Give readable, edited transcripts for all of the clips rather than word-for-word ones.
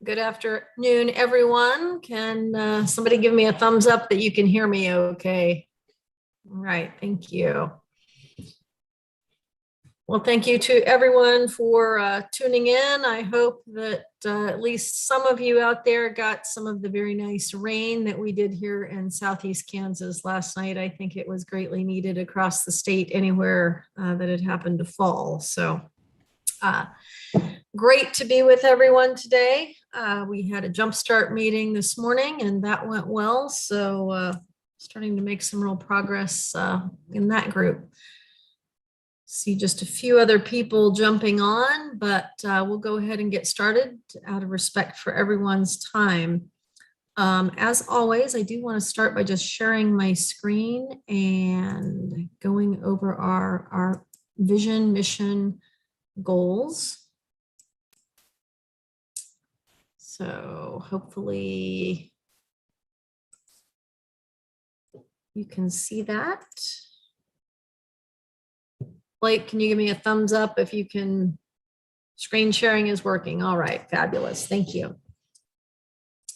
Good afternoon, everyone. Can somebody give me a thumbs up that you can hear me okay? All right, thank you. Well, thank you to everyone for tuning in. I hope that at least some of you out there got some of the very nice rain that we did here in Southeast Kansas last night. I think it was greatly needed across the state anywhere that it happened to fall. So great to be with everyone today. We had a jumpstart meeting this morning and that went well. So starting to make some real progress in that group. See just a few other people jumping on, but we'll go ahead and get started out of respect for everyone's time. As always, I do want to start by just sharing my screen and going over our vision, mission, goals. So hopefully you can see that. Blake, can you give me a thumbs up if you can? Screen sharing is working. All right, fabulous. Thank you.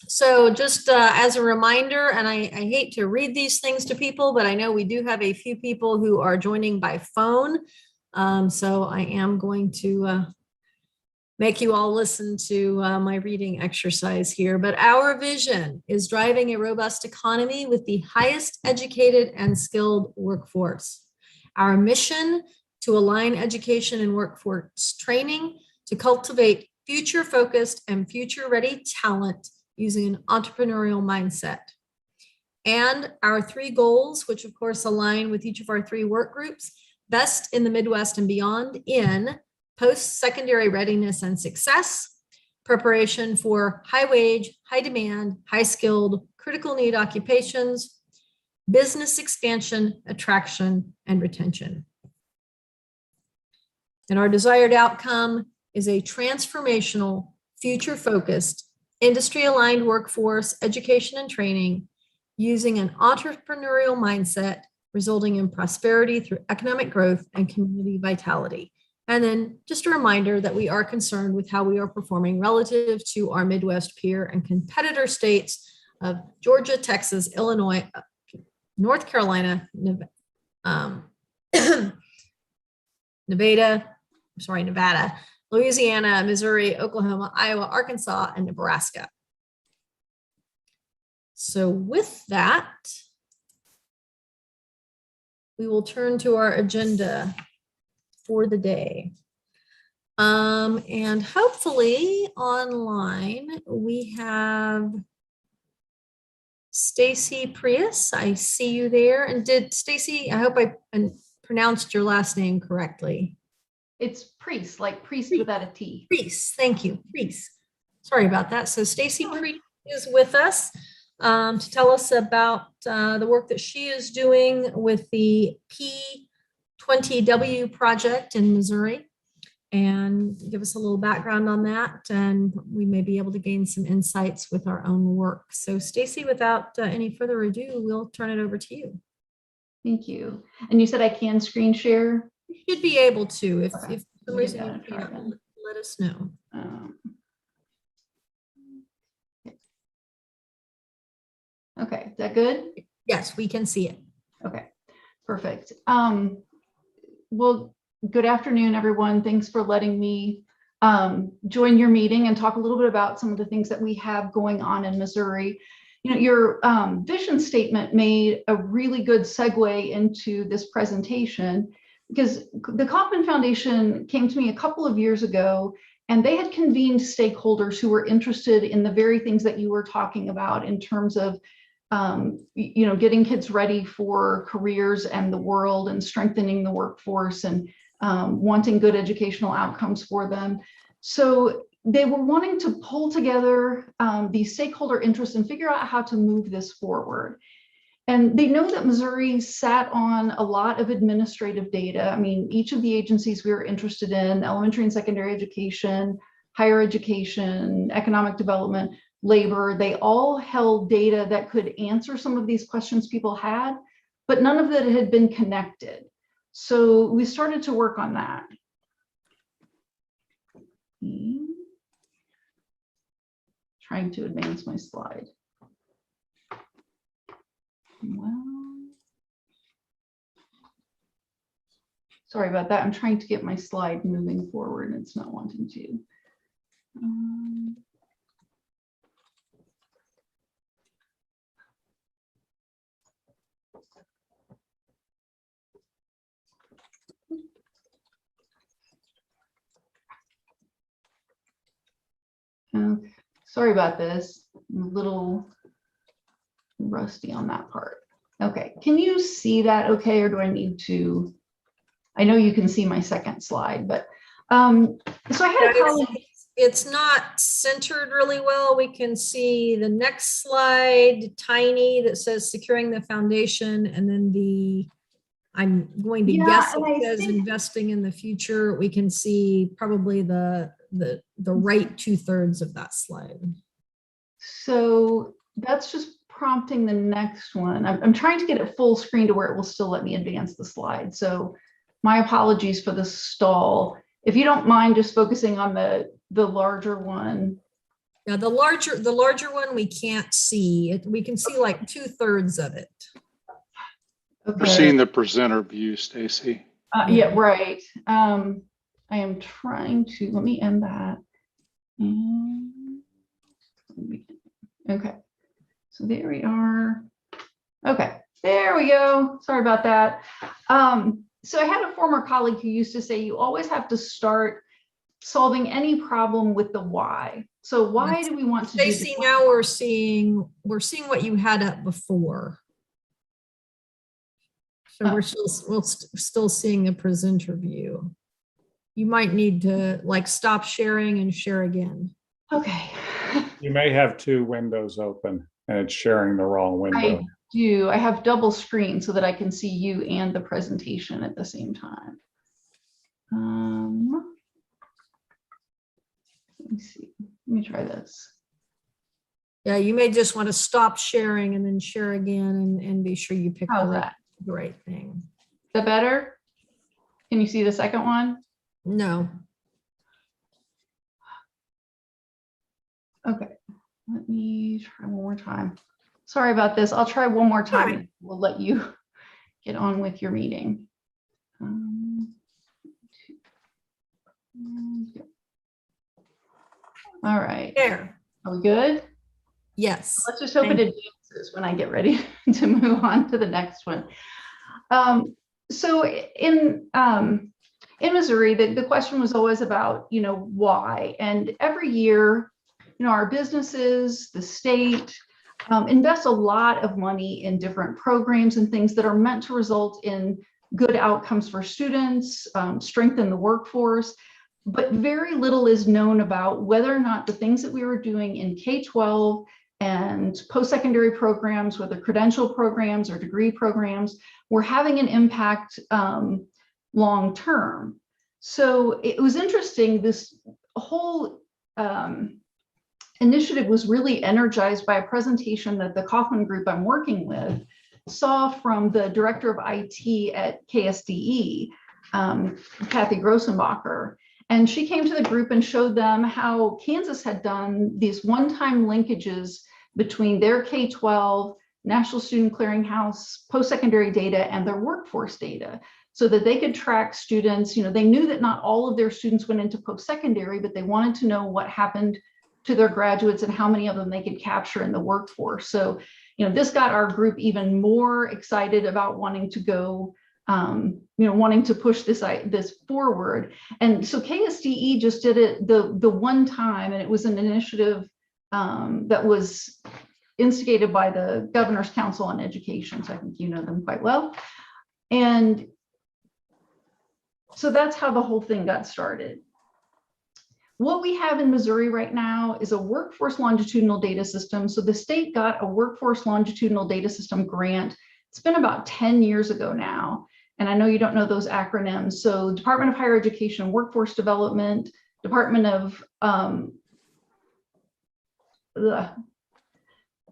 So just as a reminder, and I hate to read these things to people, but I know we do have a few people who are joining by phone. So I am going to make you all listen to my reading exercise here. But our vision is driving a robust economy with the highest educated and skilled workforce. Our mission to align education and workforce training to cultivate future-focused and future-ready talent using an entrepreneurial mindset. And our 3 goals, which of course align with each of our 3 work groups: best in the Midwest and beyond in post-secondary readiness and success, preparation for high-wage, high-demand, high-skilled, critical need occupations, business expansion, attraction, and retention. And our desired outcome is a transformational, future-focused, industry-aligned workforce, education and training using an entrepreneurial mindset, resulting in prosperity through economic growth and community vitality. And then just a reminder that we are concerned with how we are performing relative to our Midwest peer and competitor states of Georgia, Texas, Illinois, North Carolina, um, Nevada, Louisiana, Missouri, Oklahoma, Iowa, Arkansas, and Nebraska. So with that, we will turn to our agenda for the day. And hopefully online we have Stacy Prius. I see you there. And did Stacy, I hope I pronounced your last name correctly. It's priest, like priest without a T. Priest, thank you, priest. Sorry about that. So Stacy Priest is with us to tell us about the work that she is doing with the P20W project in Missouri, and give us a little background on that, and we may be able to gain some insights with our own work. So Stacy, without any further ado, we'll turn it over to you. Thank you. And you said I can screen share? You should be able to. If, Okay. if for some reason you can't, let us know. Okay, is that good? Yes, we can see it. Okay, perfect. Well, good afternoon, everyone. Thanks for letting me join your meeting and talk a little bit about some of the things that we have going on in Missouri. You know, your vision statement made a really good segue into this presentation, because the Kauffman Foundation came to me a couple of years ago, and they had convened stakeholders who were interested in the very things that you were talking about in terms of you know, getting kids ready for careers and the world, and strengthening the workforce, and wanting good educational outcomes for them. So they were wanting to pull together these stakeholder interests and figure out how to move this forward. And they know that Missouri sat on a lot of administrative data. I mean, each of the agencies we were interested in, elementary and secondary education, higher education, economic development, labor, they all held data that could answer some of these questions people had, but none of that had been connected. So we started to work on that. Trying to advance my slide. Well, sorry about that. I'm trying to get my slide moving forward and it's not wanting to. Okay. Sorry about this. I'm a little rusty on that part. Okay, can you see that okay, or do I need to? I know you can see my second slide, but so I had a colleague. It's not centered really well. We can see the next slide, tiny, that says securing the foundation, and then I'm going to guess it says investing in the future. We can see probably the right 2/3 of that slide. So that's just prompting the next one. I'm trying to get it full screen to where it will still let me advance the slide. So my apologies for the stall. If you don't mind just focusing on the larger one. Yeah, the larger one we can't see. We can see like 2/3 of it. Okay. We're seeing the presenter view, Stacy. Yeah, right. I am trying to, let me end that. Okay, so there we are. Okay, there we go. Sorry about that. So I had a former colleague who used to say, you always have to start solving any problem with the why. So why do we want to do this? Stacy, now we're seeing what you had up before. So we're still seeing the presenter view. You might need to like stop sharing and share again. Okay. You may have two windows open and it's sharing the wrong window. I do. I have double screen so that I can see you and the presentation at the same time. Let me see. Let me try this. Yeah, you may just want to stop sharing and then share again and be sure you pick the right thing. Is that better? Can you see the second one? No. Okay, let me try one more time. Sorry about this. I'll try one more time. We'll let you get on with your meeting. All right. There. Are we good? Yes. Let's just hope it advances when I get ready to move on to the next one. So in Missouri, the question was always about, why? And every year, our businesses, the state, invest a lot of money in different programs and things that are meant to result in good outcomes for students, strengthen the workforce. But very little is known about whether or not the things that we were doing in K-12 and post-secondary programs, whether credential programs or degree programs, were having an impact long-term. So it was interesting, this whole initiative was really energized by a presentation that the Kaufman group I'm working with saw from the director of IT at KSDE, Kathy Grossenbacher. And she came to the group and showed them how Kansas had done these one-time linkages between their K-12, National Student Clearinghouse, post-secondary data, and their workforce data, so that they could track students. They knew that not all of their students went into post-secondary, but they wanted to know what happened to their graduates and how many of them they could capture in the workforce. So, this got our group even more excited about wanting to go, wanting to push this forward. And so KSDE just did it the one time, and it was an initiative that was instigated by the Governor's Council on Education. So I think you know them quite well. And so that's how the whole thing got started. What we have in Missouri right now is a workforce longitudinal data system. So the state got a workforce longitudinal data system grant. It's been about 10 years ago now. And I know you don't know those acronyms. So Department of Higher Education and Workforce Development, Department of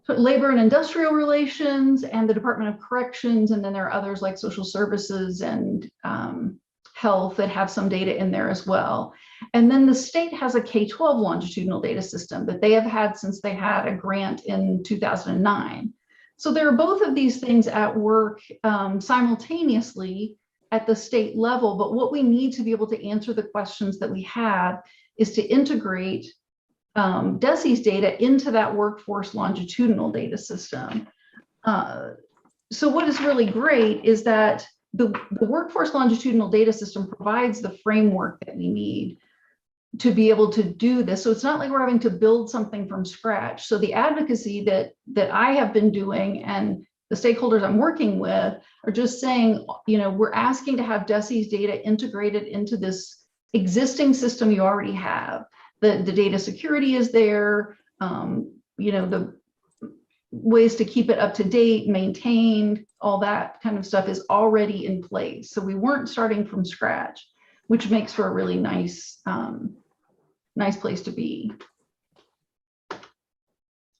Labor and Industrial Relations, and the Department of Corrections. And then there are others like Social Services and Health that have some data in there as well. And then the state has a K-12 longitudinal data system that they have had since they had a grant in 2009. So there are both of these things at work simultaneously at the state level. But what we need to be able to answer the questions that we have is to integrate DESE's data into that workforce longitudinal data system. So what is really great is that the workforce longitudinal data system provides the framework that we need to be able to do this. So it's not like we're having to build something from scratch. So the advocacy that I have been doing and the stakeholders I'm working with are just saying, we're asking to have DESE's data integrated into this existing system you already have. The data security is there, the ways to keep it up to date, maintained, all that kind of stuff is already in place. So we weren't starting from scratch, which makes for a really nice place to be.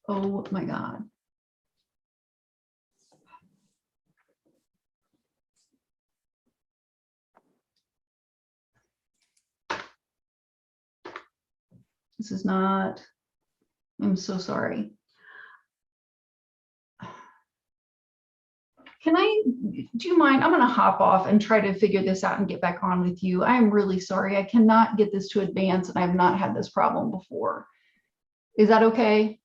Oh my God. This is not, I'm so sorry. Do you mind? I'm going to hop off and try to figure this out and get back on with you. I'm really sorry. I cannot get this to advance, and I've not had this problem before. Is that okay?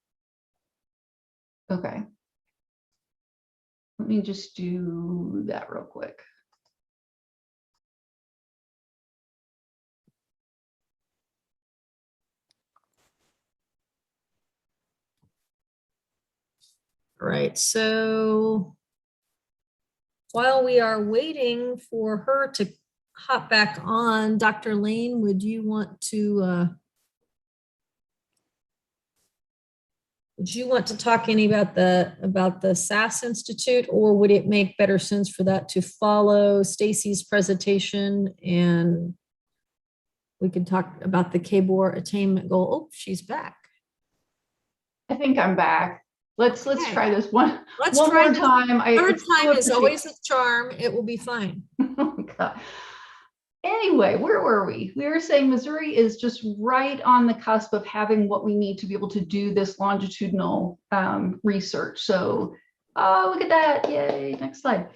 Okay. Let me just do that real quick. Right. So while we are waiting for her to hop back on, Dr. Lane, would you want to talk any about the SAS Institute, or would it make better sense for that to follow Stacy's presentation and we could talk about the KBOR attainment goal? Oh, she's back. I think I'm back. Let's Okay. try this one Let's more try this. time. Third time is always a charm. It will be fine. Oh, God. Anyway, where were we? We were saying Missouri is just right on the cusp of having what we need to be able to do this longitudinal research. So, oh, look at that. Yay. Next slide.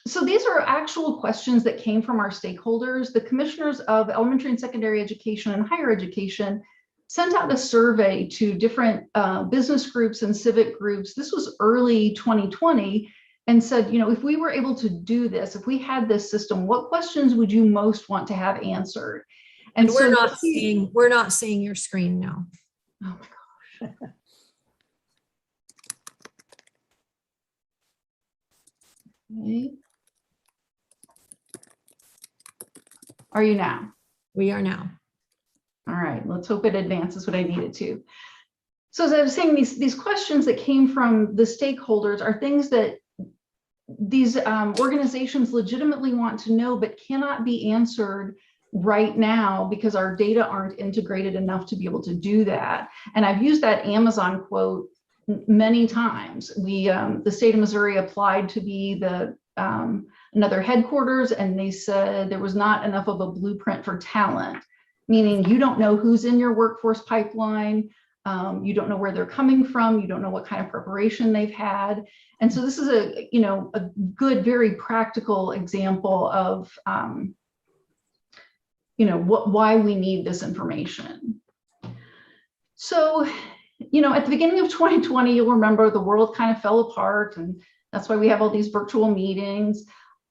So these are actual questions that came from our stakeholders. The commissioners of elementary and secondary education and higher education sent out a survey to different business groups and civic groups. This was early 2020, and said, you know, if we were able to do this, if we had this system, what questions would you most want to have answered? And so we're not seeing your screen now. Oh my gosh. Okay. Are you now? We are now. All right, let's hope it advances what I need it to. So as I was saying, these questions that came from the stakeholders are things that these organizations legitimately want to know, but cannot be answered right now because our data aren't integrated enough to be able to do that. And I've used that Amazon quote many times. The state of Missouri applied to be the another headquarters, and they said there was not enough of a blueprint for talent, meaning you don't know who's in your workforce pipeline. You don't know where they're coming from. You don't know what kind of preparation they've had. And so this is a good, very practical example of, why we need this information. So, at the beginning of 2020, you'll remember the world kind of fell apart, and that's why we have all these virtual meetings.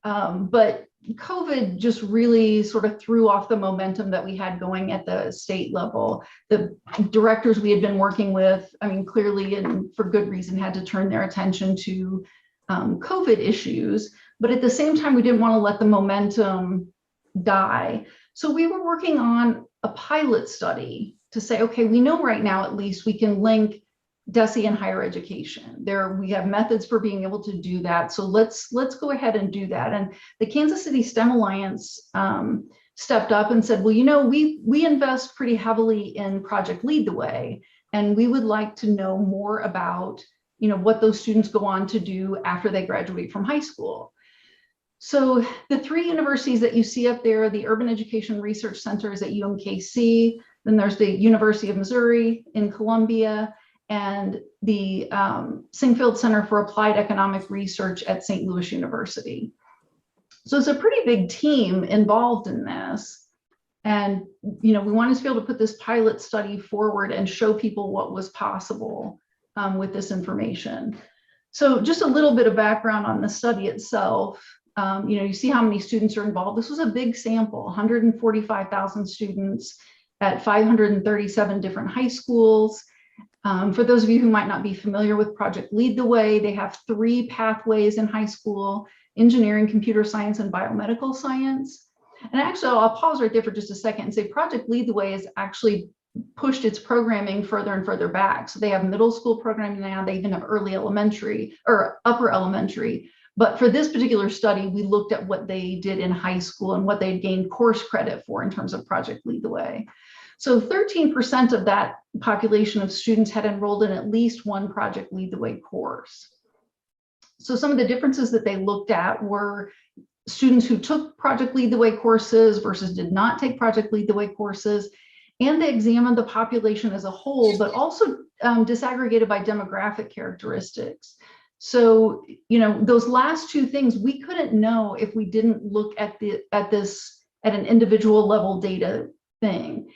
But COVID just really sort of threw off the momentum that we had going at the state level. The directors we had been working with, clearly and for good reason, had to turn their attention to COVID issues. But at the same time, we didn't want to let the momentum die. So we were working on a pilot study to say, okay, we know right now at least we can link DESE and higher education. We have methods for being able to do that. So let's go ahead and do that. And the Kansas City STEM Alliance stepped up and said, well, we invest pretty heavily in Project Lead the Way, and we would like to know more about, what those students go on to do after they graduate from high school. So the three universities that you see up there, the Urban Education Research Center is at UMKC, then there's the University of Missouri in Columbia, and the Singfield Center for Applied Economic Research at St. Louis University. So it's a pretty big team involved in this. And, we wanted to be able to put this pilot study forward and show people what was possible with this information. So just a little bit of background on the study itself. You see how many students are involved. This was a big sample, 145,000 students at 537 different high schools. For those of you who might not be familiar with Project Lead the Way, they have 3 pathways in high school: engineering, computer science, and biomedical science. And actually, I'll pause right there for just a second and say Project Lead the Way has actually pushed its programming further and further back. So they have middle school programming now, they even have early elementary or upper elementary. But for this particular study, we looked at what they did in high school and what they'd gained course credit for in terms of Project Lead the Way. So 13% of that population of students had enrolled in at least one Project Lead the Way course. So some of the differences that they looked at were students who took Project Lead the Way courses versus did not take Project Lead the Way courses. And they examined the population as a whole, but also disaggregated by demographic characteristics. So, those last 2 things we couldn't know if we didn't look at an individual level data thing.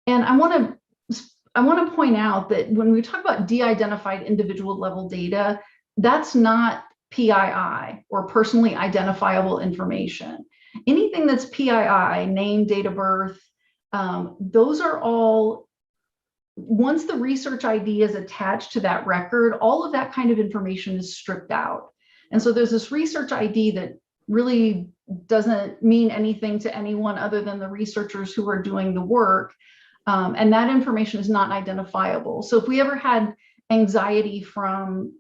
And I want to point out that when we talk about de-identified individual level data, that's not PII, or personally identifiable information. Anything that's PII, name, date of birth, those are all, once the research ID is attached to that record, all of that kind of information is stripped out. And so there's this research ID that really doesn't mean anything to anyone other than the researchers who are doing the work. And that information is not identifiable. So if we ever had anxiety from,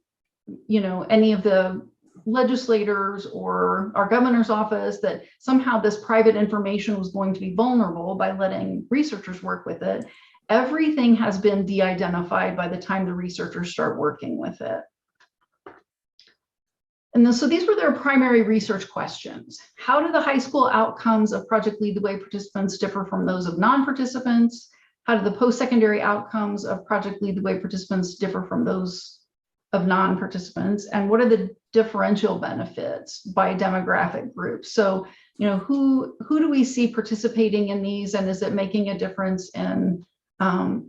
any of the legislators or our governor's office that somehow this private information was going to be vulnerable by letting researchers work with it, everything has been de-identified by the time the researchers start working with it. And so these were their primary research questions. How do the high school outcomes of Project Lead the Way participants differ from those of non-participants? How do the post-secondary outcomes of Project Lead the Way participants differ from those of non-participants, and what are the differential benefits by demographic group? So, who do we see participating in these, and is it making a difference in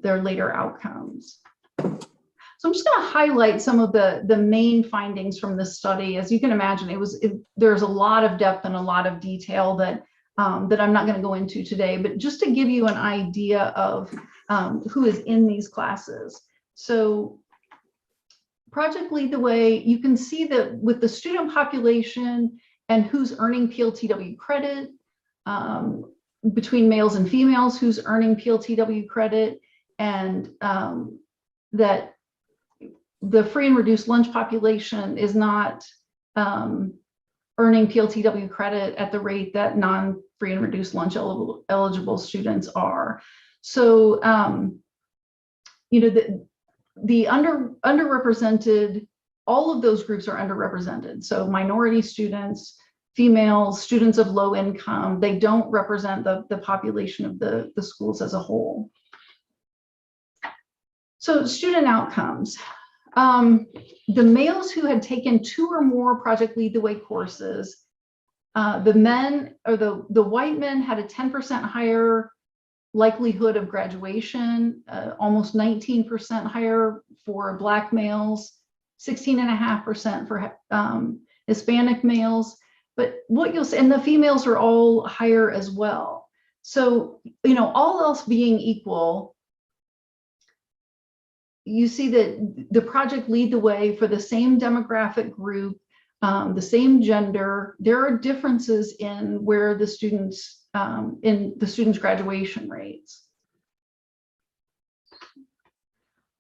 their later outcomes? So I'm just going to highlight some of the main findings from this study. As you can imagine, there's a lot of depth and a lot of detail that I'm not going to go into today, but just to give you an idea of who is in these classes. So Project Lead the Way, you can see that with the student population and who's earning PLTW credit, between males and females who's earning PLTW credit, and that the free and reduced lunch population is not earning PLTW credit at the rate that non-free and reduced lunch eligible students are. So, the underrepresented, all of those groups are underrepresented. So minority students, females, students of low income, they don't represent the population of the schools as a whole. So student outcomes. The males who had taken 2 or more Project Lead the Way courses, the men, or the white men, had a 10% higher likelihood of graduation, almost 19% higher for Black males, 16.5% for Hispanic males. But what you'll see, and the females are all higher as well. So, all else being equal, you see that the Project Lead the Way for the same demographic group, the same gender, there are differences in where the students, in the students' graduation rates.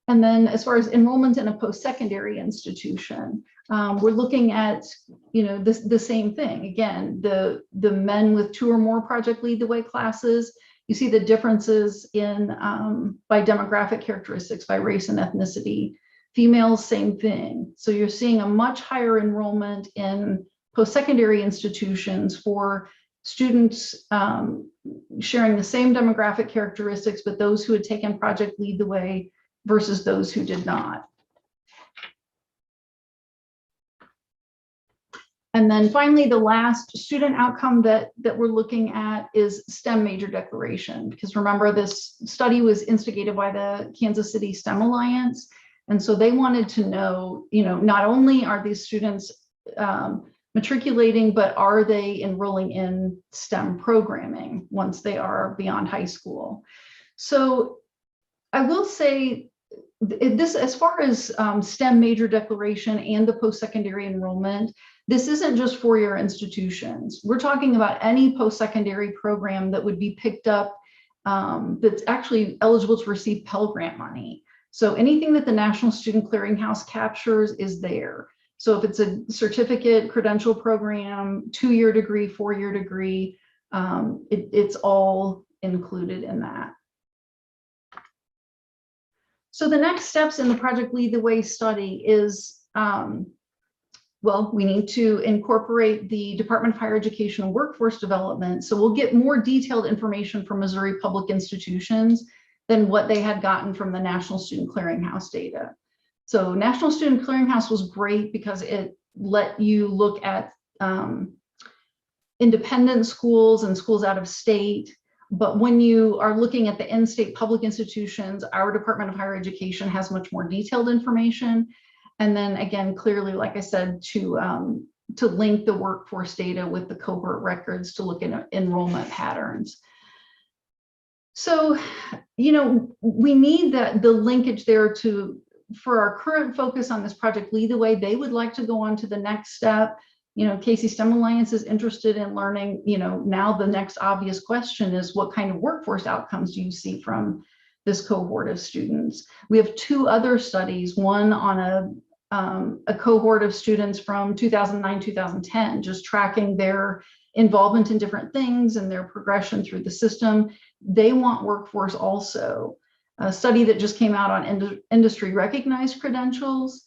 And then as far as enrollment in a post-secondary institution, we're looking at, the same thing. Again, the men with 2 or more Project Lead the Way classes, you see the differences in by demographic characteristics, by race and ethnicity. Females, same thing. So you're seeing a much higher enrollment in post-secondary institutions for students sharing the same demographic characteristics, but those who had taken Project Lead the Way versus those who did not. And then finally, the last student outcome that we're looking at is STEM major declaration, because remember, this study was instigated by the Kansas City STEM Alliance. And so they wanted to know, not only are these students matriculating, but are they enrolling in STEM programming once they are beyond high school? So I will say this, as far as STEM major declaration and the post-secondary enrollment, this isn't just for your institutions. We're talking about any post-secondary program that would be picked up that's actually eligible to receive Pell Grant money. So anything that the National Student Clearinghouse captures is there. So if it's a certificate, credential program, 2-year degree, 4-year degree, it's all included in that. So the next steps in the Project Lead the Way study is, well, we need to incorporate the Department of Higher Education and Workforce Development. So we'll get more detailed information from Missouri public institutions than what they had gotten from the National Student Clearinghouse data. So National Student Clearinghouse was great because it let you look at independent schools and schools out of state. But when you are looking at the in-state public institutions, our Department of Higher Education has much more detailed information. And then again, clearly, like I said, to link the workforce data with the cohort records to look at enrollment patterns. So, we need the linkage there for our current focus on this Project Lead the Way. They would like to go on to the next step. Casey STEM Alliance is interested in learning, now the next obvious question is, what kind of workforce outcomes do you see from this cohort of students? We have 2 other studies, one on a cohort of students from 2009, 2010, just tracking their involvement in different things and their progression through the system. They want workforce also. A study that just came out on industry recognized credentials,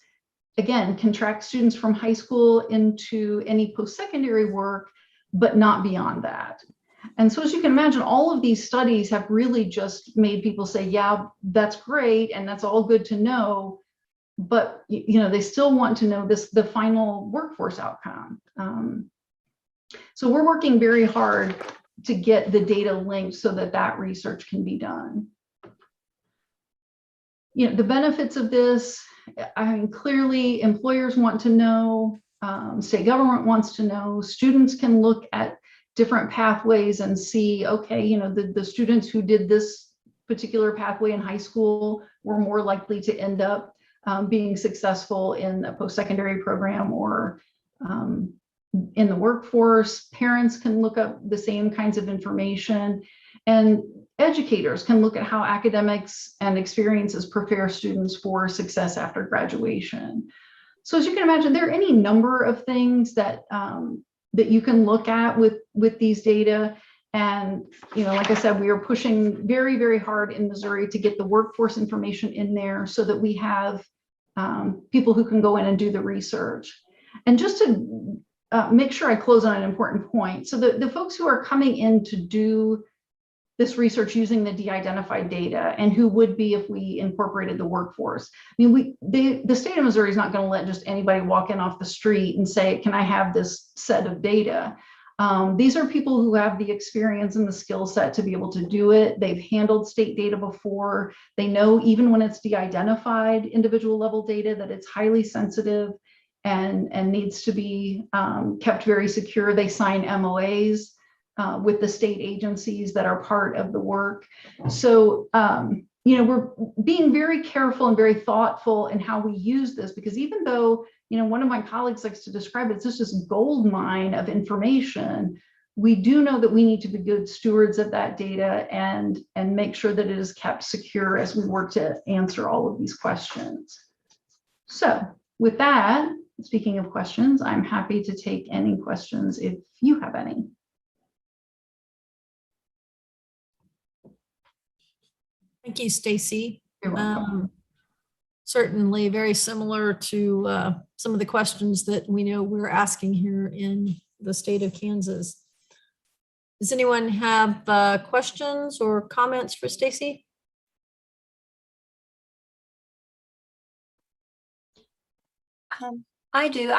again, can track students from high school into any post-secondary work, but not beyond that. And so as you can imagine, all of these studies have really just made people say, yeah, that's great, and that's all good to know, but they still want to know the final workforce outcome. So we're working very hard to get the data linked so that research can be done. The benefits of this, I mean, clearly employers want to know, state government wants to know, students can look at different pathways and see, okay, the students who did this particular pathway in high school were more likely to end up being successful in a post-secondary program or in the workforce. Parents can look up the same kinds of information, and educators can look at how academics and experiences prepare students for success after graduation. So as you can imagine, there are any number of things that that you can look at with these data. And like I said, we are pushing very, very hard in Missouri to get the workforce information in there so that we have people who can go in and do the research. And just to make sure I close on an important point. So the folks who are coming in to do this research using the de-identified data, and who would be if we incorporated the workforce. I mean, the state of Missouri is not going to let just anybody walk in off the street and say, can I have this set of data? These are people who have the experience and the skill set to be able to do it. They've handled state data before. They know even when it's de-identified individual level data that it's highly sensitive and needs to be kept very secure. They sign MOAs with the state agencies that are part of the work. So, we're being very careful and very thoughtful in how we use this, because even though, one of my colleagues likes to describe it, it's just this gold mine of information, we do know that we need to be good stewards of that data and make sure that it is kept secure as we work to answer all of these questions. So with that, speaking of questions, I'm happy to take any questions if you have any. Thank you, Stacy. You're welcome. Certainly very similar to some of the questions that we know we're asking here in the state of Kansas. Does anyone have questions or comments for Stacy? I do.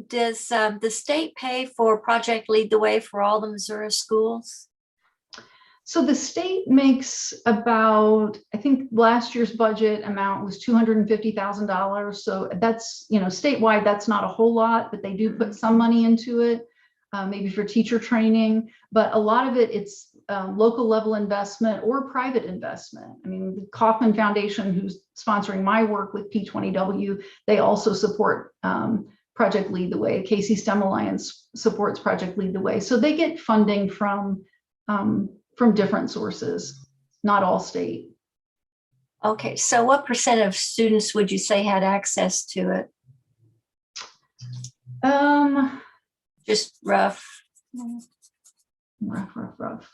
Does the state pay for Project Lead the Way for all the Missouri schools? So the state makes about, I think last year's budget amount was $250,000. So that's, statewide, that's not a whole lot, but they do put some money into it, maybe for teacher training, but a lot of it's local level investment or private investment. I mean, the Kauffman Foundation, who's sponsoring my work with P20W, they also support Project Lead the Way. Casey STEM Alliance supports Project Lead the Way. So they get funding from different sources, not all state. Okay, so what percent of students would you say had access to it? Just rough. Rough.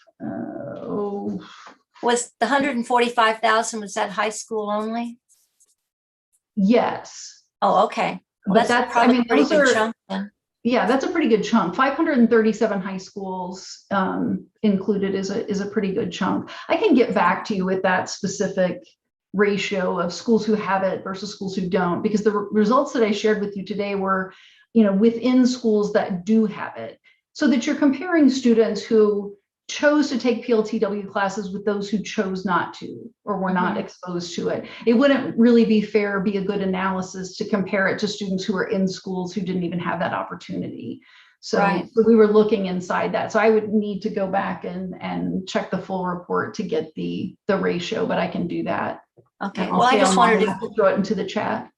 Was the 145,000, was that high school only? Yes. Oh, okay. Well, But that's probably a pretty good chunk then. Yeah, that's a pretty good chunk. 537 high schools included is a pretty good chunk. I can get back to you with that specific ratio of schools who have it versus schools who don't, because the results that I shared with you today were, within schools that do have it, so that you're comparing students who chose to take PLTW classes with those who chose not to or were not exposed to it. It wouldn't really be fair, be a good analysis to compare it to students who are in schools who didn't even have that opportunity. So, right. So we were looking inside that. So I would need to go back and check the full report to get the ratio, but I can do that. Okay. Well, I just wanted to throw it into the chat.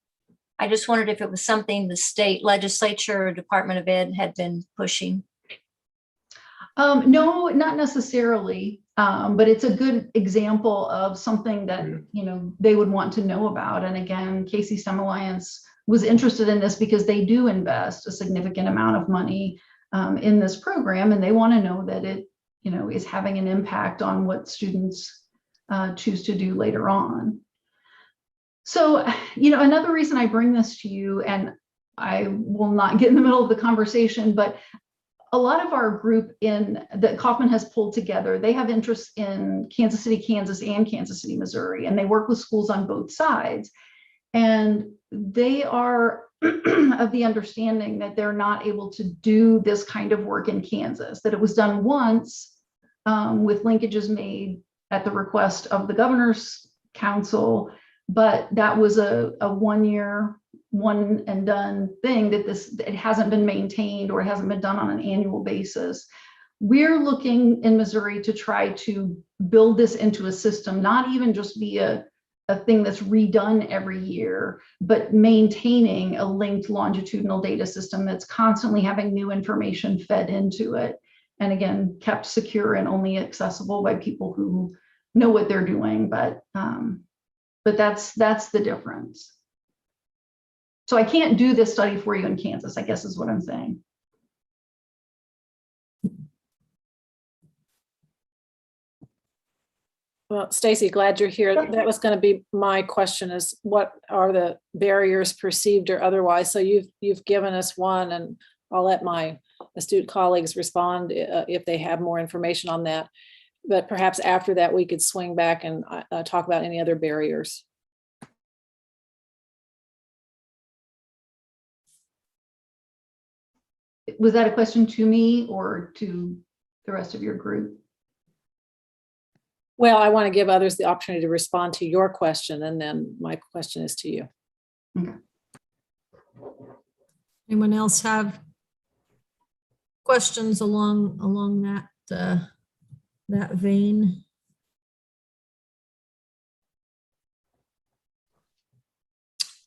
I just wondered if it was something the state legislature or Department of Ed had been pushing. No, not necessarily, but it's a good example of something that, they would want to know about. And again, Casey STEM Alliance was interested in this because they do invest a significant amount of money in this program, and they want to know that it, is having an impact on what students choose to do later on. So, another reason I bring this to you, and I will not get in the middle of the conversation, but a lot of our group that Kauffman has pulled together, they have interests in Kansas City, Kansas, and Kansas City, Missouri, and they work with schools on both sides. And they are of the understanding that they're not able to do this kind of work in Kansas, that it was done once with linkages made at the request of the governor's council, but that was a 1 year, one and done thing, that it hasn't been maintained or it hasn't been done on an annual basis. We're looking in Missouri to try to build this into a system, not even just be a thing that's redone every year, but maintaining a linked longitudinal data system that's constantly having new information fed into it. And again, kept secure and only accessible by people who know what they're doing. But that's the difference. So I can't do this study for you in Kansas, I guess is what I'm saying. Well, Stacy, glad you're here. That was going to be my question, is what are the barriers perceived or otherwise? So you've given us one, and I'll let my astute colleagues respond if they have more information on that. But perhaps after that, we could swing back and talk about any other barriers. Was that a question to me or to the rest of your group? Well, I want to give others the opportunity to respond to your question, and then my question is to you. Okay. Anyone else have questions along that vein?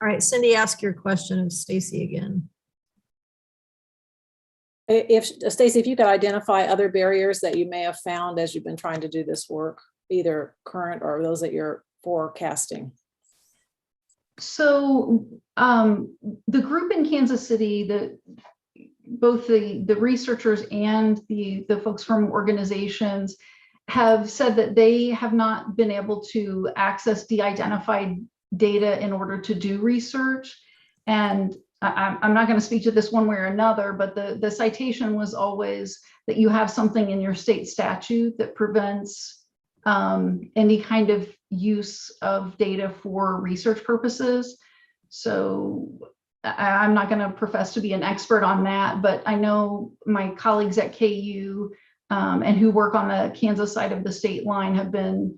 All right, Cindy, ask your question of Stacy again. If Stacy, if you could identify other barriers that you may have found as you've been trying to do this work, either current or those that you're forecasting. So the group in Kansas City, both the researchers and the folks from organizations have said that they have not been able to access de-identified data in order to do research. And I'm not going to speak to this one way or another, but the citation was always that you have something in your state statute that prevents any kind of use of data for research purposes. So I'm not going to profess to be an expert on that, but I know my colleagues at KU and who work on the Kansas side of the state line have been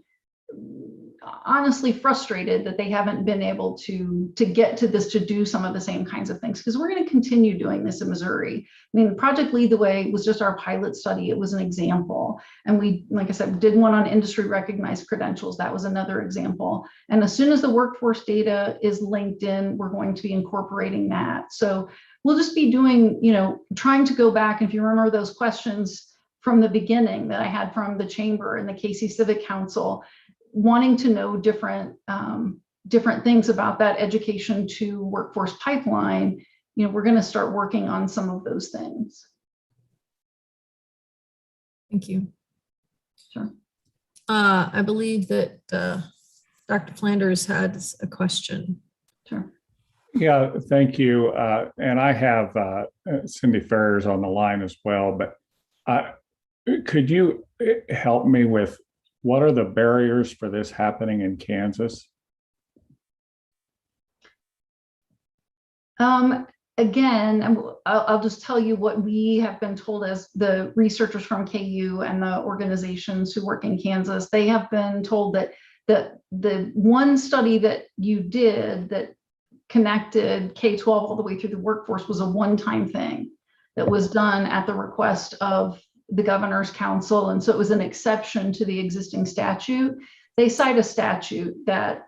honestly frustrated that they haven't been able to get to this, to do some of the same kinds of things, because we're going to continue doing this in Missouri. I mean, Project Lead the Way was just our pilot study. It was an example. And we, like I said, did one on industry recognized credentials. That was another example. And as soon as the workforce data is linked in, we're going to be incorporating that. So we'll just be doing, trying to go back. If you remember those questions from the beginning that I had from the chamber and the KC Civic Council, wanting to know different things about that education to workforce pipeline, we're going to start working on some of those things. Thank you. Sure. I believe that Dr. Flanders had a question. Sure. Yeah, thank you. And I have Cindy Ferrers on the line as well, but could you help me with what are the barriers for this happening in Kansas? Again, I'll just tell you what we have been told as the researchers from KU and the organizations who work in Kansas. They have been told that the one study that you did that connected K-12 all the way through the workforce was a one-time thing that was done at the request of the governor's council. And so it was an exception to the existing statute. They cite a statute that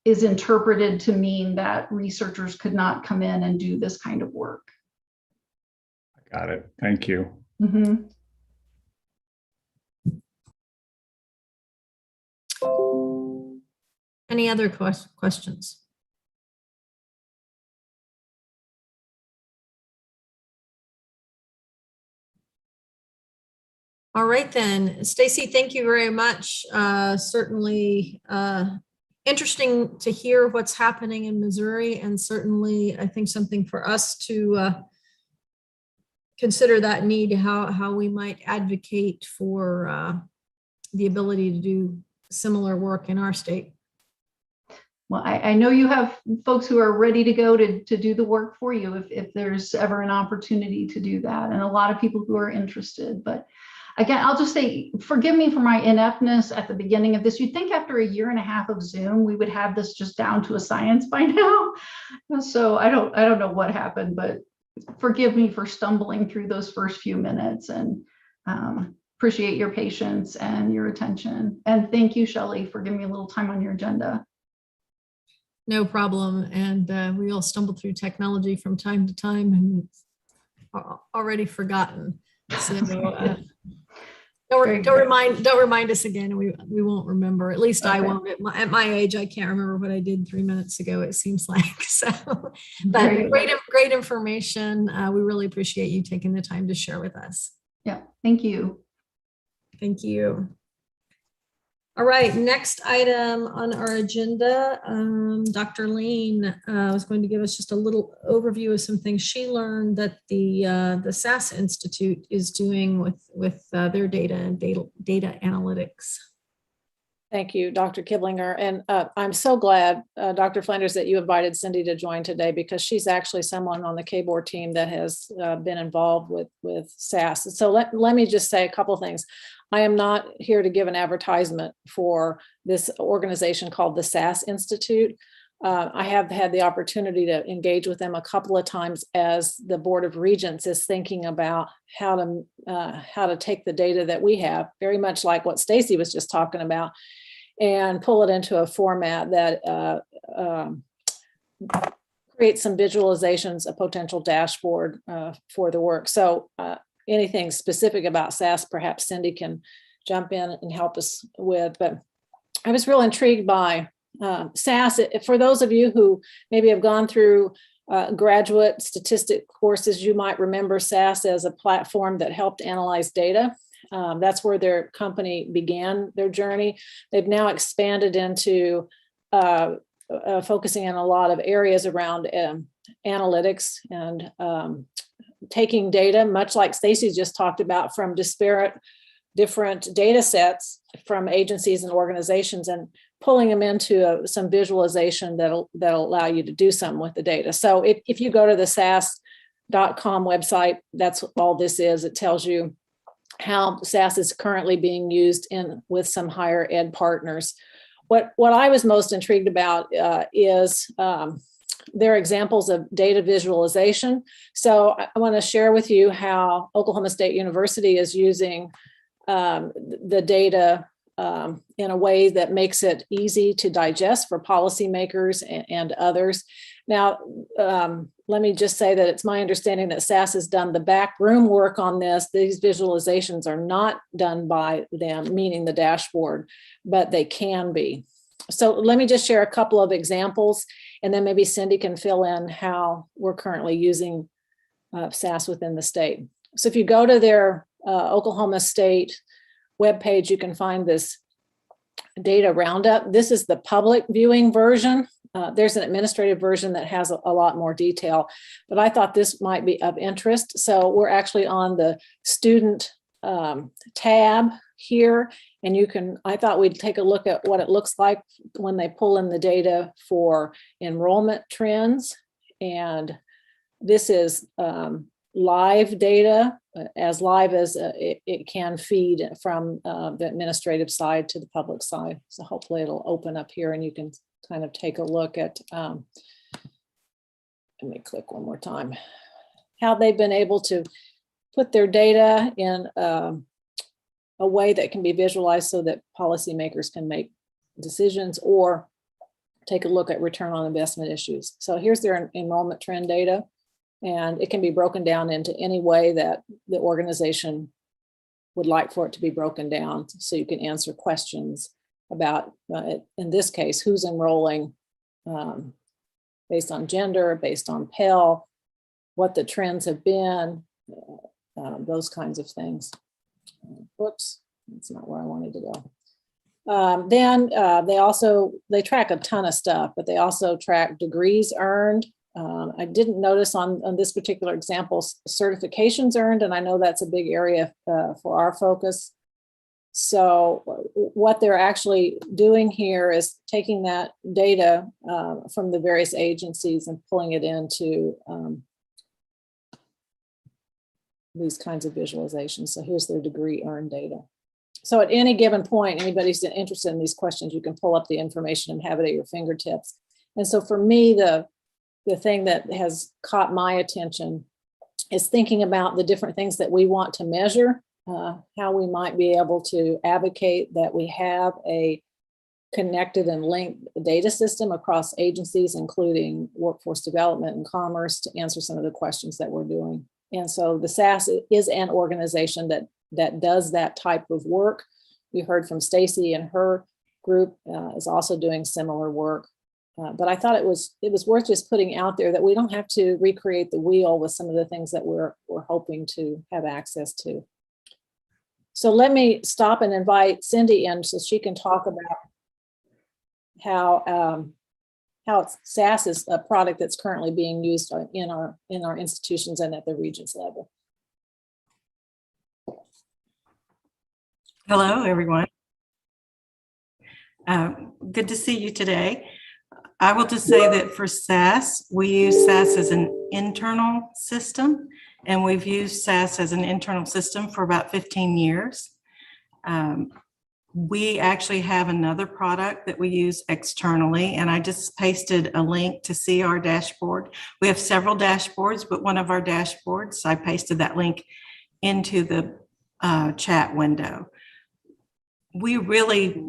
is interpreted to mean that researchers could not come in and do this kind of work. Got it. Thank you. Mm-hmm. Any other questions? All right then, Stacy, thank you very much. Certainly interesting to hear what's happening in Missouri, and certainly I think something for us to consider that need, how we might advocate for the ability to do similar work in our state. well, I know you have folks who are ready to go to do the work for you if there's ever an opportunity to do that, and a lot of people who are interested. But again, I'll just say, forgive me for my ineptness at the beginning of this. You'd think after a year and a half of Zoom, we would have this just down to a science by now. So I don't know what happened, but forgive me for stumbling through those first few minutes, and appreciate your patience and your attention. And thank you, Shelley, for giving me a little time on your agenda. No problem. And we all stumble through technology from time to time and already forgotten. So don't remind us again, and we won't remember. At least I Okay. won't. At my age, I can't remember what I did 3 minutes ago, it seems like. So, Very but good. great information. We really appreciate you taking the time to share with us. Yeah, thank you. Thank you. All right, next item on our agenda, Dr. Lane was going to give us just a little overview of some things she learned that the SAS Institute is doing with their data and data analytics. Thank you, Dr. Kiblinger. And I'm so glad, Dr. Flanders, that you invited Cindy to join today, because she's actually someone on the K-Board team that has been involved with SAS. So let me just say a couple of things. I am not here to give an advertisement for this organization called the SAS Institute. I have had the opportunity to engage with them a couple of times as the Board of Regents is thinking about how to take the data that we have, very much like what Stacy was just talking about, and pull it into a format that creates some visualizations, a potential dashboard for the work. So anything specific about SAS, perhaps Cindy can jump in and help us with. But I was real intrigued by SAS. For those of you who maybe have gone through graduate statistic courses, you might remember SAS as a platform that helped analyze data. That's where their company began their journey. They've now expanded into focusing on a lot of areas around analytics and taking data, much like Stacy just talked about, from different data sets from agencies and organizations, and pulling them into some visualization that'll allow you to do something with the data. So if you go to the SAS.com website, that's all this is. It tells you how SAS is currently being used with some higher ed partners. What I was most intrigued about is their examples of data visualization. So I want to share with you how Oklahoma State University is using the data in a way that makes it easy to digest for policymakers and others. Now, let me just say that it's my understanding that SAS has done the backroom work on this. These visualizations are not done by them, meaning the dashboard, but they can be. So let me just share a couple of examples, and then maybe Cindy can fill in how we're currently using SAS within the state. So if you go to their Oklahoma State webpage, you can find this data roundup. This is the public viewing version. There's an administrative version that has a lot more detail, but I thought this might be of interest. So we're actually on the student tab here, and I thought we'd take a look at what it looks like when they pull in the data for enrollment trends. And this is live data, as live as it can feed from the administrative side to the public side. So hopefully it'll open up here and you can kind of take a look at, let me click one more time, how they've been able to put their data in a way that can be visualized so that policymakers can make decisions or take a look at return on investment issues. So here's their enrollment trend data, and it can be broken down into any way that the organization would like for it to be broken down. So you can answer questions about, in this case, who's enrolling based on gender, based on Pell, what the trends have been, those kinds of things. Whoops, that's not where I wanted to go. Then they track a ton of stuff, but they also track degrees earned. I didn't notice on this particular example certifications earned, and I know that's a big area for our focus. So what they're actually doing here is taking that data from the various agencies and pulling it into these kinds of visualizations. So here's their degree earned data. So at any given point, anybody's interested in these questions, you can pull up the information and have it at your fingertips. And so for me, the thing that has caught my attention is thinking about the different things that we want to measure, how we might be able to advocate that we have a connected and linked data system across agencies, including workforce development and commerce, to answer some of the questions that we're doing. And so the SAS is an organization that does that type of work. We heard from Stacy, and her group is also doing similar work. But I thought it was worth just putting out there that we don't have to recreate the wheel with some of the things that we're hoping to have access to. So let me stop and invite Cindy in so she can talk about how SAS is a product that's currently being used in our institutions and at the Regents level. Hello, everyone. Good to see you today. I will just say that for SAS, we use SAS as an internal system, and we've used SAS as an internal system for about 15 years. We actually have another product that we use externally, and I just pasted a link to see our dashboard. We have several dashboards, but one of our dashboards, I pasted that link into the chat window. We really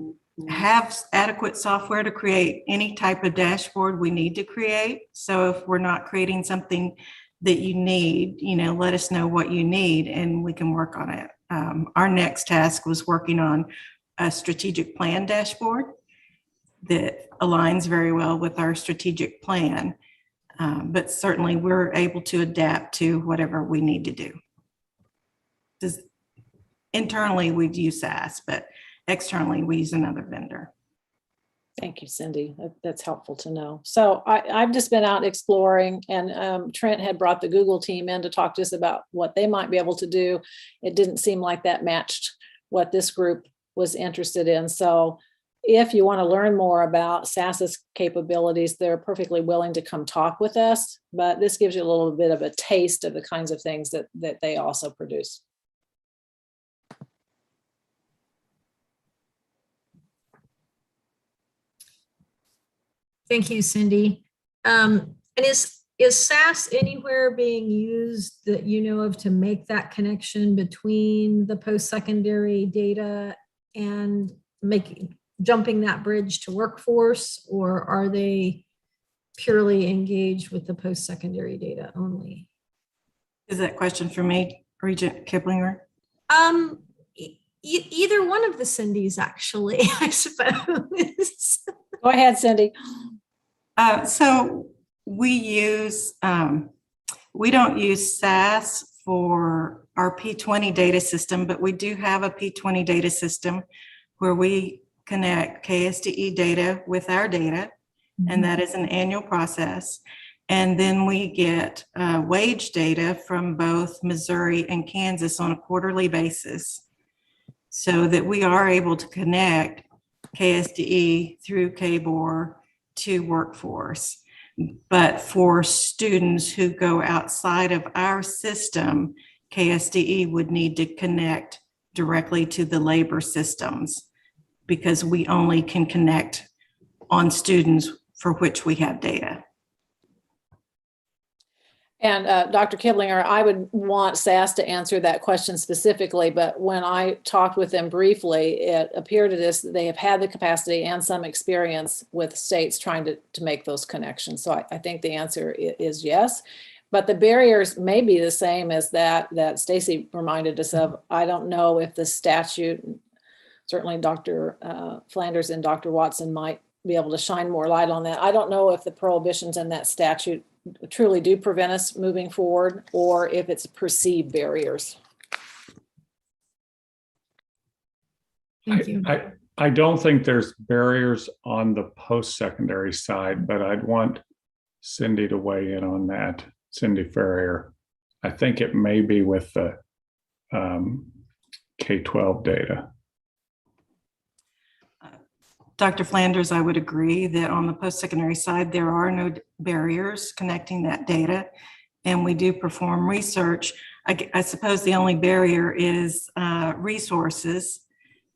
have adequate software to create any type of dashboard we need to create. So if we're not creating something that you need, let us know what you need and we can work on it. Our next task was working on a strategic plan dashboard that aligns very well with our strategic plan. But certainly we're able to adapt to whatever we need to do. Internally, we'd use SAS, but externally, we use another vendor. Thank you, Cindy. That's helpful to know. So I've just been out exploring, and Trent had brought the Google team in to talk to us about what they might be able to do. It didn't seem like that matched what this group was interested in. So if you want to learn more about SAS's capabilities, they're perfectly willing to come talk with us, but this gives you a little bit of a taste of the kinds of things that they also produce. Thank you, Cindy. And is SAS anywhere being used that you know of to make that connection between the post-secondary data and jumping that bridge to workforce, or are they purely engaged with the post-secondary data only? Is that question for me, Regent Kiplinger? Either one of the Cindys, actually, I suppose. Go ahead, Cindy. So we don't use SAS for our P20 data system, but we do have a P20 data system where we connect KSDE data with our data, and that is an annual process. And then we get wage data from both Missouri and Kansas on a quarterly basis, so that we are able to connect KSDE through KBOR to workforce. But for students who go outside of our system, KSDE would need to connect directly to the labor systems, because we only can connect on students for which we have data. And Dr. Kiplinger, I would want SAS to answer that question specifically, but when I talked with them briefly, it appeared to us that they have had the capacity and some experience with states trying to make those connections. So I think the answer is yes, but the barriers may be the same as that Stacy reminded us of. I don't know if the statute, certainly Dr. Flanders and Dr. Watson might be able to shine more light on that. I don't know if the prohibitions in that statute truly do prevent us moving forward, or if it's perceived barriers. Thank you. I don't think there's barriers on the post-secondary side, but I'd want Cindy to weigh in on that, Cindy Ferrier. I think it may be with the K-12 data. Dr. Flanders, I would agree that on the post-secondary side, there are no barriers connecting that data, and we do perform research. I suppose the only barrier is resources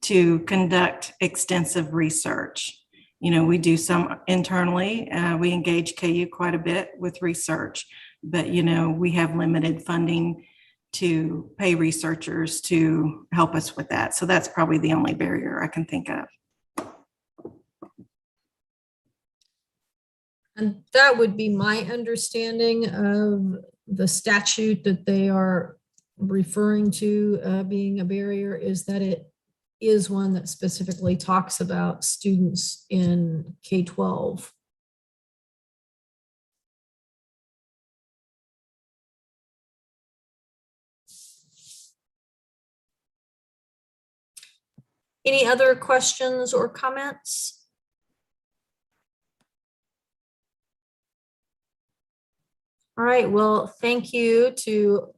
to conduct extensive research. You know, we do some internally. We engage KU quite a bit with research, but, you know, we have limited funding to pay researchers to help us with that. So that's probably the only barrier I can think of. And that would be my understanding of the statute that they are referring to being a barrier, is that it is one that specifically talks about students in K-12. Any other questions or comments? All right, well, thank you to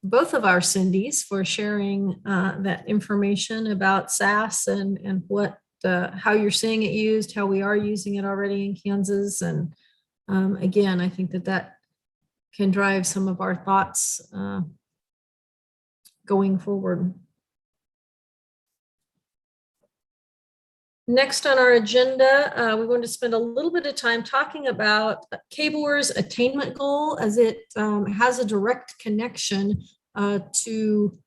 both of our Cindys for sharing that information about SAS and what how you're seeing it used, how we are using it already in Kansas. And again, I think that that can drive some of our thoughts going forward. Next on our agenda, we're going to spend a little bit of time talking about KBOR's attainment goal, as it has a direct connection to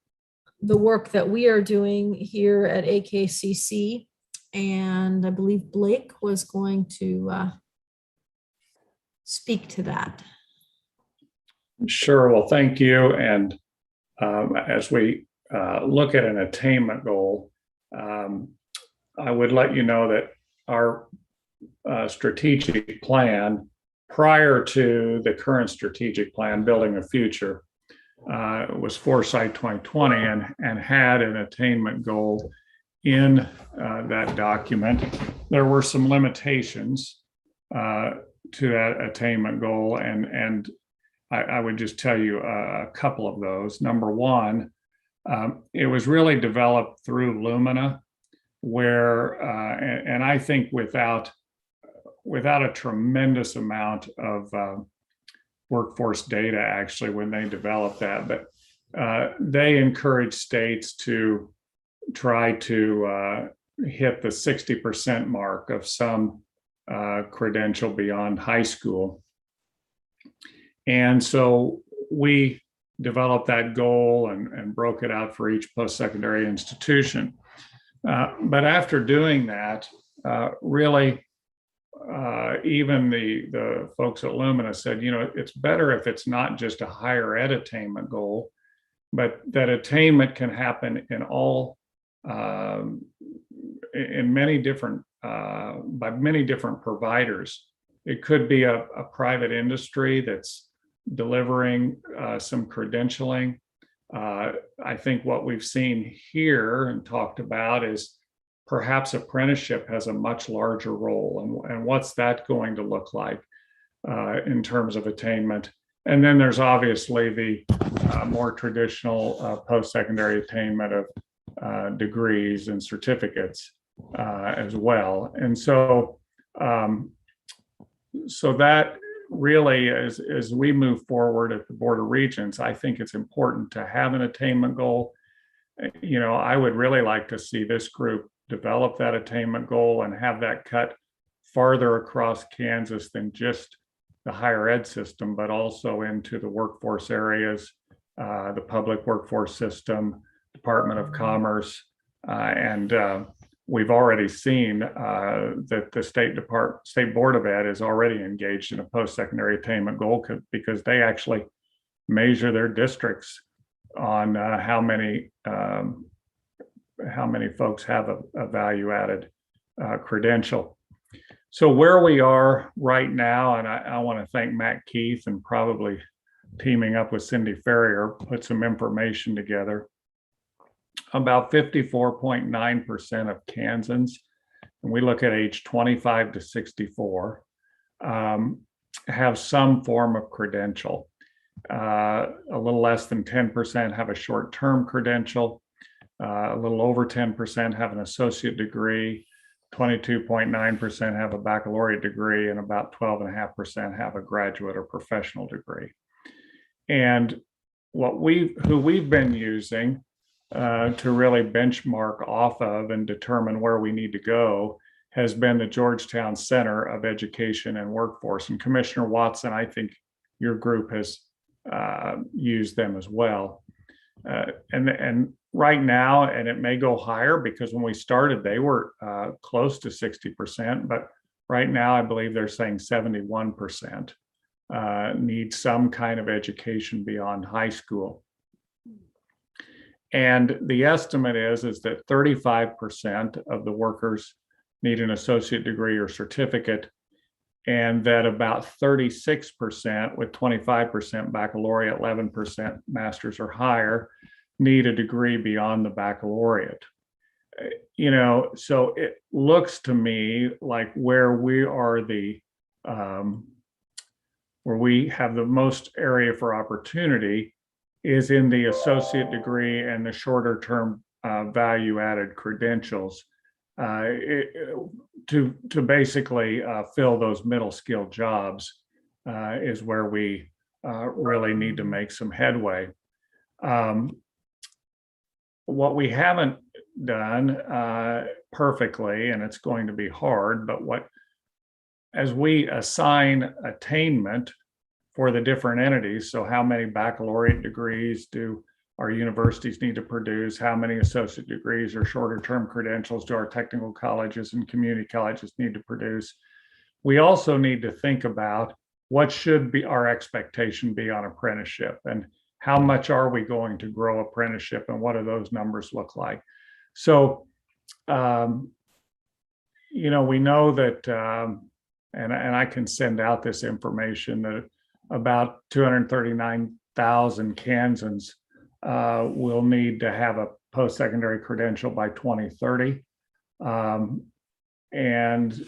the work that we are doing here at AKCC. And I believe Blake was going to speak to that. Sure. Well, thank you. And as we look at an attainment goal, I would let you know that our strategic plan prior to the current strategic plan, Building a Future, was Foresight 2020 and had an attainment goal in that document. There were some limitations to that attainment goal, and I would just tell you a couple of those. Number one, it was really developed through Lumina, where, and I think without a tremendous amount of workforce data, actually, when they developed that, but they encourage states to try to hit the 60% mark of some credential beyond high school. And so we developed that goal and broke it out for each post-secondary institution. But after doing that, really, even the folks at Lumina said, you know, it's better if it's not just a higher ed attainment goal, but that attainment can happen in all, in many different, by many different providers. It could be a private industry that's delivering some credentialing. I think what we've seen here and talked about is perhaps apprenticeship has a much larger role. And what's that going to look like in terms of attainment? And then there's obviously the more traditional post-secondary attainment of degrees and certificates as well. And so, so that really, as we move forward at the Board of Regents, I think it's important to have an attainment goal. You know, I would really like to see this group develop that attainment goal and have that cut farther across Kansas than just the higher ed system, but also into the workforce areas, the public workforce system, Department of Commerce, and we've already seen that the State Board of Ed is already engaged in a post-secondary attainment goal because they actually measure their districts on how many folks have a value-added credential. So where we are right now, and I want to thank Matt Keith and probably teaming up with Cindy Ferrier, put some information together. About 54.9% of Kansans, and we look at age 25 to 64, have some form of credential. A little less than 10% have a short-term credential. A little over 10% have an associate degree. 22.9% have a baccalaureate degree, and about 12.5% have a graduate or professional degree. And who we've been using to really benchmark off of and determine where we need to go has been the Georgetown Center of Education and Workforce. And Commissioner Watson, I think your group has used them as well. And right now, and it may go higher because when we started, they were close to 60%, but right now I believe they're saying 71% need some kind of education beyond high school. And the estimate is that 35% of the workers need an associate degree or certificate, and that about 36% with 25% baccalaureate, 11% master's or higher need a degree beyond the baccalaureate. So it looks to me like where we are where we have the most area for opportunity is in the associate degree and the shorter term value added credentials to basically fill those middle skill jobs is where we really need to make some headway. What we haven't done perfectly, and it's going to be hard, but as we assign attainment for the different entities, so how many baccalaureate degrees do our universities need to produce, how many associate degrees or shorter term credentials do our technical colleges and community colleges need to produce, we also need to think about what should be our expectation be on apprenticeship, and how much are we going to grow apprenticeship, and what do those numbers look like? So, we know that, and I can send out this information, that about 239,000 Kansans will need to have a post-secondary credential by 2030. And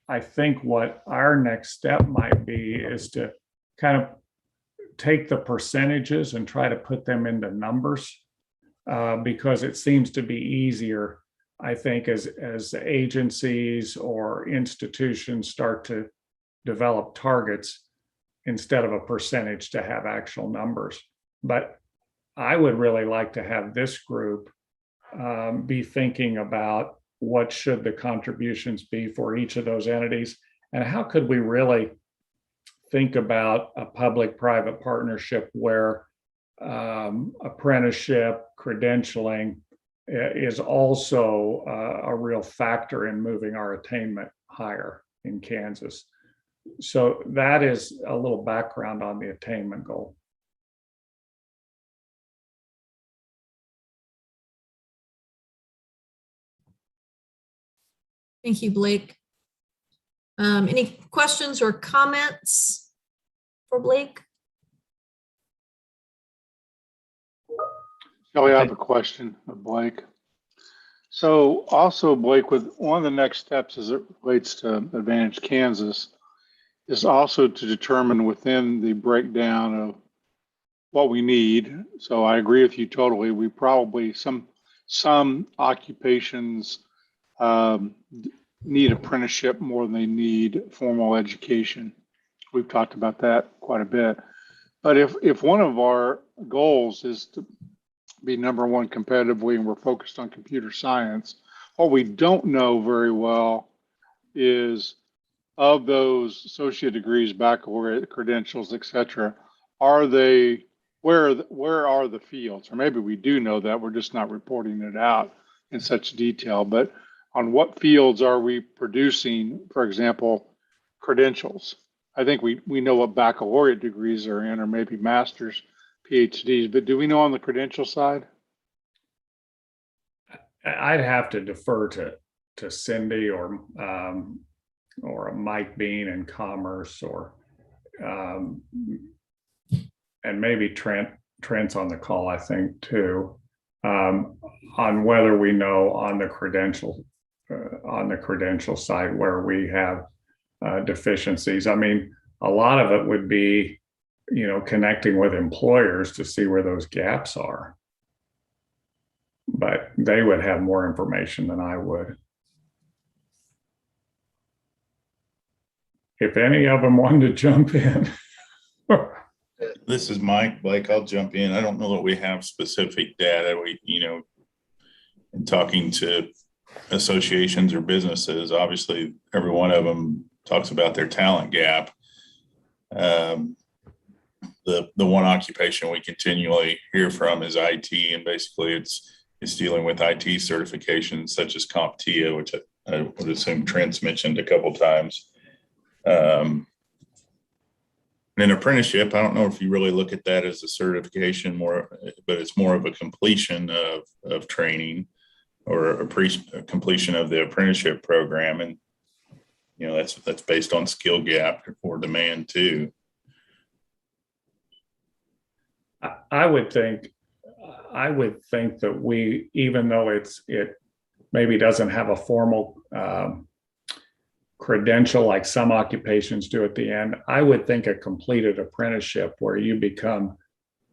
I think what our next step might be is to kind of take the percentages and try to put them into numbers, because it seems to be easier, I think, as agencies or institutions start to develop targets instead of a percentage to have actual numbers. But I would really like to have this group be thinking about what should the contributions be for each of those entities, and how could we really think about a public-private partnership where apprenticeship credentialing is also a real factor in moving our attainment higher in Kansas. So that is a little background on the attainment goal. Thank you, Blake. Any questions or comments for Blake? Shelley, I have a question of Blake. So also, Blake, with one of the next steps as it relates to Advantage Kansas is also to determine within the breakdown of what we need. So I agree with you totally. We probably, some occupations need apprenticeship more than they need formal education. We've talked about that quite a bit. But if one of our goals is to be number one competitively and we're focused on computer science, what we don't know very well is, of those associate degrees, baccalaureate credentials, et cetera, where are the fields? Or maybe we do know that, we're just not reporting it out in such detail. But on what fields are we producing, for example, credentials? I think we know what baccalaureate degrees are in, or maybe master's, PhDs, but do we know on the credential side? I'd have to defer to Cindy or Mike Bean in commerce, or and maybe Trent's on the call, I think, too, on whether we know on the credential side where we have deficiencies. I mean, a lot of it would be, connecting with employers to see where those gaps are. But they would have more information than I would. if any of them wanted to jump in. This is Mike Blake. I'll jump in. I don't know that we have specific data. In talking to associations or businesses, obviously every one of them talks about their talent gap. The one occupation we continually hear from is IT, and basically it's dealing with IT certifications such as CompTIA, which I would assume Trent's mentioned a couple times. An apprenticeship, I don't know if you really look at that as a certification more, but it's more of a completion of training or a completion of the apprenticeship program. And, that's based on skill gap or demand too. I would think that we, even though it maybe doesn't have a formal credential like some occupations do at the end, I would think a completed apprenticeship where you become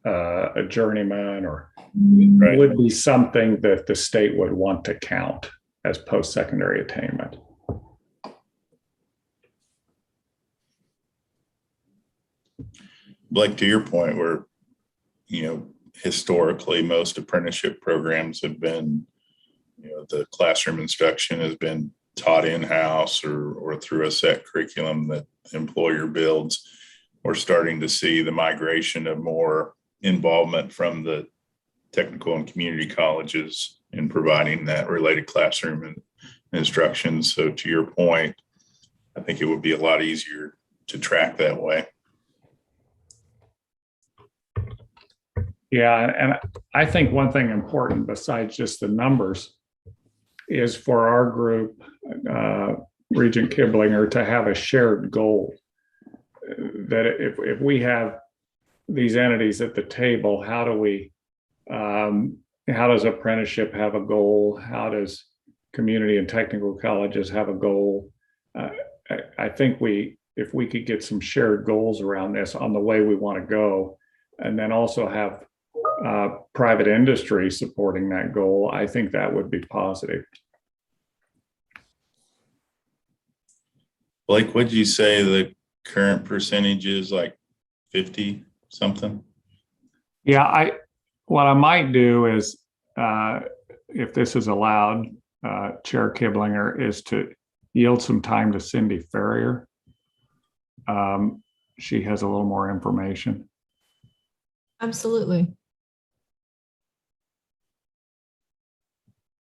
a journeyman or would be something that the state would want to count as post-secondary attainment. Blake, to your point, where historically most apprenticeship programs have been, the classroom instruction has been taught in-house or through a set curriculum that the employer builds. We're starting to see the migration of more involvement from the technical and community colleges in providing that related classroom and instruction. So to your point, I think it would be a lot easier to track that way. Yeah, and I think one thing important besides just the numbers is for our group, Regent Kiblinger, to have a shared goal. That if we have these entities at the table, how does apprenticeship have a goal? How does community and technical colleges have a goal? I think if we could get some shared goals around this on the way we want to go, and then also have private industry supporting that goal, I think that would be positive. Blake, would you say the current percentage is like 50 something? Yeah, what I might do is, if this is allowed, Chair Kiblinger, is to yield some time to Cindy Ferrier. She has a little more information. Absolutely.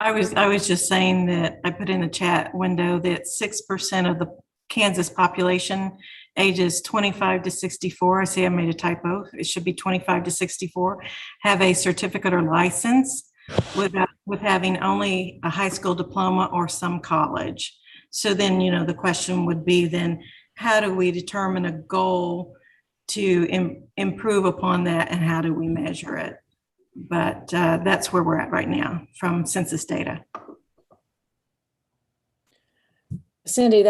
I was just saying that I put in the chat window that 6% of the Kansas population ages 25 to 64. I see I made a typo. It should be 25 to 64, have a certificate or license with having only a high school diploma or some college. So then, the question would be then, how do we determine a goal to improve upon that, and how do we measure it? But that's where we're at right now from census data. Cindy,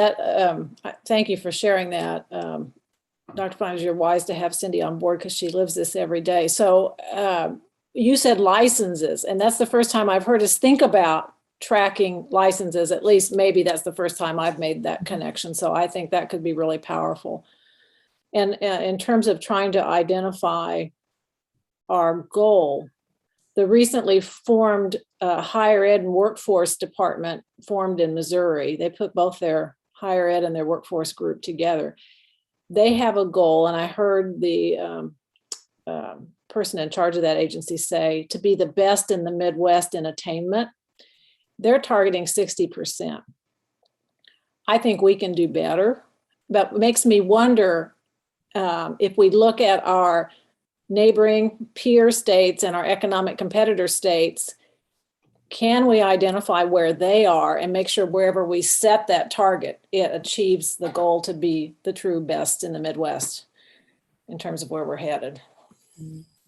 thank you for sharing that. Dr. Fines, you're wise to have Cindy on board because she lives this every day. So you said licenses, and that's the first time I've heard us think about tracking licenses. At least maybe that's the first time I've made that connection. So I think that could be really powerful. And in terms of trying to identify our goal, the recently formed higher ed and workforce department formed in Missouri, they put both their higher ed and their workforce group together. They have a goal, and I heard the person in charge of that agency say to be the best in the Midwest in attainment. They're targeting 60%. I think we can do better, but it makes me wonder if we look at our neighboring peer states and our economic competitor states, can we identify where they are and make sure wherever we set that target, it achieves the goal to be the true best in the Midwest in terms of where we're headed?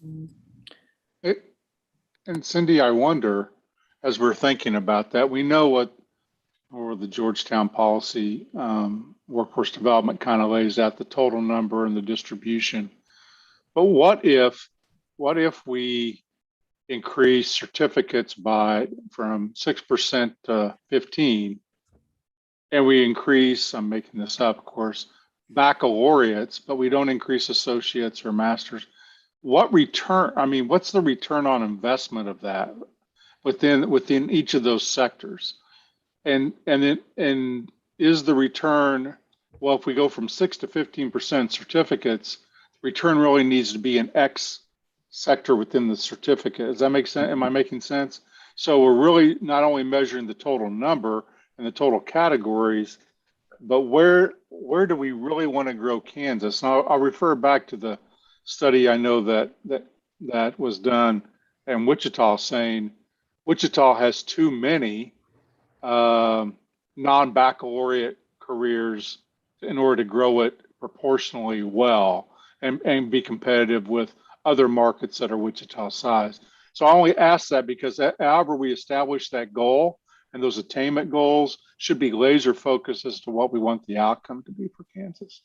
And Cindy, I wonder, as we're thinking about that, we know what the Georgetown policy workforce development kind of lays out the total number and the distribution. But what if we increase certificates from 6% to 15%, and we increase, I'm making this up, of course, baccalaureates, but we don't increase associates or masters. What return, I mean, what's the return on investment of that within each of those sectors? And is the return, well, if we go from 6 to 15% certificates, return really needs to be an X sector within the certificate. Does that make sense? Am I making sense? So we're really not only measuring the total number and the total categories, but where do we really want to grow Kansas? Now I'll refer back to the study I know that was done in Wichita, saying Wichita has too many non-baccalaureate careers in order to grow it proportionally well and be competitive with other markets that are Wichita size. So I only ask that because however we establish that goal and those attainment goals should be laser focused as to what we want the outcome to be for Kansas.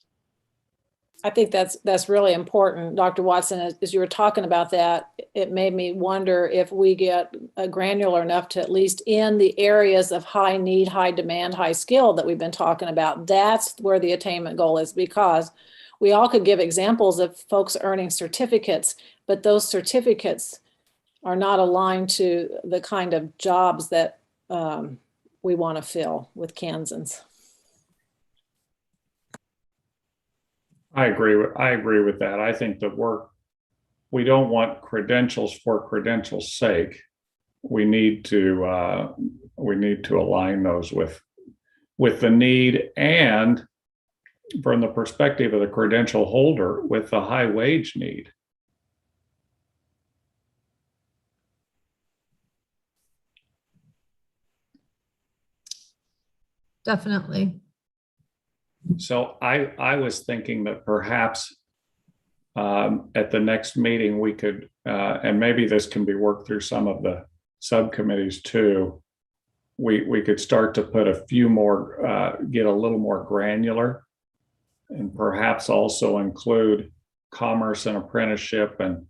I think that's really important, Dr. Watson. As you were talking about that, it made me wonder if we get granular enough to, at least in the areas of high need, high demand, high skill that we've been talking about, that's where the attainment goal is, because we all could give examples of folks earning certificates, but those certificates are not aligned to the kind of jobs that we want to fill with Kansans. I agree with that. I think that we don't want credentials for credentials' sake. We need to align those with the need, and from the perspective of the credential holder, with the high wage need. Definitely. So I was thinking that perhaps at the next meeting we could, and maybe this can be worked through some of the subcommittees too, we could start to put a few more, get a little more granular, and perhaps also include commerce and apprenticeship, and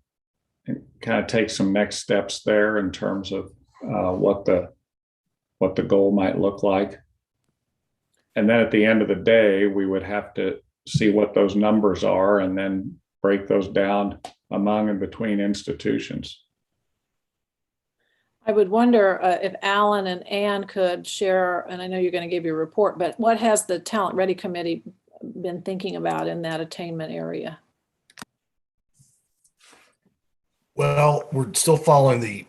kind of take some next steps there in terms of what the goal might look like. And then at the end of the day, we would have to see what those numbers are and then break those down among and between institutions. I would wonder if Alan and Ann could share, and I know you're going to give your report, but what has the Talent Ready Committee been thinking about in that attainment area? Well, we're still following the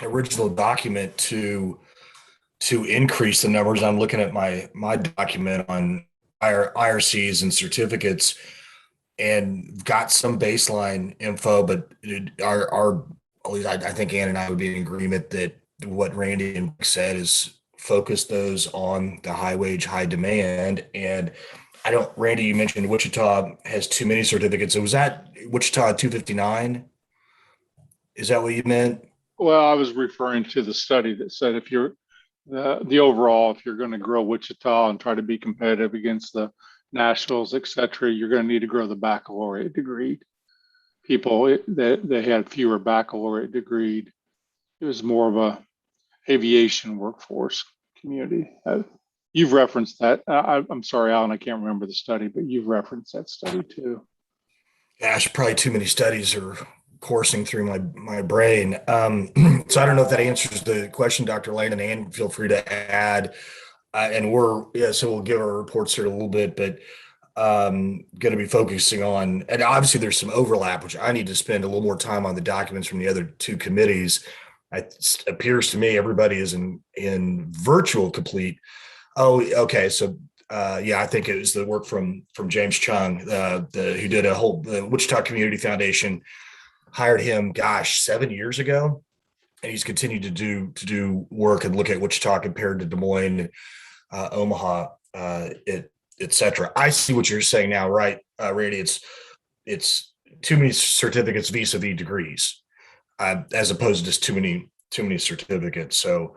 original document to increase the numbers. I'm looking at my document on IRCs and certificates, and got some baseline info, but at least I think Ann and I would be in agreement that what Randy and Mike said is focus those on the high wage, high demand. And Randy, you mentioned Wichita has too many certificates. So was that Wichita 259? Is that what you meant? Well, I was referring to the study that said if you're the overall, if you're going to grow Wichita and try to be competitive against the nationals, et cetera, you're going to need to grow the baccalaureate degree people. They had fewer baccalaureate degree. It was more of a aviation workforce community. You've referenced that. I'm sorry, Alan, I can't remember the study, but you've referenced that study too. Gosh, probably too many studies are coursing through my brain. So I don't know if that answers the question, Dr. Lane, and Ann, feel free to add. And so we'll give our reports here in a little bit, but going to be focusing on, and obviously there's some overlap, which I need to spend a little more time on the documents from the other two committees. It appears to me everybody is in virtual complete. Oh, okay. So I think it was the work from James Chung, who did the Wichita Community Foundation hired him, 7 years ago, and he's continued to do work and look at Wichita compared to Des Moines, Omaha, et cetera. I see what you're saying now, right, Randy? It's too many certificates vis-a-vis degrees, as opposed to just too many certificates. So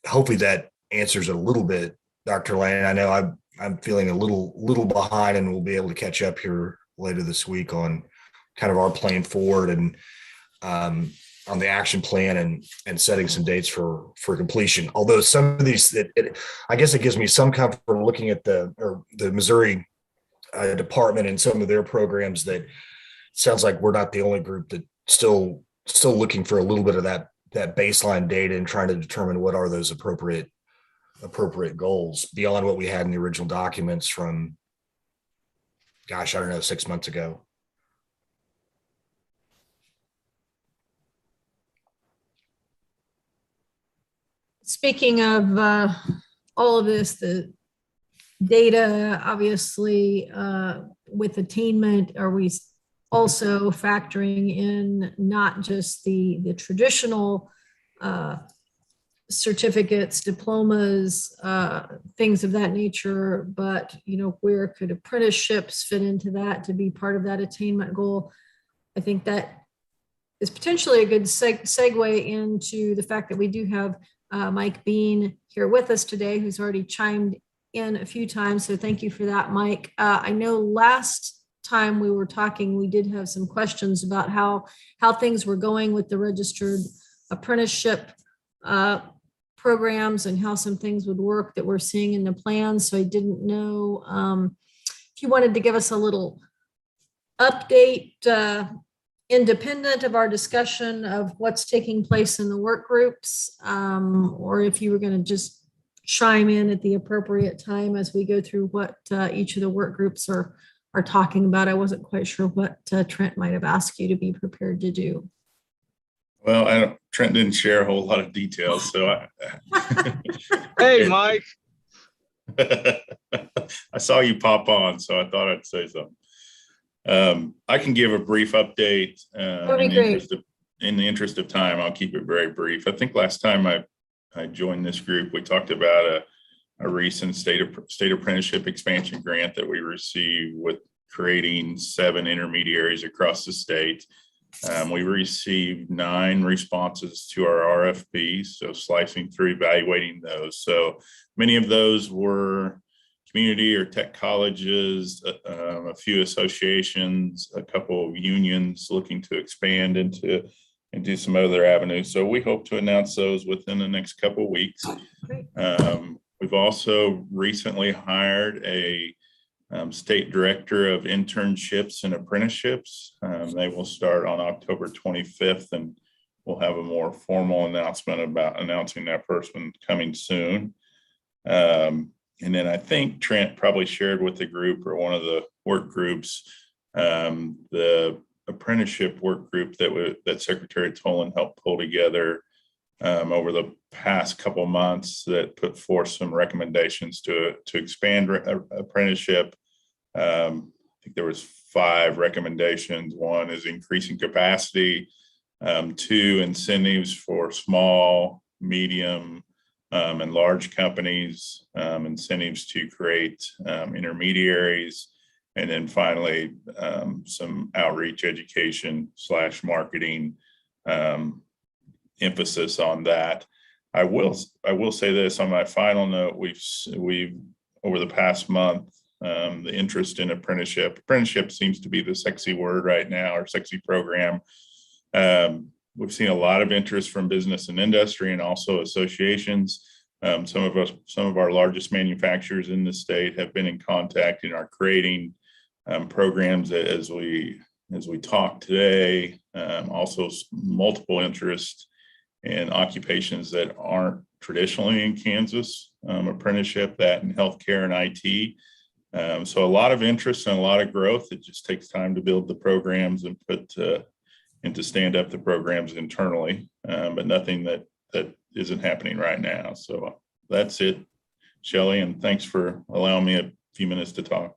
hopefully that answers it a little bit, Dr. Lane. I know I'm feeling a little behind, and we'll be able to catch up here later this week on kind of our plan forward and the action plan and setting some dates for completion. Although some of these, I guess it gives me some comfort looking at the Missouri department and some of their programs that sounds like we're not the only group that still looking for a little bit of that baseline data and trying to determine what are those appropriate goals beyond what we had in the original documents from, gosh, I don't know, 6 months ago. Speaking of all of this, the data, obviously, with attainment, are we also factoring in not just the traditional certificates, diplomas, things of that nature, but where could apprenticeships fit into that to be part of that attainment goal? I think that is potentially a good segue into the fact that we do have Mike Bean here with us today, who's already chimed in a few times. So thank you for that, Mike. I know last time we were talking, we did have some questions about how things were going with the registered apprenticeship programs and how some things would work that we're seeing in the plans. So I didn't know if you wanted to give us a little update independent of our discussion of what's taking place in the work groups, or if you were going to just chime in at the appropriate time as we go through what each of the work groups are talking about. I wasn't quite sure what Trent might have asked you to be prepared to do. Well, Trent didn't share a whole lot of details, so Hey, Mike. I saw you pop on, so I thought I'd say something. I can give a brief update. In the interest of time, I'll keep it very brief. I think last time I joined this group, we talked about a recent state apprenticeship expansion grant that we received with creating 7 intermediaries across the state. We received 9 responses to our RFP, so slicing through, evaluating those. So many of those were community or tech colleges, a few associations, a couple of unions looking to expand into some other avenues. So we hope to announce those within the next couple of weeks. We've also recently hired a state director of internships and apprenticeships. They will start on October 25th, and we'll have a more formal announcement about announcing that person coming soon. And then I think Trent probably shared with the group or one of the work groups, the apprenticeship work group that Secretary Tolan helped pull together over the past couple months that put forth some recommendations to expand apprenticeship. I think there was 5 recommendations. 1 is increasing capacity, 2 incentives for small, medium, and large companies, incentives to create intermediaries, and then finally some outreach education / marketing emphasis on that. I will say this on my final note: we've over the past month, the interest in apprenticeship seems to be the sexy word right now, or sexy program. We've seen a lot of interest from business and industry and also associations. Some of our largest manufacturers in the state have been in contact and are creating programs as we talk today. Also multiple interest in occupations that aren't traditionally in Kansas, apprenticeship, that in healthcare and IT. So a lot of interest and a lot of growth. It just takes time to build the programs and to stand up the programs internally, but nothing that isn't happening right now. So that's it, Shelley, and thanks for allowing me a few minutes to talk.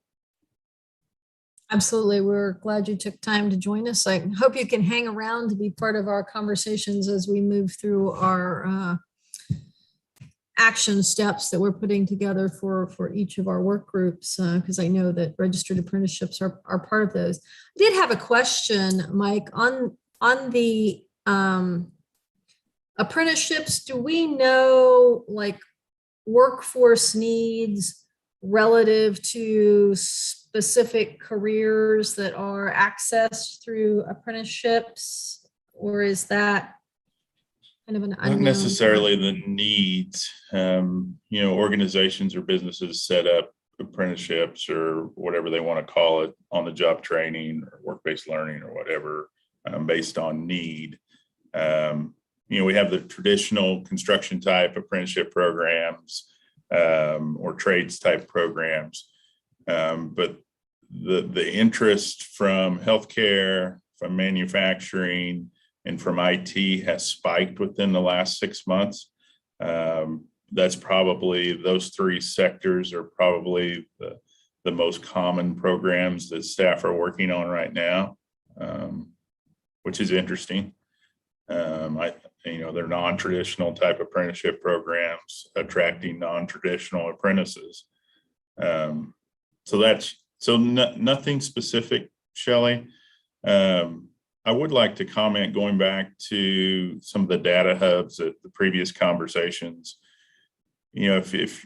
Absolutely. We're glad you took time to join us. I hope you can hang around to be part of our conversations as we move through our action steps that we're putting together for each of our work groups, because I know that registered apprenticeships are part of those. I did have a question, Mike, on the apprenticeships. Do we know like workforce needs relative to specific careers that are accessed through apprenticeships, or is that Kind of an Not unknown. necessarily the needs. Organizations or businesses set up apprenticeships or whatever they want to call it, on the job training or work-based learning or whatever, based on need. We have the traditional construction type apprenticeship programs, or trades type programs. But the interest from healthcare, from manufacturing, and from IT has spiked within the last 6 months. That's probably, those three sectors are probably the most common programs that staff are working on right now, which is interesting. They're non-traditional type apprenticeship programs, attracting non-traditional apprentices. Nothing specific, Shelley. I would like to comment, going back to some of the data hubs at the previous conversations. If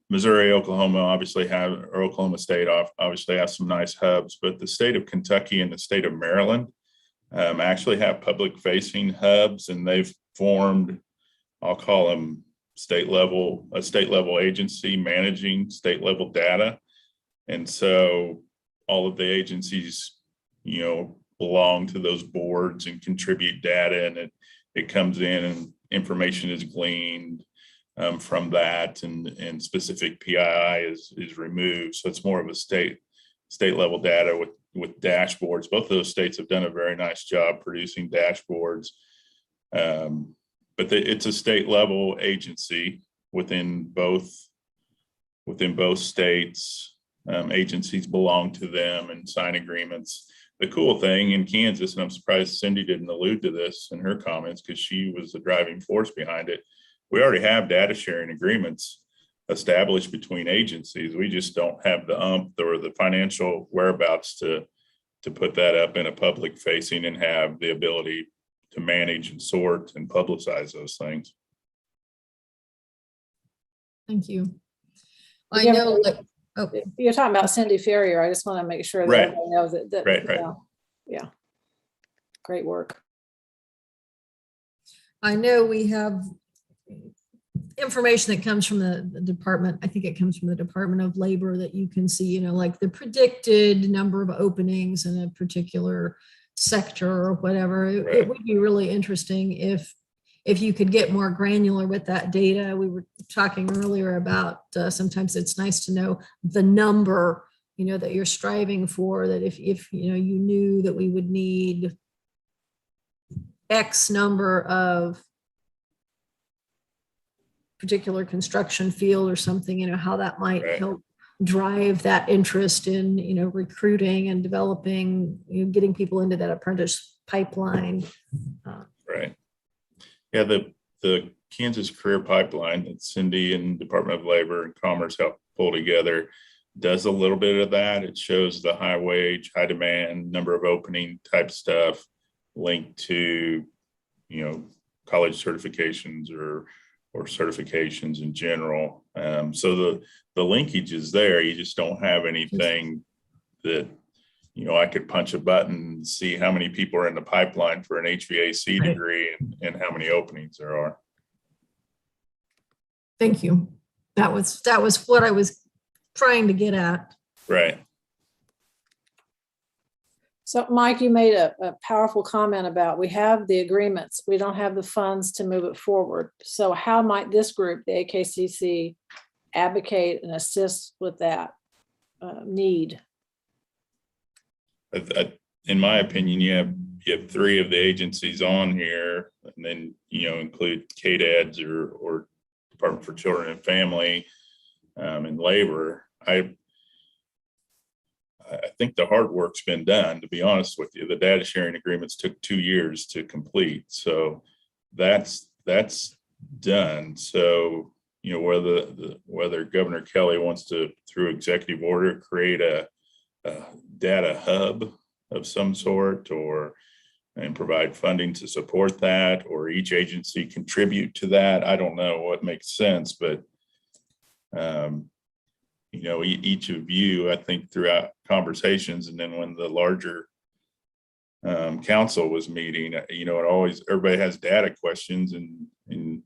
Missouri, Oklahoma obviously have, or Oklahoma State obviously have some nice hubs, but the state of Kentucky and the state of Maryland actually have public facing hubs, and they've formed, I'll call them a state level agency managing state level data. And so all of the agencies, belong to those boards and contribute data, and it comes in and information is gleaned from that, and specific PII is removed. So it's more of a state level data with dashboards. Both of those states have done a very nice job producing dashboards. But it's a state level agency within both states. Agencies belong to them and sign agreements. The cool thing in Kansas, and I'm surprised Cindy didn't allude to this in her comments because she was the driving force behind it, we already have data sharing agreements established between agencies. We just don't have the or the financial whereabouts to put that up in a public facing and have the ability to manage and sort and publicize those things. Thank you. I Yeah. know, You're talking about Cindy Ferrier. I just want to make sure that Right. everyone knows that. Right. Yeah. Great work. I know we have information that comes from the department. I think it comes from the Department of Labor, that you can see, like the predicted number of openings in a particular sector or whatever. It would be really interesting if you could get more granular with that data. We were talking earlier about sometimes it's nice to know the number, that you're striving for, that if you knew that we would need X number of particular construction field or something, how that might help drive that interest in, recruiting and developing, getting people into that apprentice pipeline. Right. Yeah, the Kansas Career Pipeline that Cindy and Department of Labor and Commerce helped pull together does a little bit of that. It shows the high wage, high demand, number of opening type stuff linked to, college certifications or certifications in general. So the linkage is there. You just don't have anything that, I could punch a button and see how many people are in the pipeline for an HVAC degree and how many openings there are. Thank you. That was what I was trying to get at. Right. So Mike, you made a powerful comment about, we have the agreements, we don't have the funds to move it forward. So how might this group, the AKCC, advocate and assist with that need? In my opinion, you have three of the agencies on here, and then include KDADS or Department for Children and Family, and Labor. I think the hard work's been done, to be honest with you. The data sharing agreements took 2 years to complete, so that's done. So whether Governor Kelly wants to, through executive order, create a data hub of some sort, and provide funding to support that, or each agency contribute to that, I don't know what makes sense, but each of you, I think, throughout conversations, and then when the larger council was meeting, you know, it always, everybody has data questions and, you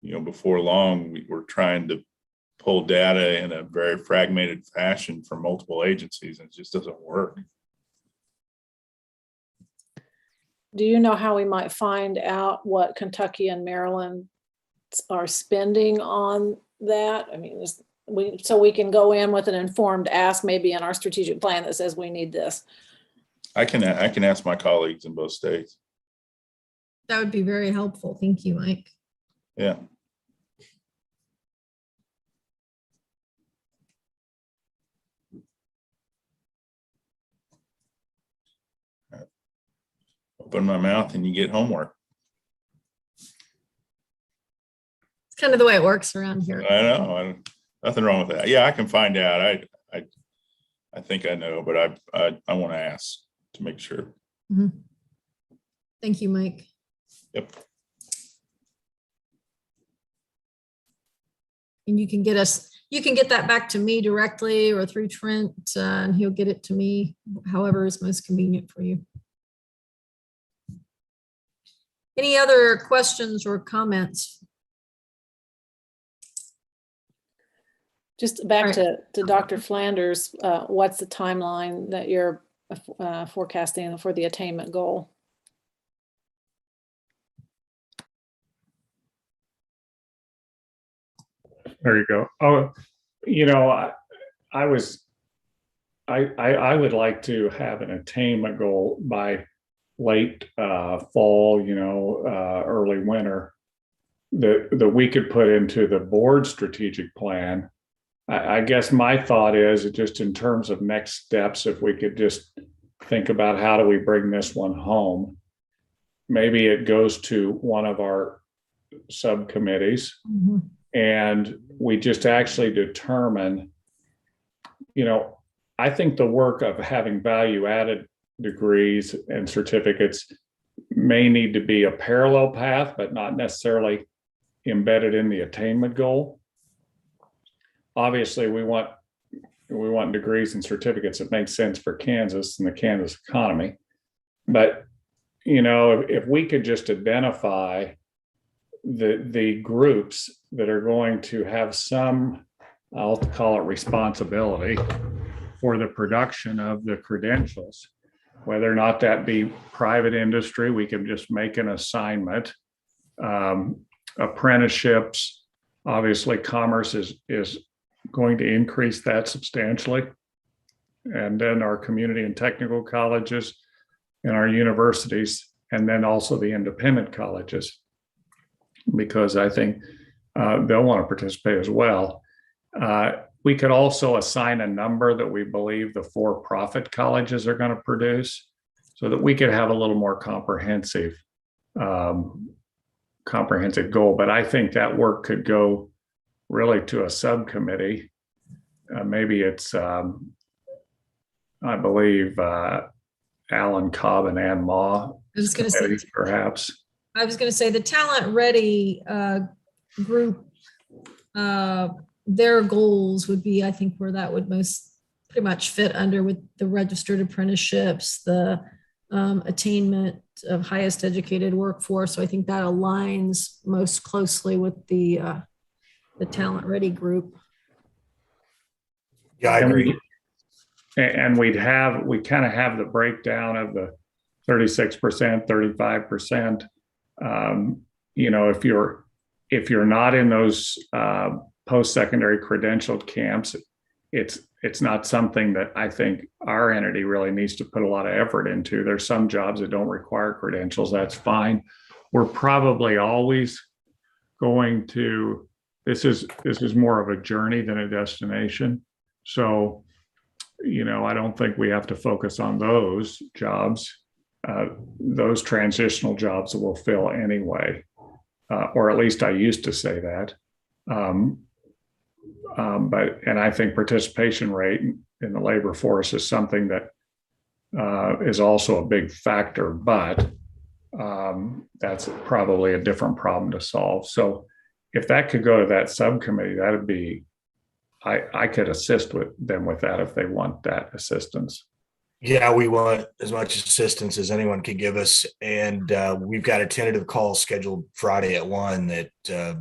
know, before long, we were trying to pull data in a very fragmented fashion from multiple agencies, and it just doesn't work. Do you know how we might find out what Kentucky and Maryland are spending on that? I mean, so we can go in with an informed ask, maybe in our strategic plan that says we need this. I can ask my colleagues in both states. That would be very helpful. Thank you, Mike. Yeah. Open my mouth and you get homework. It's kind of the way it works around here. I know. Nothing wrong with that. Yeah, I can find out. I think I know, but I want to ask to make sure. Mhm. Thank you, Mike. Yep. And you can get that back to me directly or through Trent, and he'll get it to me, however is most convenient for you. Any other questions or comments? Just back Right. to Dr. Flanders, what's the timeline that you're forecasting for the attainment goal? There you go. Oh, you know, I would like to have an attainment goal by late fall, you know, early winter that we could put into the board strategic plan. I guess my thought is just in terms of next steps, if we could just think about how do we bring this one home, maybe it goes to one of our subcommittees. Mhm. And we just actually determine, you know, I think the work of having value added degrees and certificates may need to be a parallel path, but not necessarily embedded in the attainment goal. Obviously, we want degrees and certificates that make sense for Kansas and the Kansas economy. But, you know, if we could just identify the groups that are going to have some, I'll call it responsibility for the production of the credentials, whether or not that be private industry, we can just make an assignment. Apprenticeships, obviously commerce is going to increase that substantially. And then our community and technical colleges and our universities, and then also the independent colleges, because I think they'll want to participate as well. We could also assign a number that we believe the for-profit colleges are going to produce so that we could have a little more comprehensive goal. But I think that work could go really to a subcommittee. Maybe it's, I believe, Alan Cobb and Ann Ma, perhaps. I was going to say the Talent Ready group, their goals would be, I think, where that would most pretty much fit under with the registered apprenticeships, the attainment of highest educated workforce. So I think that aligns most closely with the Talent Ready group. Yeah, I agree. And we kind of have the breakdown of the 36%, 35%. You know, if you're not in those post-secondary credentialed camps, it's not something that I think our entity really needs to put a lot of effort into. There's some jobs that don't require credentials. That's fine. We're probably always going to, this is more of a journey than a destination. So, you know, I don't think we have to focus on those jobs, those transitional jobs that we'll fill anyway, or at least I used to say that. And I think participation rate in the labor force is something that is also a big factor, but that's probably a different problem to solve. So if that could go to that subcommittee, that would be, I could assist with them with that if they want that assistance. Yeah, we want as much assistance as anyone can give us. And we've got a tentative call scheduled Friday at 1 that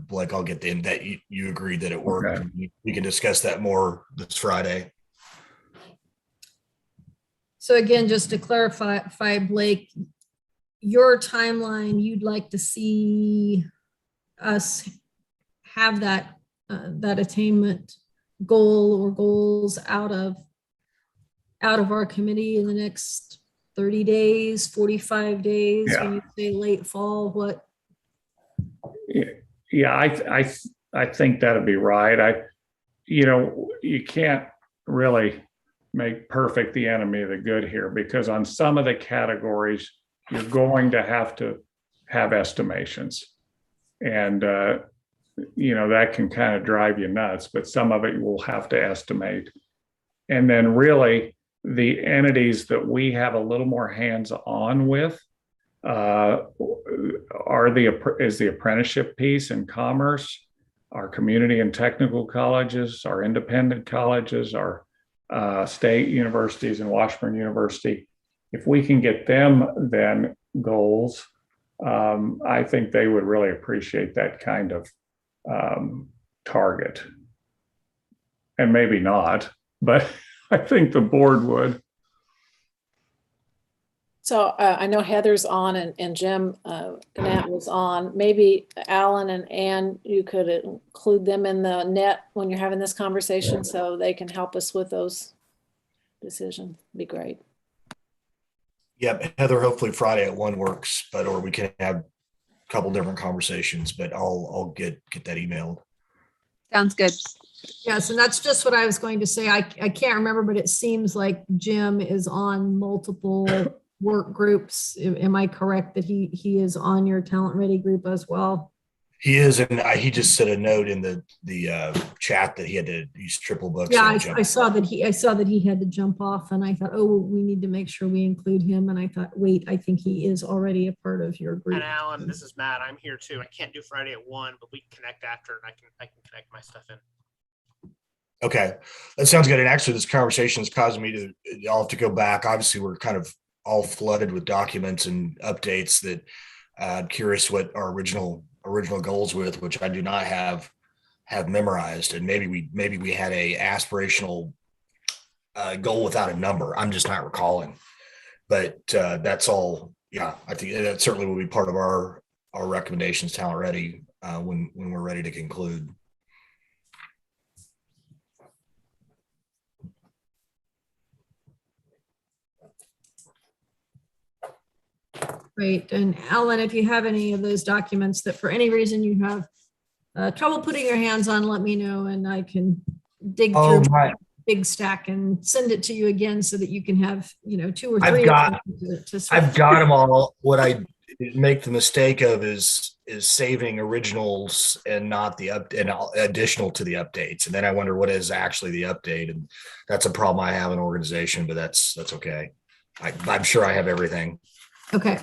Blake, I'll get in that you agreed that it worked. Okay. We can discuss that more this Friday. So again, just to clarify, Blake, your timeline, you'd like to see us have that attainment goal or goals out of our committee in the next 30 days, 45 days, Yeah. when you say late fall, what? Yeah, I think that'd be right. You can't really make perfect the enemy of the good here, because on some of the categories, you're going to have estimations. And, that can kind of drive you nuts, but some of it you will have to estimate. And then really the entities that we have a little more hands-on with is the apprenticeship piece in commerce, our community and technical colleges, our independent colleges, our state universities and Washburn University. If we can get them then goals, I think they would really appreciate that kind of target. And maybe not, but I think the board would. So I know Heather's on and Jim Gannett was on. Maybe Alan and Ann, you could include them in the net when you're having this conversation so they can help us with those decisions. Be great. Yep, Heather, hopefully Friday at 1 works, or we can have a couple different conversations, but I'll get that emailed. Sounds good. Yes, and that's just what I was going to say. I can't remember, but it seems like Jim is on multiple work groups. Am I correct that he is on your Talent Ready group as well? He is, and he just sent a note in the chat that he had to use triple books. Yeah, I saw that he had to jump off, and I thought, oh, we need to make sure we include him. And I thought, wait, I think he is already a part of your group. And Alan, this is Matt. I'm here too. I can't do Friday at 1, but we can connect after, and I can connect my stuff in. Okay, that sounds good. And actually, this conversation is causing me to. I'll have to go back. Obviously, we're kind of all flooded with documents and updates that I'm curious what our original goals with, which I do not have memorized. And maybe we had a aspirational goal without a number. I'm just not recalling. But that's all. Yeah, I think that certainly will be part of our recommendations, Talent Ready, when we're ready to conclude. Great. And Alan, if you have any of those documents that for any reason you have trouble putting your hands on, let me know and I can dig through my big stack and send it to you again so that you can have, 2 or 3. I've got them all. What I make the mistake of is saving originals and not the and additional to the updates. And then I wonder what is actually the update. And that's a problem I have in organization, but that's okay. I'm sure I have everything. Okay.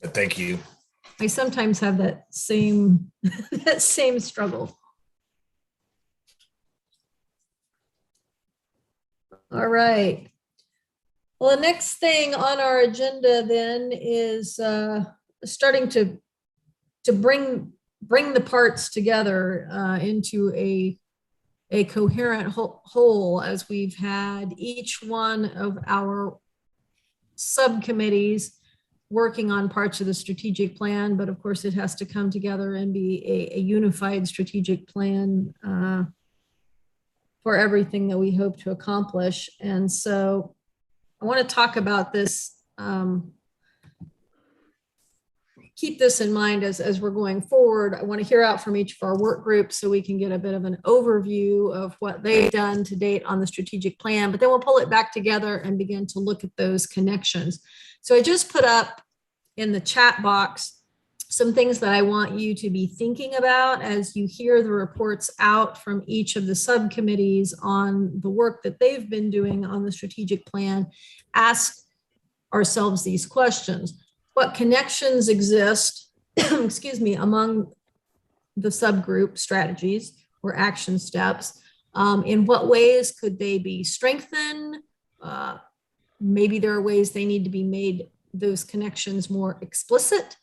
But thank you. I sometimes have that same struggle. All right. Well, the next thing on our agenda then is starting to bring the parts together into a coherent whole, as we've had each one of our subcommittees working on parts of the strategic plan, but of course it has to come together and be a unified strategic plan for everything that we hope to accomplish. And so I want to talk about this, keep this in mind as we're going forward. I want to hear out from each of our work groups so we can get a bit of an overview of what they've done to date on the strategic plan, but then we'll pull it back together and begin to look at those connections. So I just put up in the chat box some things that I want you to be thinking about as you hear the reports out from each of the subcommittees on the work that they've been doing on the strategic plan. Ask ourselves these questions. What connections exist, excuse me, among the subgroup strategies or action steps? In what ways could they be strengthened, maybe there are ways they need to be made, those connections more explicit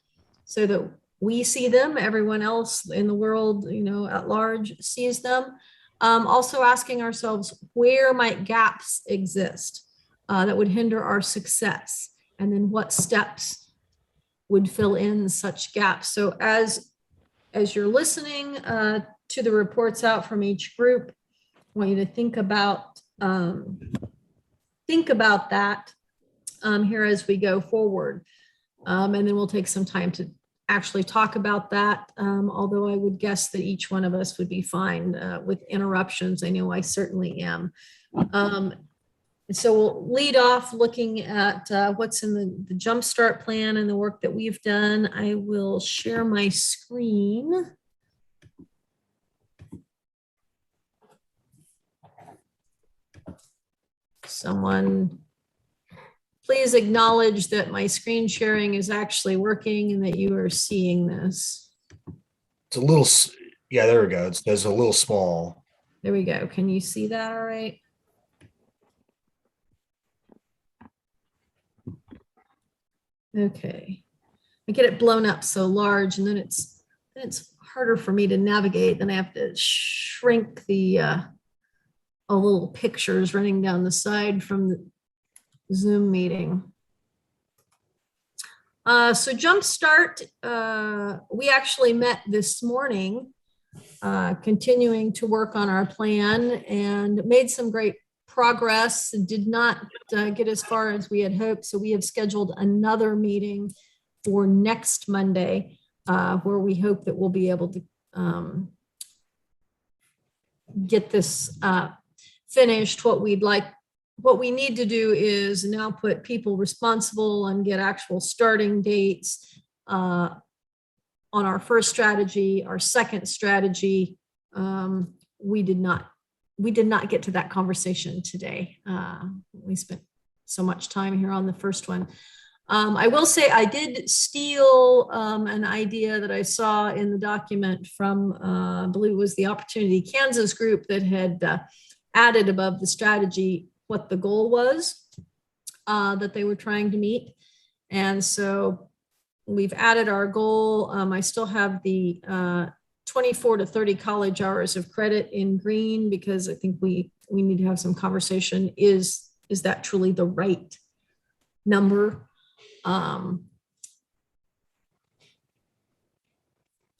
so that we see them, everyone else in the world, at large sees them. Also asking ourselves, where might gaps exist that would hinder our success? And then what steps would fill in such gaps? So as you're listening to the reports out from each group, I want you to think about that here as we go forward. And then we'll take some time to actually talk about that. Although I would guess that each one of us would be fine with interruptions. I know I certainly am. So we'll lead off looking at what's in the Jumpstart plan and the work that we've done. I will share my screen. Someone please acknowledge that my screen sharing is actually working and that you are seeing this. It's a little, yeah, there we go. It's a little small. There we go. Can you see that all right? Okay. I get it blown up so large and then it's harder for me to navigate. Then I have to shrink the little pictures running down the side from the Zoom meeting. So Jumpstart, we actually met this morning, continuing to work on our plan and made some great progress. Did not get as far as we had hoped. So we have scheduled another meeting for next Monday, where we hope that we'll be able to get this finished. What we need to do is now put people responsible and get actual starting dates on our first strategy, our second strategy. We did not get to that conversation today. We spent so much time here on the first one. I will say I did steal an idea that I saw in the document from, I believe it was the Opportunity Kansas group that had added above the strategy what the goal was that they were trying to meet. And so we've added our goal. I still have the 24 to 30 college hours of credit in green because I think we need to have some conversation. Is that truly the right number? But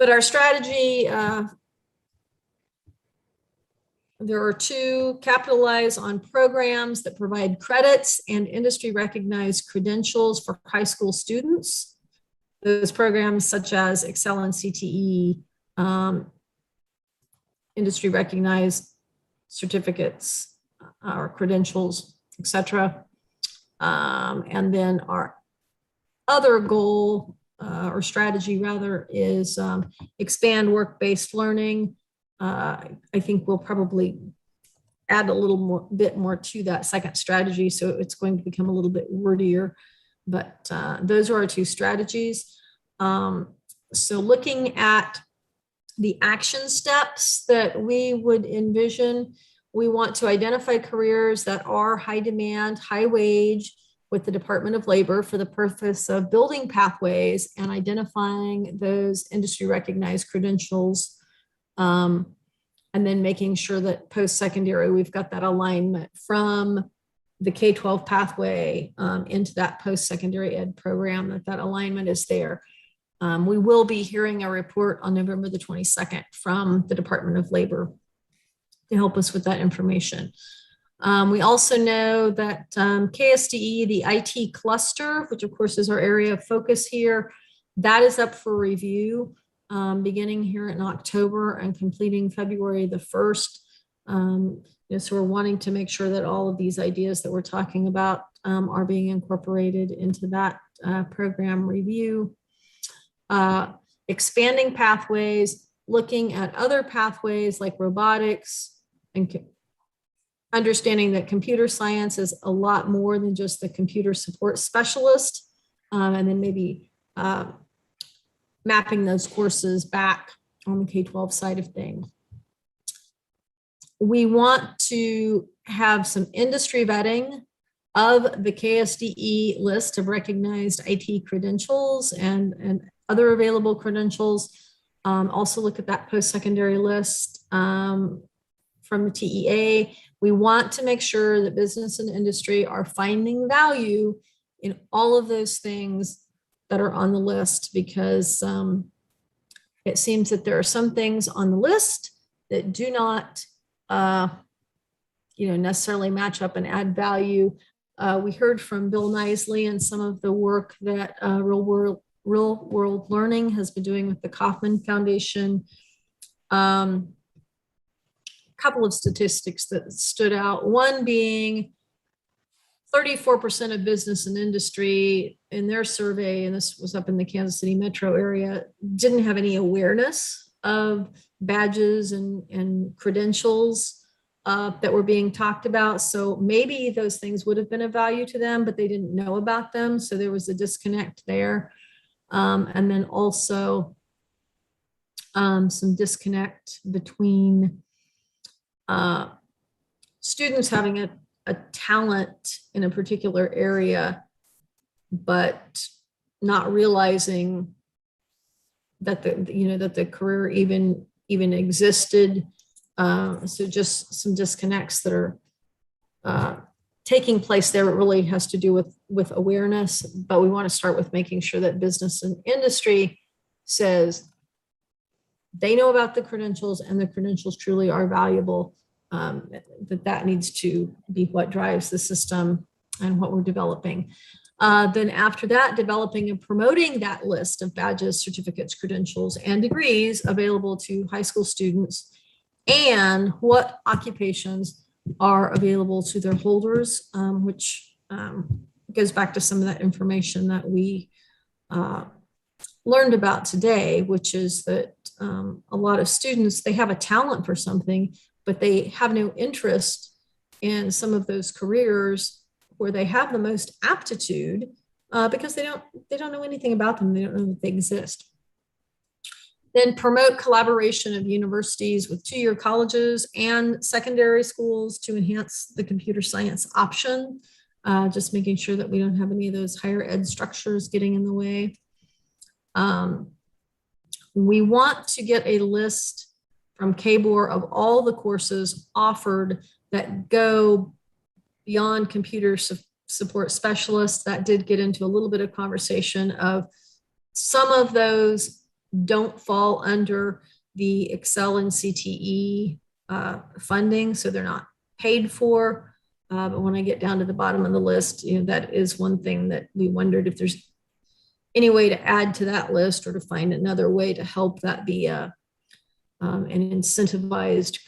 our strategy, there are two: capitalize on programs that provide credits and industry recognized credentials for high school students. Those programs such as Excel and CTE, industry recognized certificates or credentials, etc. And then our other goal or strategy rather is expand work-based learning. I think we'll probably add a little bit more to that second strategy. So it's going to become a little bit wordier, but those are our two strategies. So looking at the action steps that we would envision, we want to identify careers that are high demand, high wage with the Department of Labor for the purpose of building pathways and identifying those industry recognized credentials. And then making sure that post-secondary, we've got that alignment from the K-12 pathway into that post-secondary ed program, that alignment is there. We will be hearing a report on November the 22nd from the Department of Labor to help us with that information. We also know that KSDE, the IT cluster, which of course is our area of focus here, that is up for review beginning here in October and completing February the 1st. So we're wanting to make sure that all of these ideas that we're talking about are being incorporated into that program review. Expanding pathways, looking at other pathways like robotics and understanding that computer science is a lot more than just the computer support specialist, and then maybe mapping those courses back on the K-12 side of things. We want to have some industry vetting of the KSDE list of recognized IT credentials and other available credentials. Also look at that post-secondary list from the TEA. We want to make sure that business and industry are finding value in all of those things that are on the list, because it seems that there are some things on the list that do not necessarily match up and add value. We heard from Bill Nisley and some of the work that Real World Learning has been doing with the Kauffman Foundation. Couple of statistics that stood out. One being 34% of business and industry in their survey, and this was up in the Kansas City metro area, didn't have any awareness of badges and credentials that were being talked about. So maybe those things would have been of value to them, but they didn't know about them. So there was a disconnect there. And then also some disconnect between students having a talent in a particular area, but not realizing that the career even existed. So just some disconnects that are taking place there. It really has to do with awareness, but we want to start with making sure that business and industry says they know about the credentials and the credentials truly are valuable. That needs to be what drives the system and what we're developing. Then after that, developing and promoting that list of badges, certificates, credentials, and degrees available to high school students, and what occupations are available to their holders, which goes back to some of that information that we learned about today, which is that a lot of students, they have a talent for something, but they have no interest in some of those careers where they have the most aptitude because they don't know anything about them. They don't know that they exist. Then promote collaboration of universities with two-year colleges and secondary schools to enhance the computer science option. Just making sure that we don't have any of those higher ed structures getting in the way. We want to get a list from KBOR of all the courses offered that go beyond computer support specialists. That did get into a little bit of conversation of some of those don't fall under the Excel and CTE funding, so they're not paid for. But when I get down to the bottom of the list, that is one thing that we wondered if there's any way to add to that list or to find another way to help that be an incentivized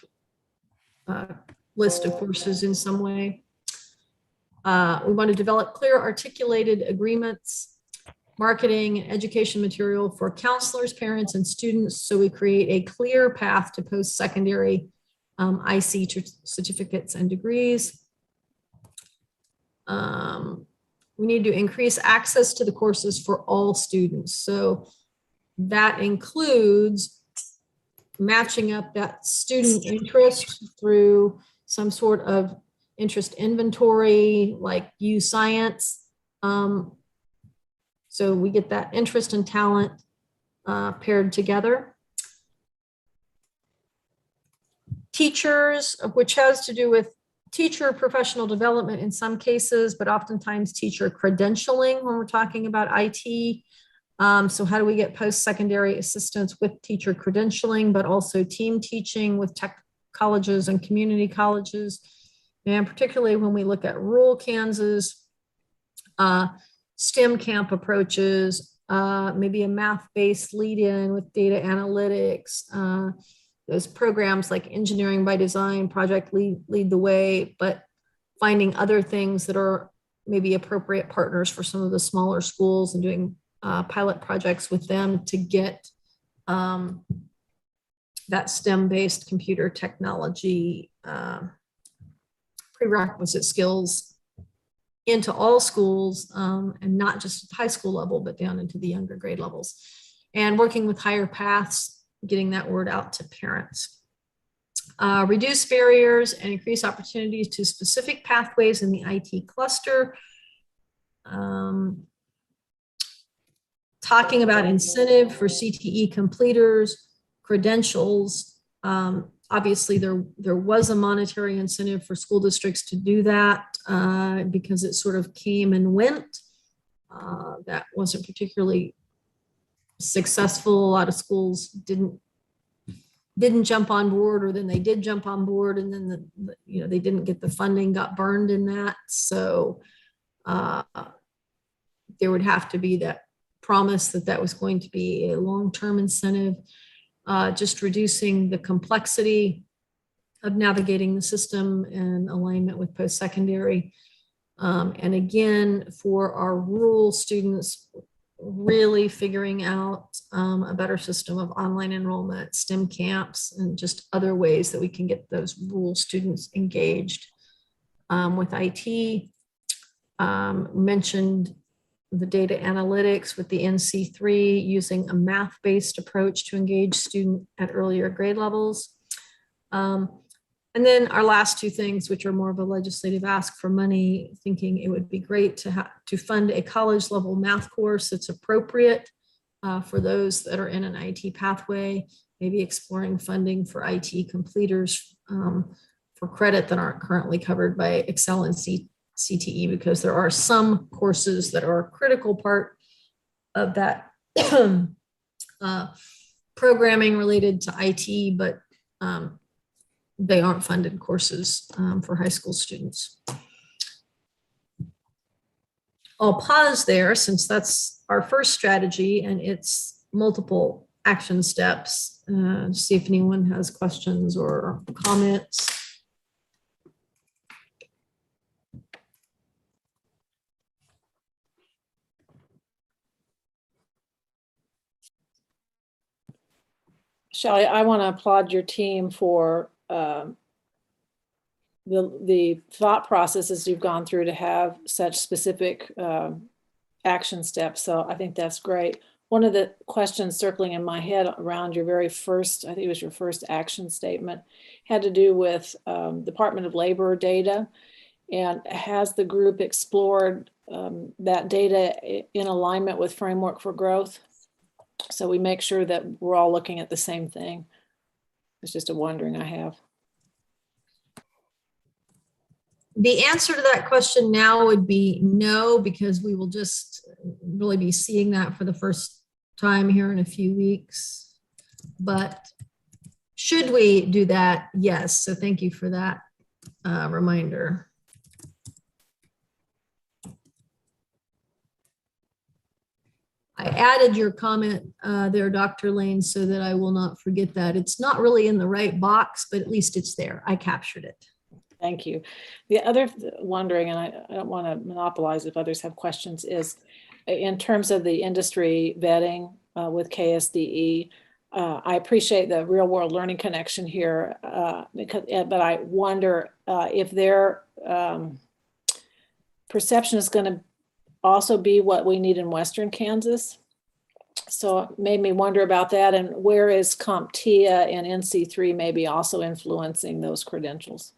list of courses in some way. We want to develop clear articulated agreements, marketing and education material for counselors, parents, and students, so we create a clear path to post-secondary IC certificates and degrees. We need to increase access to the courses for all students. So that includes matching up that student interest through some sort of interest inventory, like use science. So we get that interest and talent paired together. Teachers, which has to do with teacher professional development in some cases, but oftentimes teacher credentialing when we're talking about IT. So how do we get post-secondary assistance with teacher credentialing, but also team teaching with tech colleges and community colleges? And particularly when we look at rural Kansas, STEM camp approaches, maybe a math-based lead-in with data analytics, those programs like Engineering by Design, Project Lead the Way, but finding other things that are maybe appropriate partners for some of the smaller schools and doing pilot projects with them to get that STEM-based computer technology prerequisite skills into all schools, and not just at the high school level, but down into the younger grade levels. And working with higher paths, getting that word out to parents. reduce barriers and increase opportunities to specific pathways in the IT cluster. Talking about incentive for CTE completers, credentials. Obviously, there was a monetary incentive for school districts to do that because it sort of came and went. That wasn't particularly successful. A lot of schools didn't jump on board, or then they did jump on board, and then they didn't get the funding, got burned in that. So there would have to be that promise that was going to be a long-term incentive. Just reducing the complexity of navigating the system in alignment with post-secondary. And again, for our rural students, really figuring out a better system of online enrollment, STEM camps, and just other ways that we can get those rural students engaged with IT. Mentioned the data analytics with the NC3, using a math-based approach to engage student at earlier grade levels. And then our last two things, which are more of a legislative ask for money, thinking it would be great to fund a college level math course that's appropriate for those that are in an IT pathway, maybe exploring funding for IT completers for credit that aren't currently covered by Excel and CTE, because there are some courses that are a critical part of that programming related to IT, but they aren't funded courses for high school students. I'll pause there since that's our first strategy and it's multiple action steps. See if anyone has questions or comments. Shelley, I want to applaud your team for the thought processes you've gone through to have such specific action steps. So I think that's great. One of the questions circling in my head around your very first, I think it was your first action statement, had to do with Department of Labor data. And has the group explored that data in alignment with Framework for Growth? So we make sure that we're all looking at the same thing. It's just a wondering I have. The answer to that question now would be no, because we will just really be seeing that for the first time here in a few weeks. But should we do that? Yes. So thank you for that reminder. I added your comment there, Dr. Lane, so that I will not forget that. It's not really in the right box, but at least it's there. I captured it. Thank you. The other wondering, and I don't want to monopolize if others have questions, is in terms of the industry vetting with KSDE, I appreciate the real world learning connection here, but I wonder if their perception is going to also be what we need in Western Kansas. So it made me wonder about that, and where is CompTIA and NC3 maybe also influencing those credentials?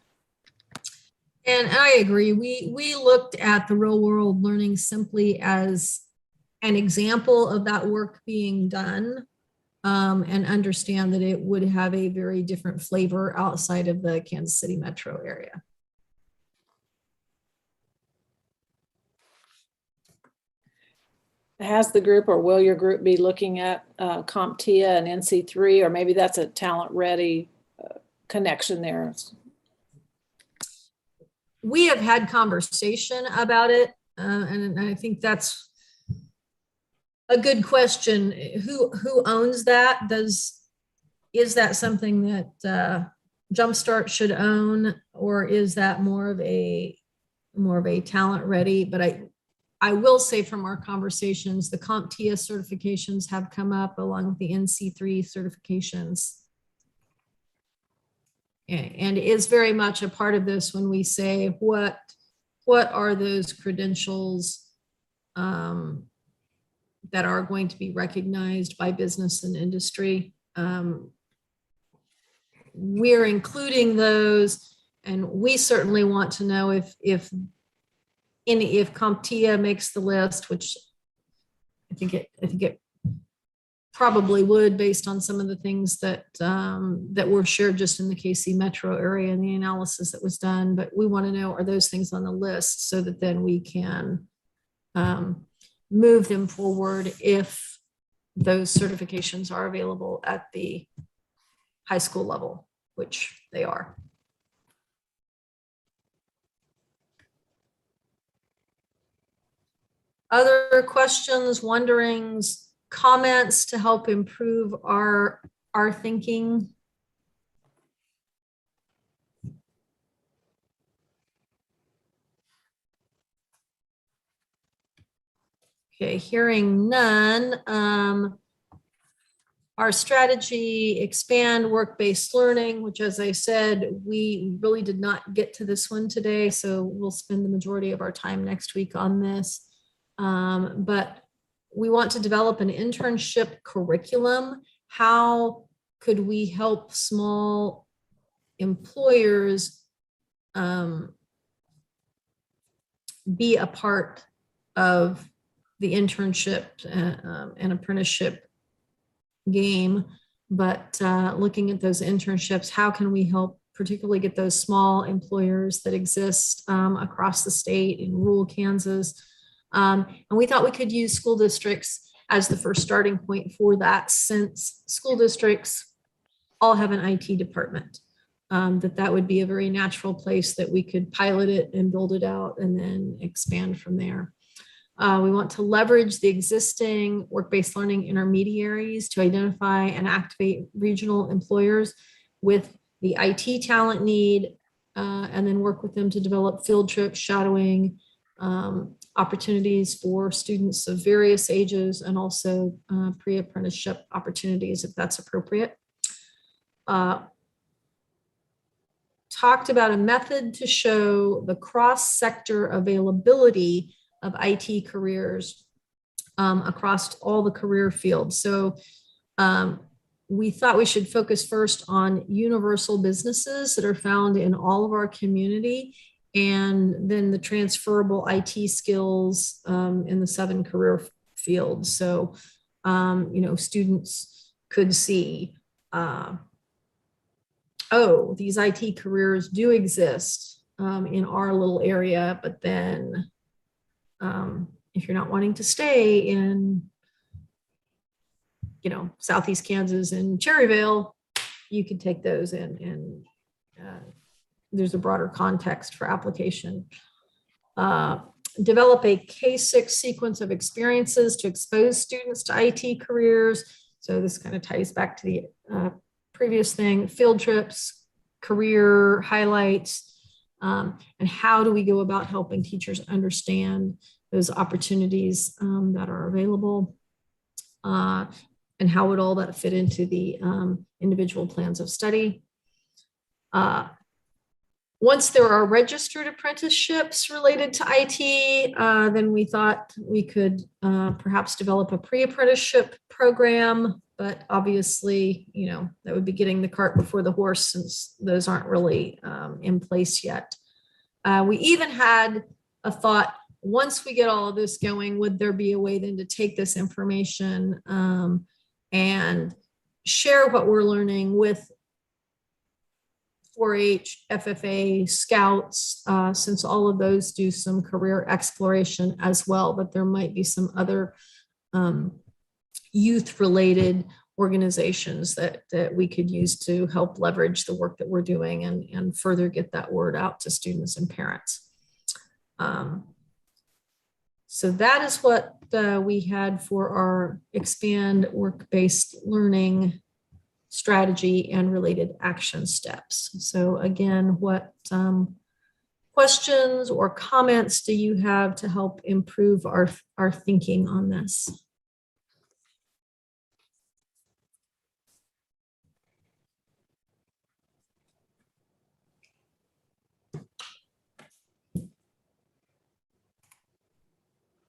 And I agree. We looked at the real world learning simply as an example of that work being done, and understand that it would have a very different flavor outside of the Kansas City metro area. Has the group, or will your group be looking at CompTIA and NC3, or maybe that's a talent ready connection there? We have had conversation about it, and I think that's a good question. Who owns that? Is that something that Jumpstart should own, or is that more of a talent ready? But I will say from our conversations, the CompTIA certifications have come up along with the NC3 certifications. And is very much a part of this when we say, what are those credentials that are going to be recognized by business and industry? we're including those, and we certainly want to know if CompTIA makes the list, which I think it probably would, based on some of the things that that were shared just in the KC metro area and the analysis that was done. But we want to know, are those things on the list, so that then we can move them forward if those certifications are available at the high school level, which they are. Other questions, wonderings, comments to help improve our thinking? Okay, hearing none. Our strategy, expand work-based learning, which, as I said, we really did not get to this one today, so we'll spend the majority of our time next week on this. But we want to develop an internship curriculum. How could we help small employers be a part of the internship and apprenticeship game? But looking at those internships, how can we help particularly get those small employers that exist across the state in rural Kansas? And we thought we could use school districts as the first starting point for that, since school districts all have an IT department, that would be a very natural place that we could pilot it and build it out and then expand from there. We want to leverage the existing work-based learning intermediaries to identify and activate regional employers with the IT talent need, and then work with them to develop field trips, shadowing, opportunities for students of various ages, and also pre-apprenticeship opportunities if that's appropriate. Talked about a method to show the cross-sector availability of IT careers across all the career fields. So we thought we should focus first on universal businesses that are found in all of our community, and then the transferable IT skills in the 7 career fields. So, students could see, oh, these IT careers do exist in our little area, but then if you're not wanting to stay in, Southeast Kansas and Cherryvale, you could take those and there's a broader context for application. Develop a K-6 sequence of experiences to expose students to IT careers. So this kind of ties back to the previous thing, field trips, career highlights, and how do we go about helping teachers understand those opportunities that are available, and how would all that fit into the individual plans of study. Once there are registered apprenticeships related to IT, then we thought we could perhaps develop a pre-apprenticeship program, but obviously, that would be getting the cart before the horse, since those aren't really in place yet. We even had a thought, once we get all of this going, would there be a way then to take this information and share what we're learning with 4-H, FFA, Scouts, since all of those do some career exploration as well, but there might be some other youth-related organizations that we could use to help leverage the work that we're doing and further get that word out to students and parents. So that is what we had for our expand work-based learning strategy and related action steps. So again, what questions or comments do you have to help improve our thinking on this?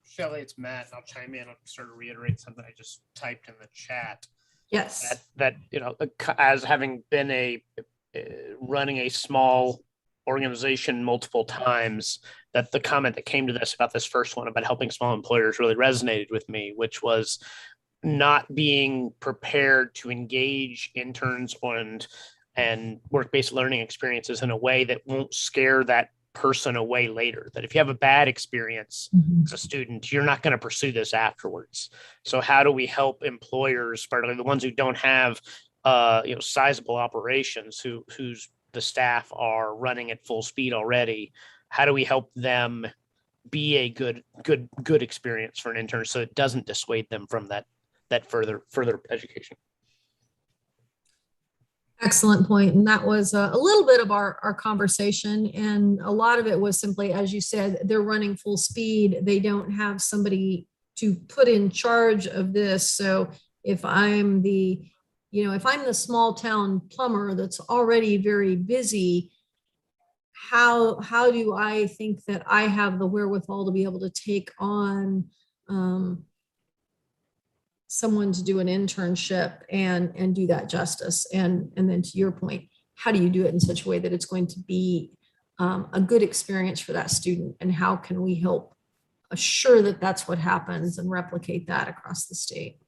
Shelley, it's Matt. I'll chime in. I'll sort of reiterate something I just typed in the chat. Yes. That as having been a running a small organization multiple times, that the comment that came to this about this first one about helping small employers really resonated with me, which was not being prepared to engage interns and work-based learning experiences in a way that won't scare that person away later. That if you have a bad experience as a student, you're not going to pursue this afterwards. So how do we help employers, particularly the ones who don't have sizable operations, whose the staff are running at full speed already? How do we help them be a good experience for an intern so it doesn't dissuade them from that further education? Excellent point. And that was a little bit of our conversation. And a lot of it was simply, as you said, they're running full speed. They don't have somebody to put in charge of this. So if I'm the small town plumber that's already very busy, how do I think that I have the wherewithal to be able to take on someone to do an internship and do that justice? And then to your point, how do you do it in such a way that it's going to be a good experience for that student? And how can we help assure that that's what happens and replicate that across the state?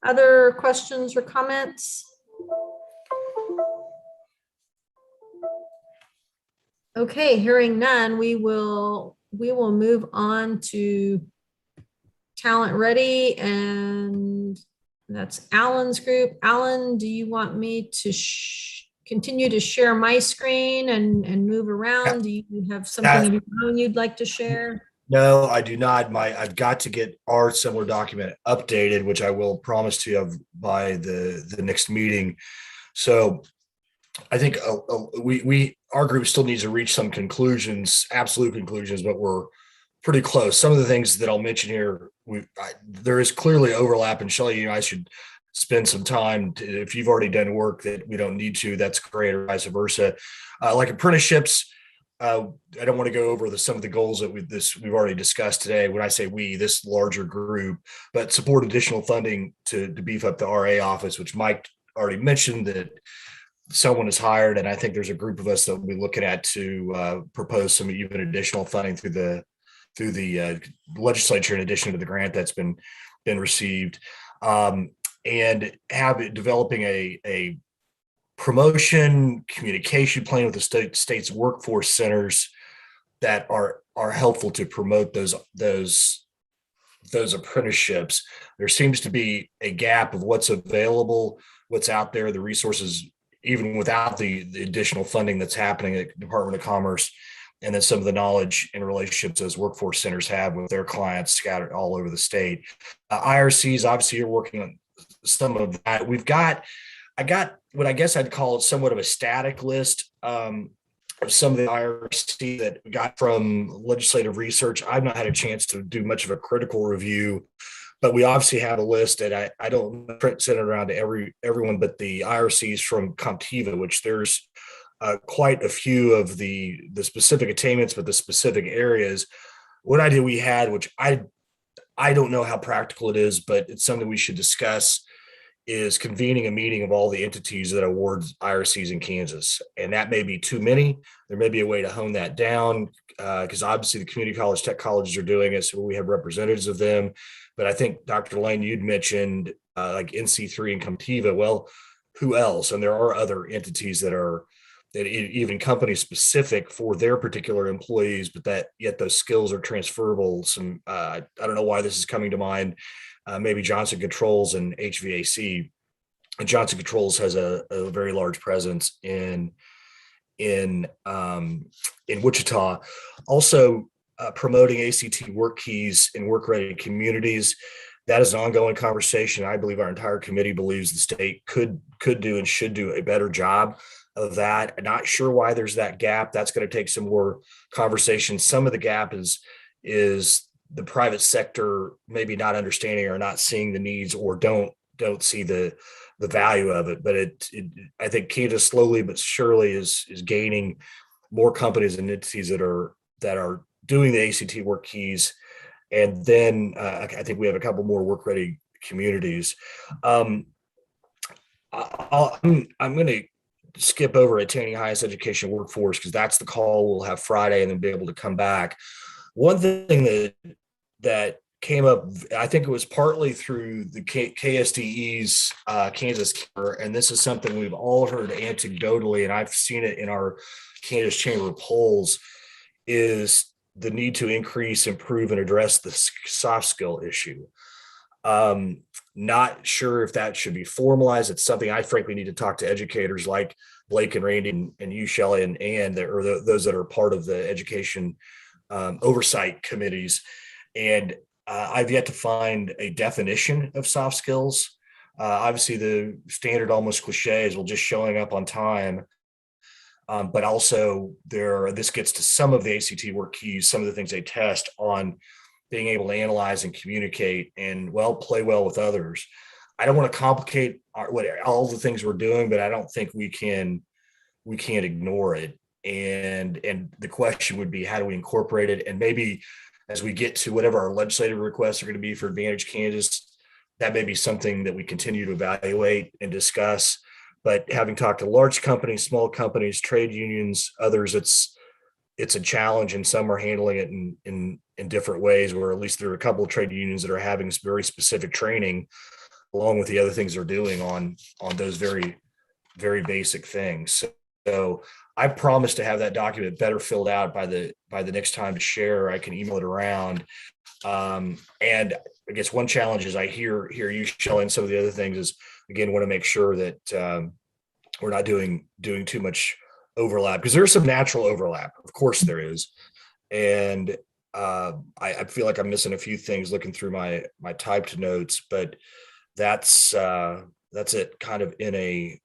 Other questions or comments? Okay, hearing none, we will move on to Talent Ready, and that's Alan's group. Alan, do you want me to continue to share my screen and move around? Do you have something of your own you'd like to share? No, I do not. I've got to get our similar document updated, which I will promise to have by the next meeting. So I think our group still needs to reach some conclusions, absolute conclusions, but we're pretty close. Some of the things that I'll mention here, there is clearly overlap, and Shelley, you and I should spend some time if you've already done work that we don't need to, that's great, or vice versa. Like apprenticeships, I don't want to go over some of the goals that we've already discussed today. When I say we, this larger group, but support additional funding to beef up the RA office, which Mike already mentioned that someone is hired, and I think there's a group of us that we'll be looking at to propose some even additional funding through the legislature in addition to the grant that's been received, and developing a promotion communication plan with the state's workforce centers that are helpful to promote those apprenticeships. There seems to be a gap of what's available, what's out there, the resources, even without the additional funding that's happening at the Department of Commerce, and then some of the knowledge and relationships those workforce centers have with their clients scattered all over the state. IRCs, obviously, you're working on some of that. I got what I guess I'd call somewhat of a static list of some of the IRC that we got from legislative research. I've not had a chance to do much of a critical review, but we obviously have a list that I don't send it around to everyone, but the IRCs from Comptiva, which there's quite a few of the specific attainments, but the specific areas. What idea we had, which I don't know how practical it is, but it's something we should discuss, is convening a meeting of all the entities that award IRCs in Kansas. And that may be too many. There may be a way to hone that down because obviously the community college, tech colleges are doing it. So we have representatives of them. But I think, Dr. Lane, you'd mentioned like NC3 and Comptiva. Well, who else? And there are other entities that even company specific for their particular employees, but that yet those skills are transferable. I don't know why this is coming to mind. Maybe Johnson Controls and HVAC. Johnson Controls has a very large presence in Wichita. Also, promoting ACT work keys in work-ready communities. That is an ongoing conversation. I believe our entire committee believes the state could do and should do a better job of that. I'm not sure why there's that gap. That's going to take some more conversation. Some of the gap is the private sector maybe not understanding or not seeing the needs or don't see the value of it. But I think Kansas slowly but surely is gaining more companies and entities that are doing the ACT work keys And then I think we have a couple more work ready communities. I'm going to skip over attaining highest education workforce because that's the call we'll have Friday and then be able to come back. One thing that came up, I think it was partly through the KSDE's Kansas, and this is something we've all heard anecdotally, and I've seen it in our Kansas Chamber polls, is the need to increase, improve, and address the soft skill issue. Not sure if that should be formalized. It's something I frankly need to talk to educators like Blake and Randy and you, Shelley, and those that are part of the education oversight committees. And I've yet to find a definition of soft skills. Obviously, the standard almost cliche is, well, just showing up on time. But also this gets to some of the ACT work keys, some of the things they test on being able to analyze and communicate and play well with others. I don't want to complicate all the things we're doing, but I don't think we can't ignore it. And the question would be, how do we incorporate it? And maybe as we get to whatever our legislative requests are going to be for Advantage Kansas, that may be something that we continue to evaluate and discuss. But having talked to large companies, small companies, trade unions, others, it's a challenge, and some are handling it in different ways, where at least there are a couple of trade unions that are having very specific training along with the other things they're doing on those very, very basic things. So I promise to have that document better filled out by the next time to share. I can email it around. And I guess one challenge is I hear you, Shelley, and some of the other things is, again, want to make sure that we're not doing too much overlap, because there's some natural overlap. Of course there is. And I feel like I'm missing a few things looking through my typed notes, but that's it kind of in a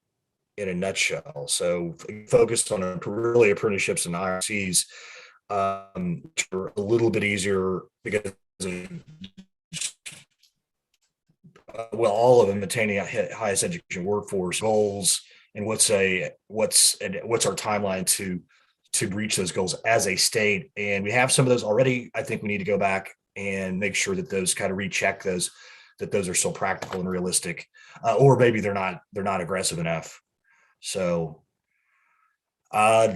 nutshell. So focused on really apprenticeships and IRCs, which are a little bit easier because all of them attaining a highest education workforce goals, and what's our timeline to reach those goals as a state. And we have some of those already. I think we need to go back and make sure that those kind of recheck that those are still practical and realistic, or maybe they're not aggressive enough. So I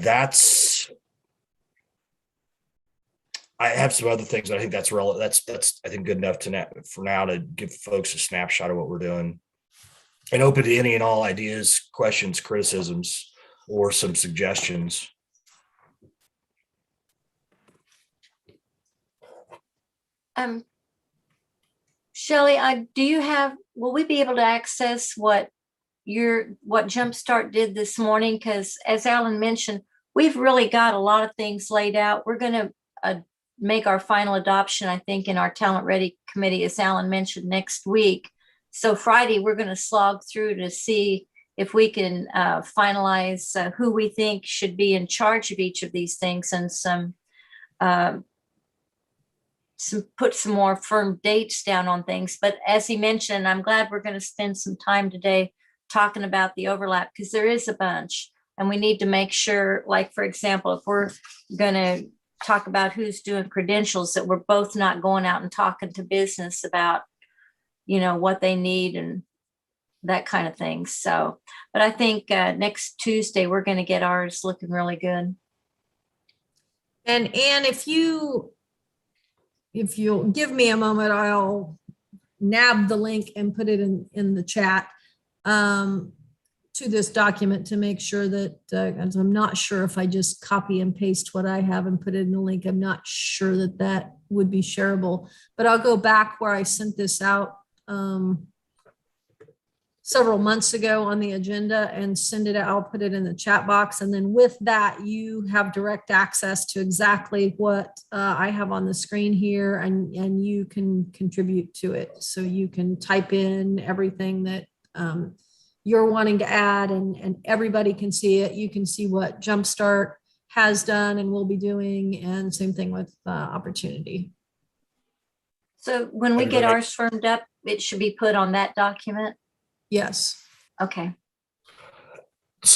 have some other things, but I think that's relevant. That's I think good enough for now to give folks a snapshot of what we're doing, and open to any and all ideas, questions, criticisms, or some suggestions. Shelley, will we be able to access what Jumpstart did this morning? Because as Alan mentioned, we've really got a lot of things laid out. We're going to make our final adoption, I think, in our Talent Ready committee, as Alan mentioned, next week. So Friday, we're going to slog through to see if we can finalize who we think should be in charge of each of these things, and put some more firm dates down on things. But as he mentioned, I'm glad we're going to spend some time today talking about the overlap, because there is a bunch, and we need to make sure, like, for example, if we're going to talk about who's doing credentials, that we're both not going out and talking to business about, what they need and that kind of thing. So, but I think next Tuesday, we're going to get ours looking really good. And Anne, if you'll give me a moment, I'll nab the link and put it in the chat to this document to make sure that, as I'm not sure if I just copy and paste what I have and put it in the link, I'm not sure that would be shareable, but I'll go back where I sent this out several months ago on the agenda and send it out. I'll put it in the chat box. And then with that, you have direct access to exactly what I have on the screen here, and you can contribute to it. So you can type in everything that you're wanting to add, and everybody can see it. You can see what Jumpstart has done and will be doing, and same thing with Opportunity. So when we get ours firmed up, it should be put on that document? Yes. Okay.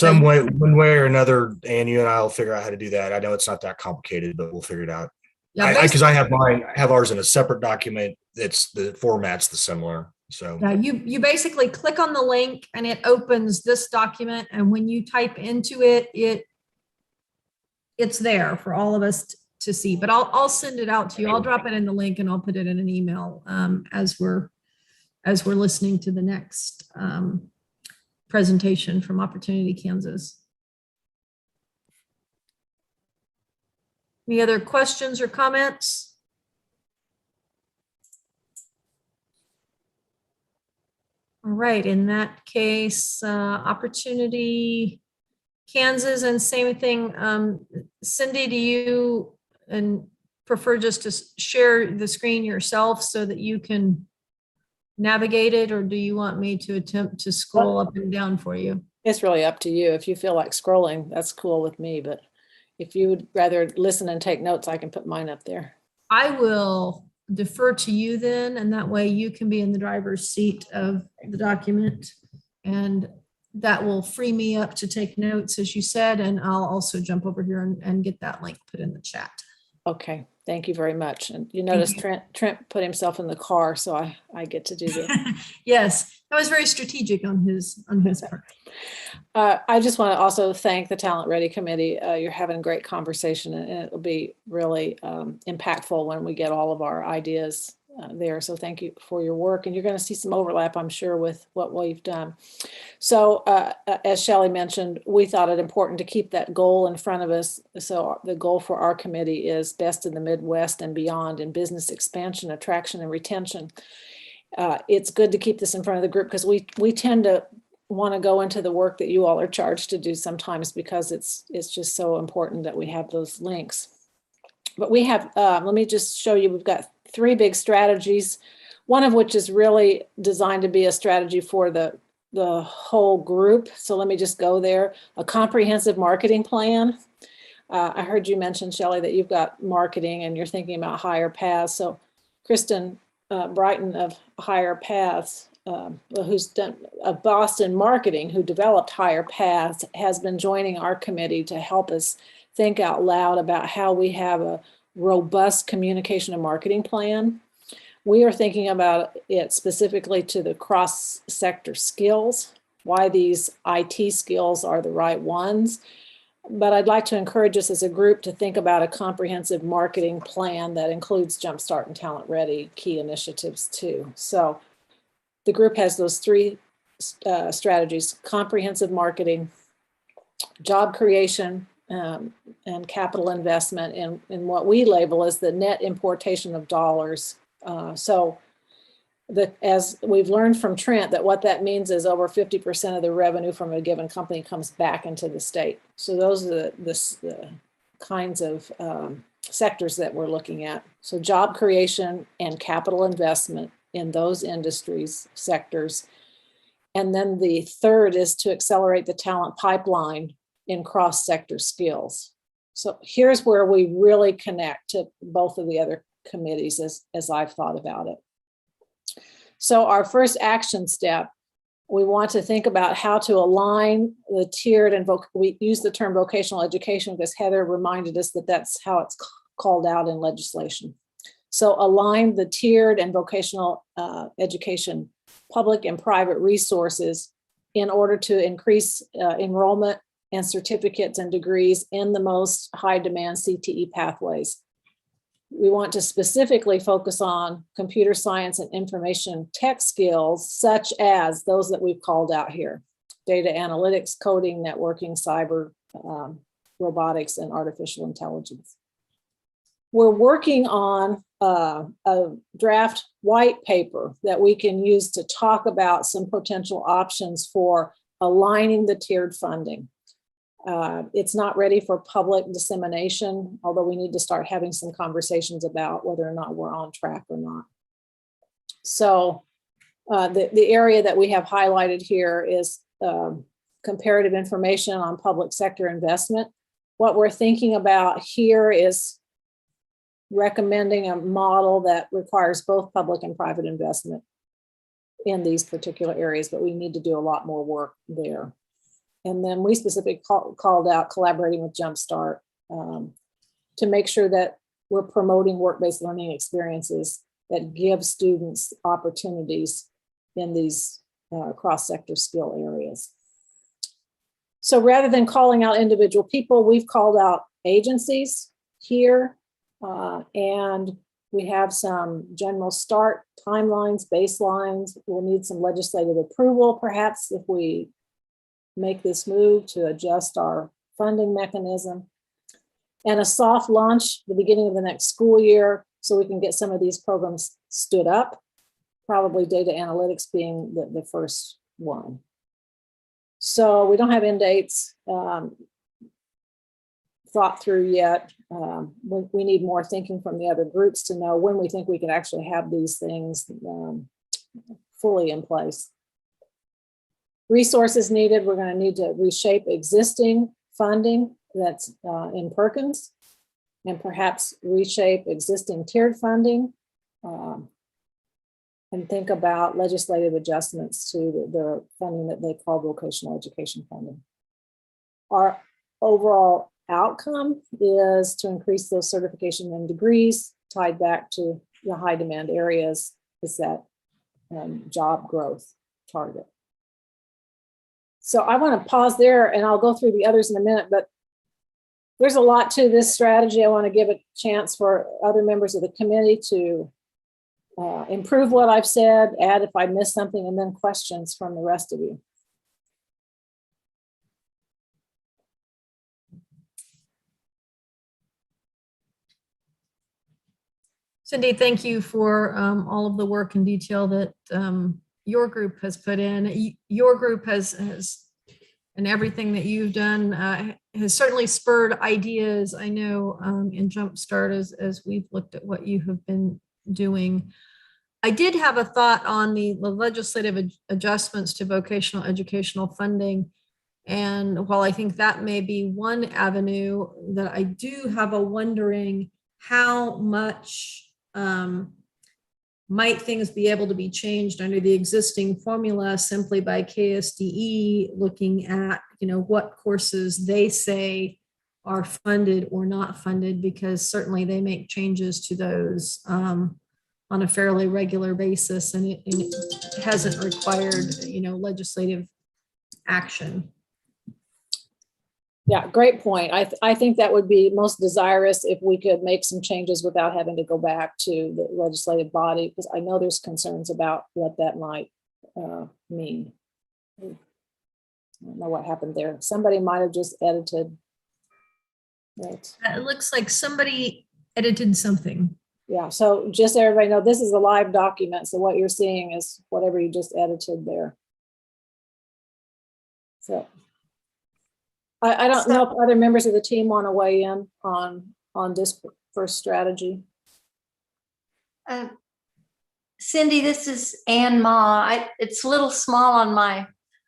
One way or another, and you and I will figure out how to do that. I know it's not that complicated, but we'll figure it out. Yeah, Because I have ours in a separate document. The format's the similar. So yeah, you basically click on the link and it opens this document. And when you type into it, it's there for all of us to see, but I'll send it out to you. I'll drop it in the link and I'll put it in an email as we're listening to the next presentation from Opportunity Kansas. Any other questions or comments? All right, in that case, Opportunity Kansas, and same thing. Cindy, do you prefer just to share the screen yourself so that you can navigate it, or do you want me to attempt to scroll up and down for you? It's really up to you. If you feel like scrolling, that's cool with me, but if you would rather listen and take notes, I can put mine up there. I will defer to you then, and that way you can be in the driver's seat of the document, and that will free me up to take notes, as you said, and I'll also jump over here and get that link put in the chat. Okay, thank you very much. And you notice Trent put himself in the car, so I get to do this. Yes, that was very strategic on his part. I just want to also thank the Talent Ready Committee. You're having a great conversation, and it'll be really impactful when we get all of our ideas there. So thank you for your work, and you're going to see some overlap, I'm sure, with what we've done. So as Shelley mentioned, we thought it important to keep that goal in front of us. So the goal for our committee is best in the Midwest and beyond in business expansion, attraction, and retention. It's good to keep this in front of the group because we tend to want to go into the work that you all are charged to do sometimes because it's just so important that we have those links. But we have, let me just show you, we've got 3 big strategies, one of which is really designed to be a strategy for the whole group. So let me just go there. A comprehensive marketing plan. I heard you mention, Shelley, that you've got marketing and you're thinking about Higher Paths. So Kristen Brighton of Higher Paths, who's done Boston marketing, who developed Higher Paths, has been joining our committee to help us think out loud about how we have a robust communication and marketing plan. We are thinking about it specifically to the cross-sector skills, why these IT skills are the right ones. But I'd like to encourage us as a group to think about a comprehensive marketing plan that includes Jumpstart and Talent Ready key initiatives too. So the group has those 3 strategies: comprehensive marketing, job creation, and capital investment in what we label as the net importation of dollars. So as we've learned from Trent, that what that means is over 50% of the revenue from a given company comes back into the state. So those are the kinds of sectors that we're looking at. So job creation and capital investment in those industries, sectors. And then the third is to accelerate the talent pipeline in cross-sector skills. So here's where we really connect to both of the other committees as I've thought about it. So our first action step, we want to think about how to align the tiered and we use the term vocational education because Heather reminded us that that's how it's called out in legislation. So align the tiered and vocational education, public and private resources in order to increase enrollment and certificates and degrees in the most high demand CTE pathways. We want to specifically focus on computer science and information tech skills, such as those that we've called out here: data analytics, coding, networking, cyber, robotics, and artificial intelligence. We're working on a draft white paper that we can use to talk about some potential options for aligning the tiered funding. It's not ready for public dissemination, although we need to start having some conversations about whether or not we're on track or not. So the area that we have highlighted here is comparative information on public sector investment. What we're thinking about here is recommending a model that requires both public and private investment in these particular areas, but we need to do a lot more work there. And then we specifically called out collaborating with Jumpstart to make sure that we're promoting work-based learning experiences that give students opportunities in these cross-sector skill areas. So rather than calling out individual people, we've called out agencies here, and we have some general start timelines, baselines. We'll need some legislative approval, perhaps, if we make this move to adjust our funding mechanism, and a soft launch the beginning of the next school year so we can get some of these programs stood up, probably data analytics being the first one. So we don't have end dates thought through yet. We need more thinking from the other groups to know when we think we can actually have these things fully in place. Resources needed, we're going to need to reshape existing funding that's in Perkins, and perhaps reshape existing tiered funding, and think about legislative adjustments to the funding that they call vocational education funding. Our overall outcome is to increase those certification and degrees tied back to the high demand areas, is that job growth target. So I want to pause there, and I'll go through the others in a minute, but there's a lot to this strategy. I want to give a chance for other members of the committee to improve what I've said, add if I missed something, and then questions from the rest of you. Cindy, thank you for all of the work and detail that your group has put in. Your group has and everything that you've done has certainly spurred ideas, I know, in Jumpstart as we've looked at what you have been doing. I did have a thought on the legislative adjustments to vocational educational funding. And while I think that may be one avenue, that I do have a wondering how much might things be able to be changed under the existing formula simply by KSDE looking at, what courses they say are funded or not funded, because certainly they make changes to those on a fairly regular basis, and it hasn't required, legislative action. Yeah, great point. I think that would be most desirous if we could make some changes without having to go back to the legislative body, because I know there's concerns about what that might mean. I don't know what happened there. Somebody might have just edited. Right. It looks like somebody edited something. Yeah, so just so everybody know, this is a live document. So what you're seeing is whatever you just edited there. So I don't know if other members of the team want to weigh in on this first strategy. Cindy, this is Ann Ma. It's a little small on my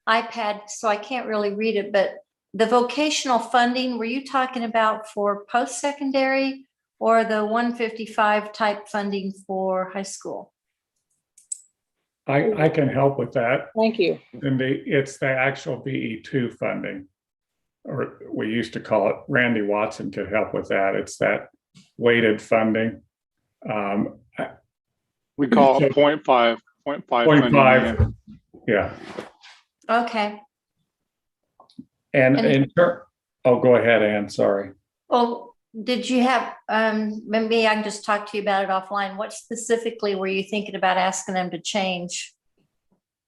iPad, so I can't really read it, but the vocational funding, were you talking about for post-secondary or the 155 type funding for high school? I can help with that. Thank you. And it's the actual VE2 funding, or we used to call it, Randy Watson could help with that. It's that weighted funding. We call it 0.5 funding. Yeah. Okay. And oh, go ahead, Ann, sorry. Well, did you have, maybe I can just talk to you about it offline. What specifically were you thinking about asking them to change?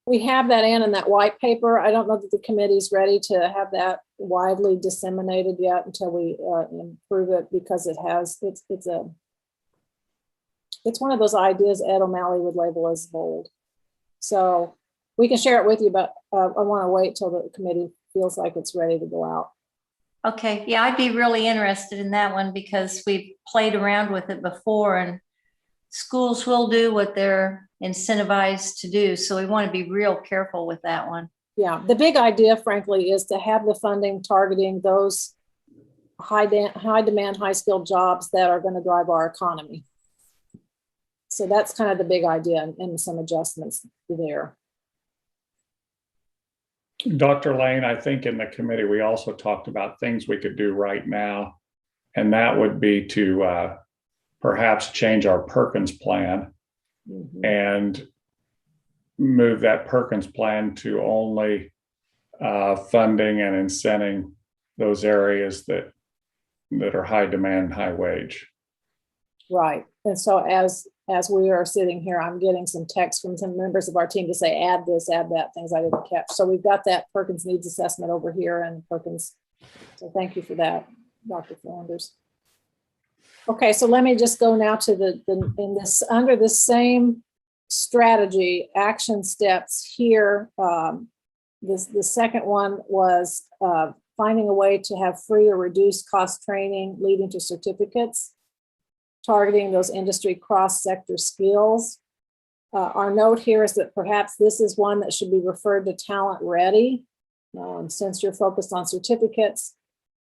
We have that in that white paper. I don't know that the committee's ready to have that widely disseminated yet until we improve it, because it's one of those ideas Ed O'Malley would label as bold. So we can share it with you, but I want to wait till the committee feels like it's ready to go out. Okay, yeah, I'd be really interested in that one because we've played around with it before, and schools will do what they're incentivized to do. So we want to be real careful with that one. Yeah, the big idea, frankly, is to have the funding targeting those high demand, high skilled jobs that are going to drive our economy. So that's kind of the big idea, and some adjustments there. Dr. Lane, I think in the committee, we also talked about things we could do right now. And that would be to perhaps change our Perkins plan Mhm. and move that Perkins plan to only funding and incenting those areas that are high demand, high wage. Right. And so as we are sitting here, I'm getting some text from some members of our team to say, add this, add that, things I didn't catch. So we've got that Perkins needs assessment over here and Perkins. So thank you for that, Dr. Flanders. Okay, so let me just go now to under the same strategy, action steps here. The second one was finding a way to have free or reduced cost training leading to certificates, targeting those industry cross-sector skills. Our note here is that perhaps this is one that should be referred to talent ready, since you're focused on certificates.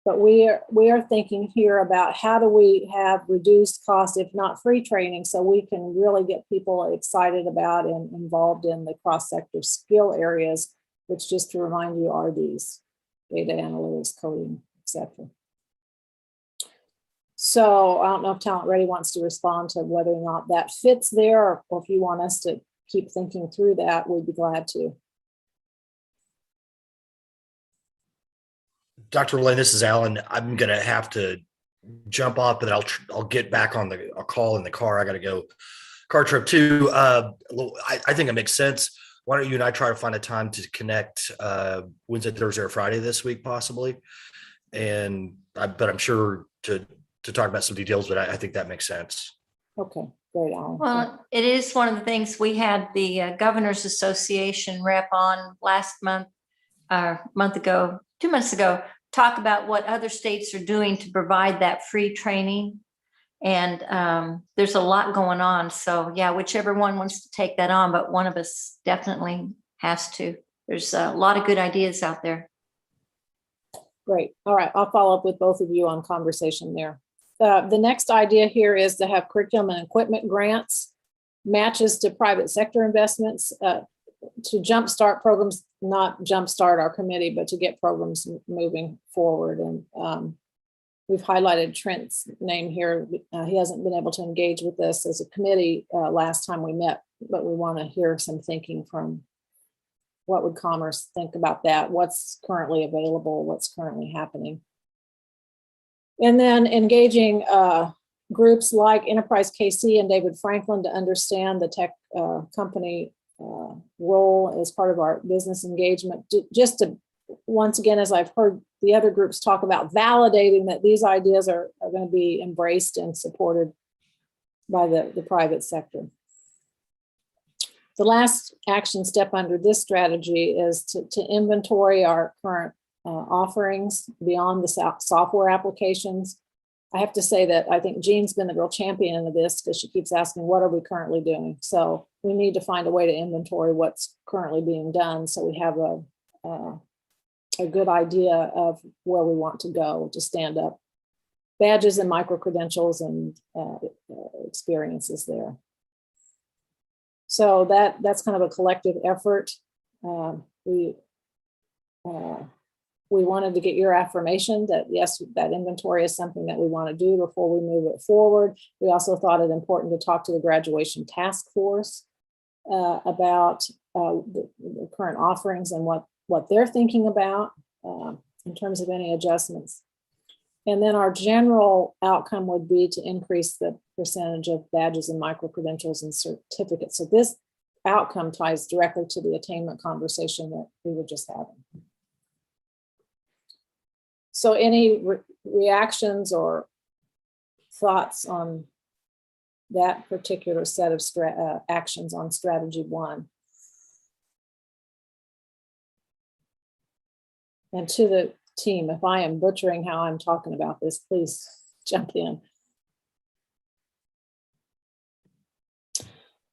But we are thinking here about how do we have reduced cost, if not free training, so we can really get people excited about and involved in the cross-sector skill areas, which, just to remind you, are these data analytics, coding, etc. So I don't know if Talent Ready wants to respond to whether or not that fits there, or if you want us to keep thinking through that, we'd be glad to. Dr. Lane, this is Alan. I'm going to have to jump off, but I'll get back on a call in the car. I got to go car trip too. I think it makes sense. Why don't you and I try to find a time to connect Wednesday, Thursday, or Friday this week, possibly? But I'm sure to talk about some details, but I think that makes sense. Okay, great, Alan. Well, it is one of the things we had the Governors Association rep on last month, 2 months ago, talk about what other states are doing to provide that free training. And there's a lot going on. So yeah, whichever one wants to take that on, but one of us definitely has to. There's a lot of good ideas out there. Great. All right, I'll follow up with both of you on conversation there. The next idea here is to have curriculum and equipment grants, matches to private sector investments, to jumpstart programs, not jumpstart our committee, but to get programs moving forward. And we've highlighted Trent's name here. He hasn't been able to engage with us as a committee last time we met, but we want to hear some thinking from what would Commerce think about that, what's currently available, what's currently happening. And then engaging groups like Enterprise KC and David Franklin to understand the tech company role as part of our business engagement. Just to, once again, as I've heard the other groups talk about, validating that these ideas are going to be embraced and supported by the private sector. The last action step under this strategy is to inventory our current offerings beyond the software applications. I have to say that I think Jean's been the real champion of this, because she keeps asking, what are we currently doing? So we need to find a way to inventory what's currently being done, so we have a good idea of where we want to go to stand up badges and micro-credentials and experiences there. So that's kind of a collective effort. We wanted to get your affirmation that yes, that inventory is something that we want to do before we move it forward. We also thought it important to talk to the graduation task force about the current offerings and what they're thinking about in terms of any adjustments. And then our general outcome would be to increase the percentage of badges and micro-credentials and certificates. So this outcome ties directly to the attainment conversation that we were just having. So any reactions or thoughts on that particular set of actions on strategy 1? And to the team, if I am butchering how I'm talking about this, please jump in.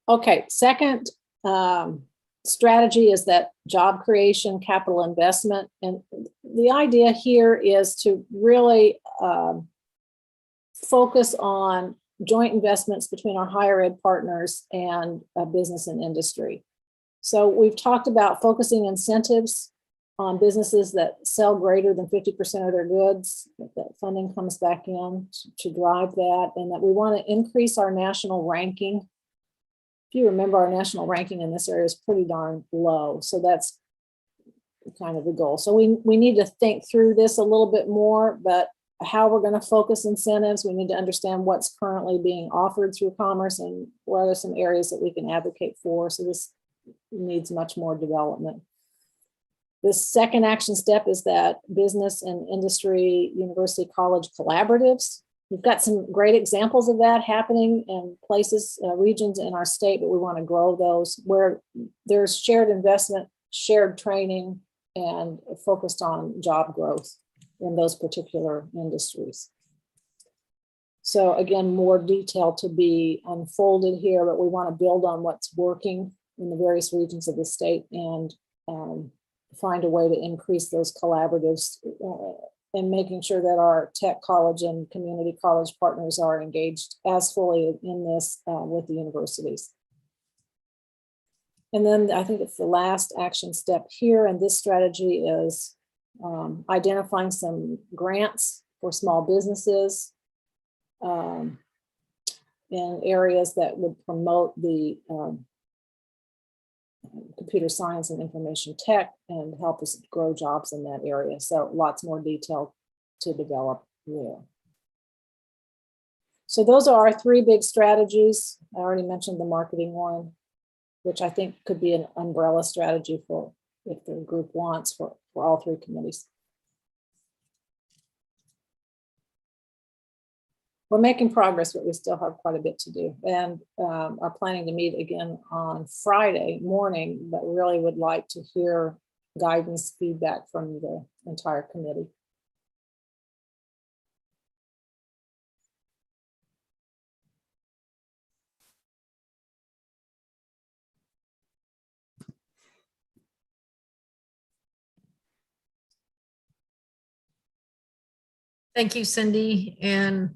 Okay, second strategy is that job creation, capital investment. And the idea here is to really focus on joint investments between our higher ed partners and business and industry. So we've talked about focusing incentives on businesses that sell greater than 50% of their goods, that funding comes back in to drive that, and that we want to increase our national ranking. If you remember, our national ranking in this area is pretty darn low. So that's kind of the goal. So we need to think through this a little bit more, but how we're going to focus incentives, we need to understand what's currently being offered through commerce and what are some areas that we can advocate for. So this needs much more development. The second action step is that business and industry, university, college collaboratives. We've got some great examples of that happening in places, regions in our state, but we want to grow those where there's shared investment, shared training, and focused on job growth in those particular industries. So again, more detail to be unfolded here, but we want to build on what's working in the various regions of the state and find a way to increase those collaboratives and making sure that our tech college and community college partners are engaged as fully in this with the universities. And then I think it's the last action step here, and this strategy is identifying some grants for small businesses in areas that would promote the computer science and information tech and help us grow jobs in that area. So lots more detail to develop there. So those are our three big strategies. I already mentioned the marketing one, which I think could be an umbrella strategy for if the group wants for all three committees. We're making progress, but we still have quite a bit to do, and are planning to meet again on Friday morning, but really would like to hear guidance, feedback from the entire committee. Thank you, Cindy, and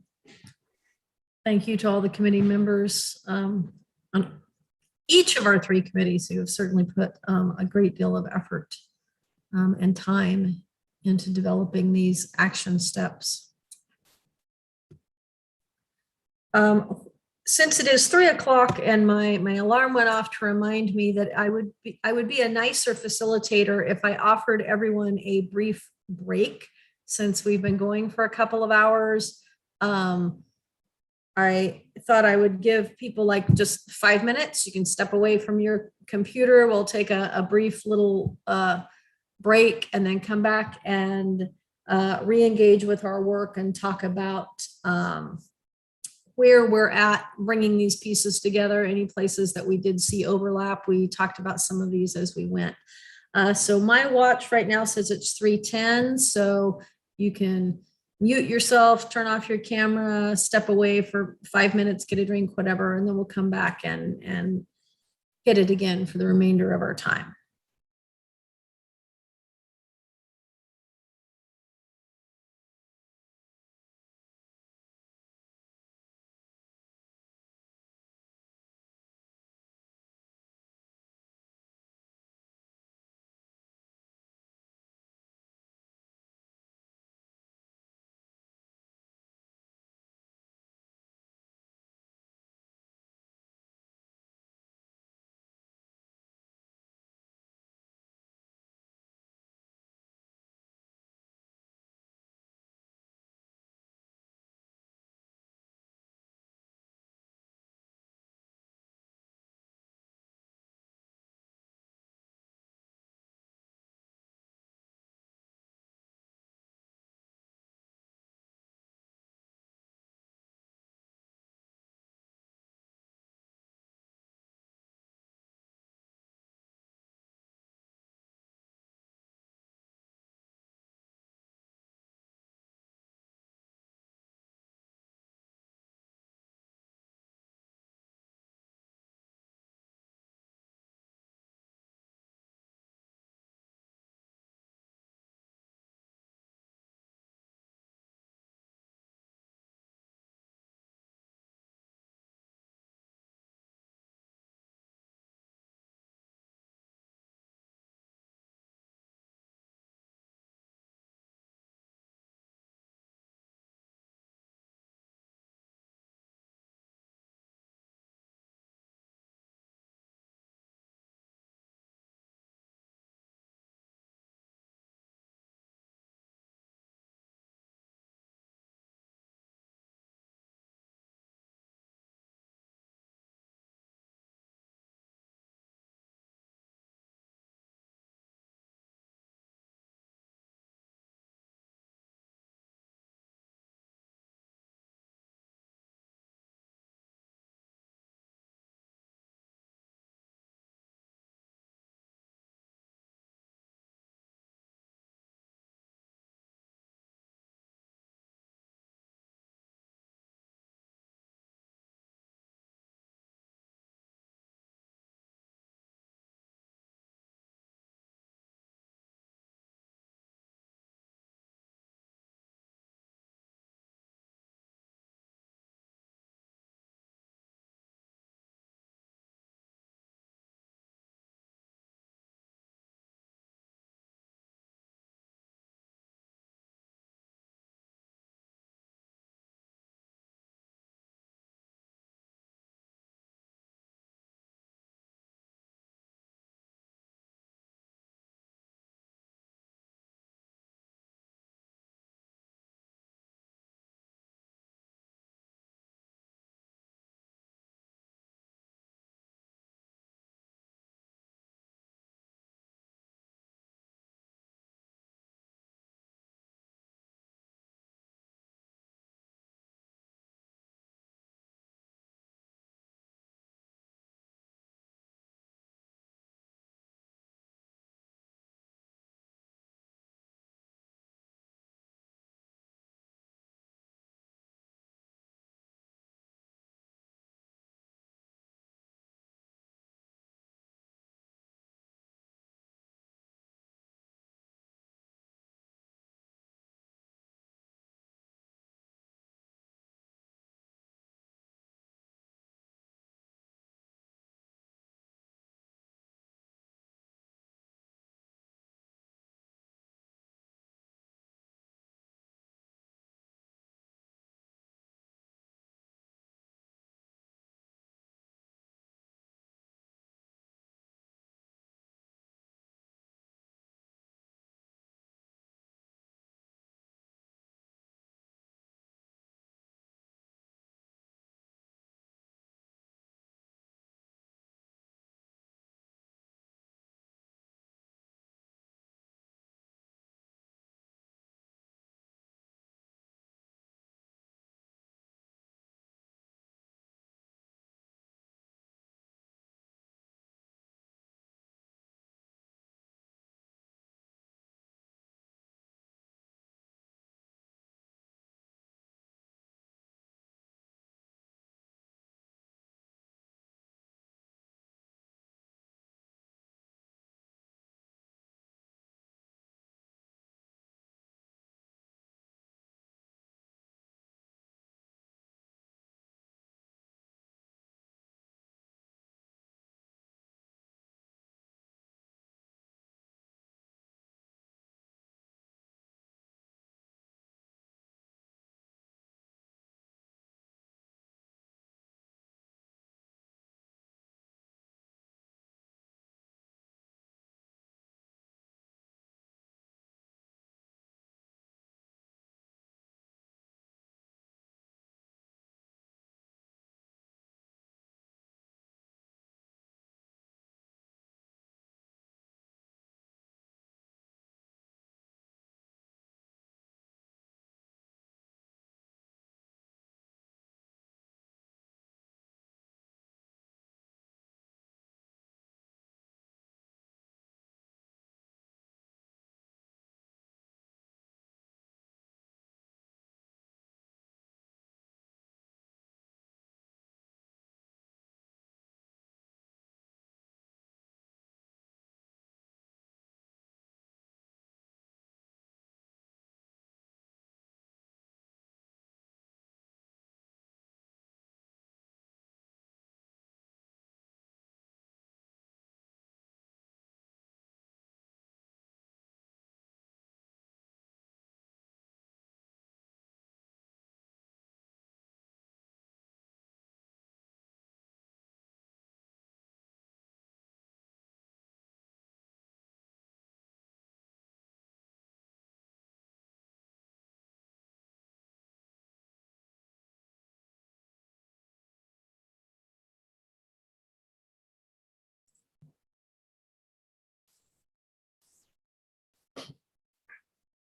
thank you to all the committee members on each of our three committees who have certainly put a great deal of effort and time into developing these action steps. Since it is 3 o'clock and my alarm went off to remind me that I would be a nicer facilitator if I offered everyone a brief break, since we've been going for a couple of hours. I thought I would give people like just 5 minutes. You can step away from your computer. We'll take a brief little break and then come back and re-engage with our work and talk about where we're at bringing these pieces together, any places that we did see overlap. We talked about some of these as we went. So my watch right now says it's 3:10. So you can mute yourself, turn off your camera, step away for 5 minutes, get a drink, whatever, and then we'll come back and hit it again for the remainder of our time.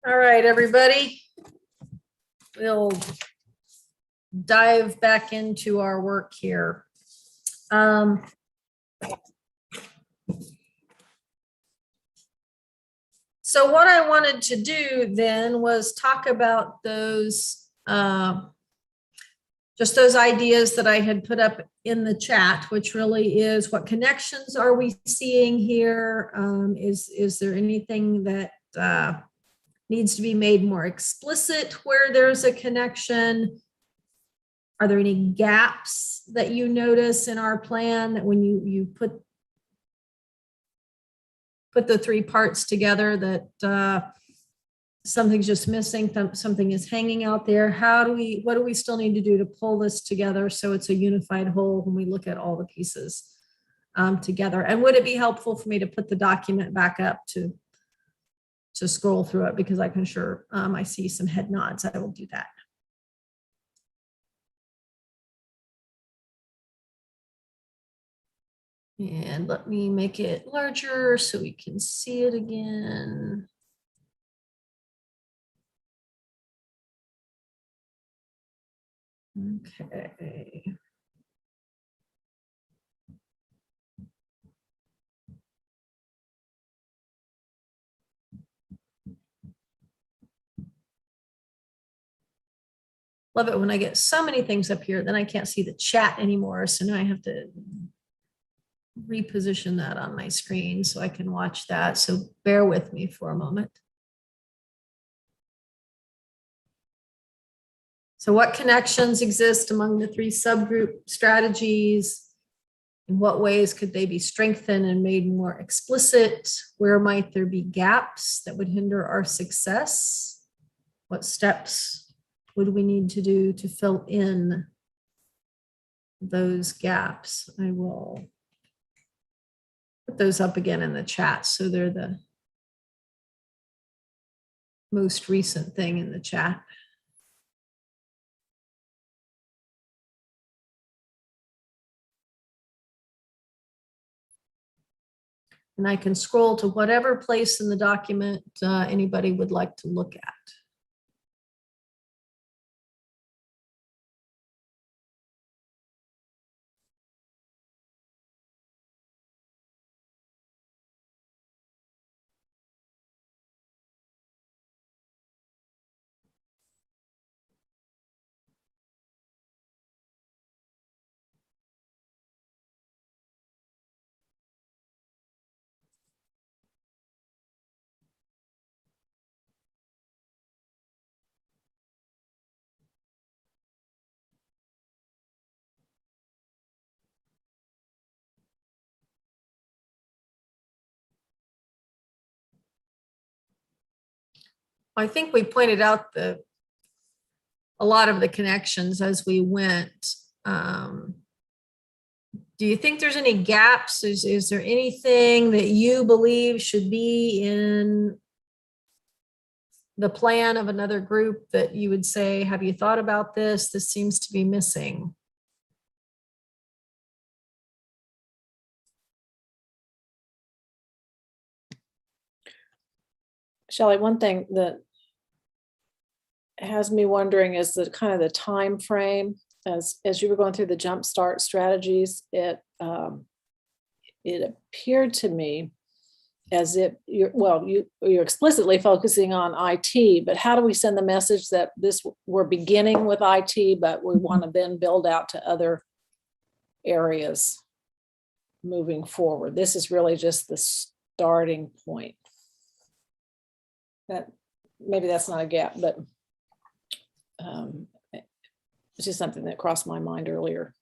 All right, everybody. We'll dive back into our work here. So what I wanted to do then was talk about those, just those ideas that I had put up in the chat, which really is what connections are we seeing here? Is there anything that needs to be made more explicit where there's a connection? Are there any gaps that you notice in our plan that when you put the three parts together that something's just missing, something is hanging out there? What do we still need to do to pull this together so it's a unified whole when we look at all the pieces together? And would it be helpful for me to put the document back up to scroll through it, because I can sure I see some head nods. I will do that. And let me make it larger so we can see it again. Okay. Love it when I get so many things up here, then I can't see the chat anymore. So now I have to reposition that on my screen so I can watch that. So bear with me for a moment. So what connections exist among the three subgroup strategies? In what ways could they be strengthened and made more explicit? Where might there be gaps that would hinder our success? What steps would we need to do to fill in those gaps? I will put those up again in the chat so they're the most recent thing in the chat. And I can scroll to whatever place in the document anybody would like to look at. I think we pointed out a lot of the connections as we went. Do you think there's any gaps? Is there anything that you believe should be in the plan of another group that you would say, have you thought about this? This seems to be missing. Shelley, one thing that has me wondering is the kind of the time frame as you were going through the jumpstart strategies. It appeared to me as if you're explicitly focusing on IT, but how do we send the message that we're beginning with IT, but we want to then build out to other areas moving forward? This is really just the starting point. That maybe that's not a gap, but it's just something that crossed my mind earlier.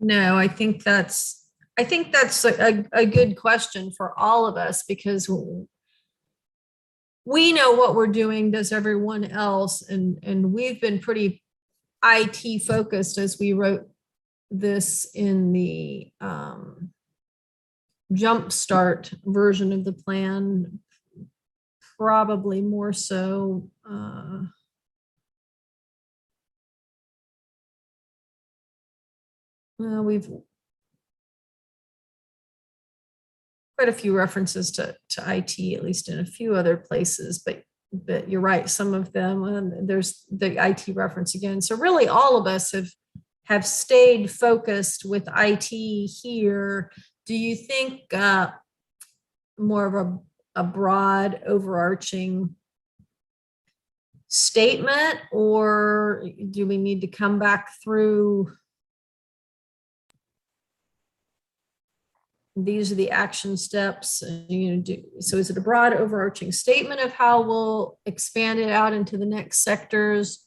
No, I think that's a good question for all of us, because we know what we're doing. Does everyone else? And we've been pretty IT focused as we wrote this in the jumpstart version of the plan, probably more so. We've quite a few references to IT, at least in a few other places, but but you're right, some of them, there's the IT reference again. So really all of us have stayed focused with IT here. Do you think more of a broad overarching statement, or do we need to come back through? These are the action steps, so is it a broad overarching statement of how we'll expand it out into the next sectors?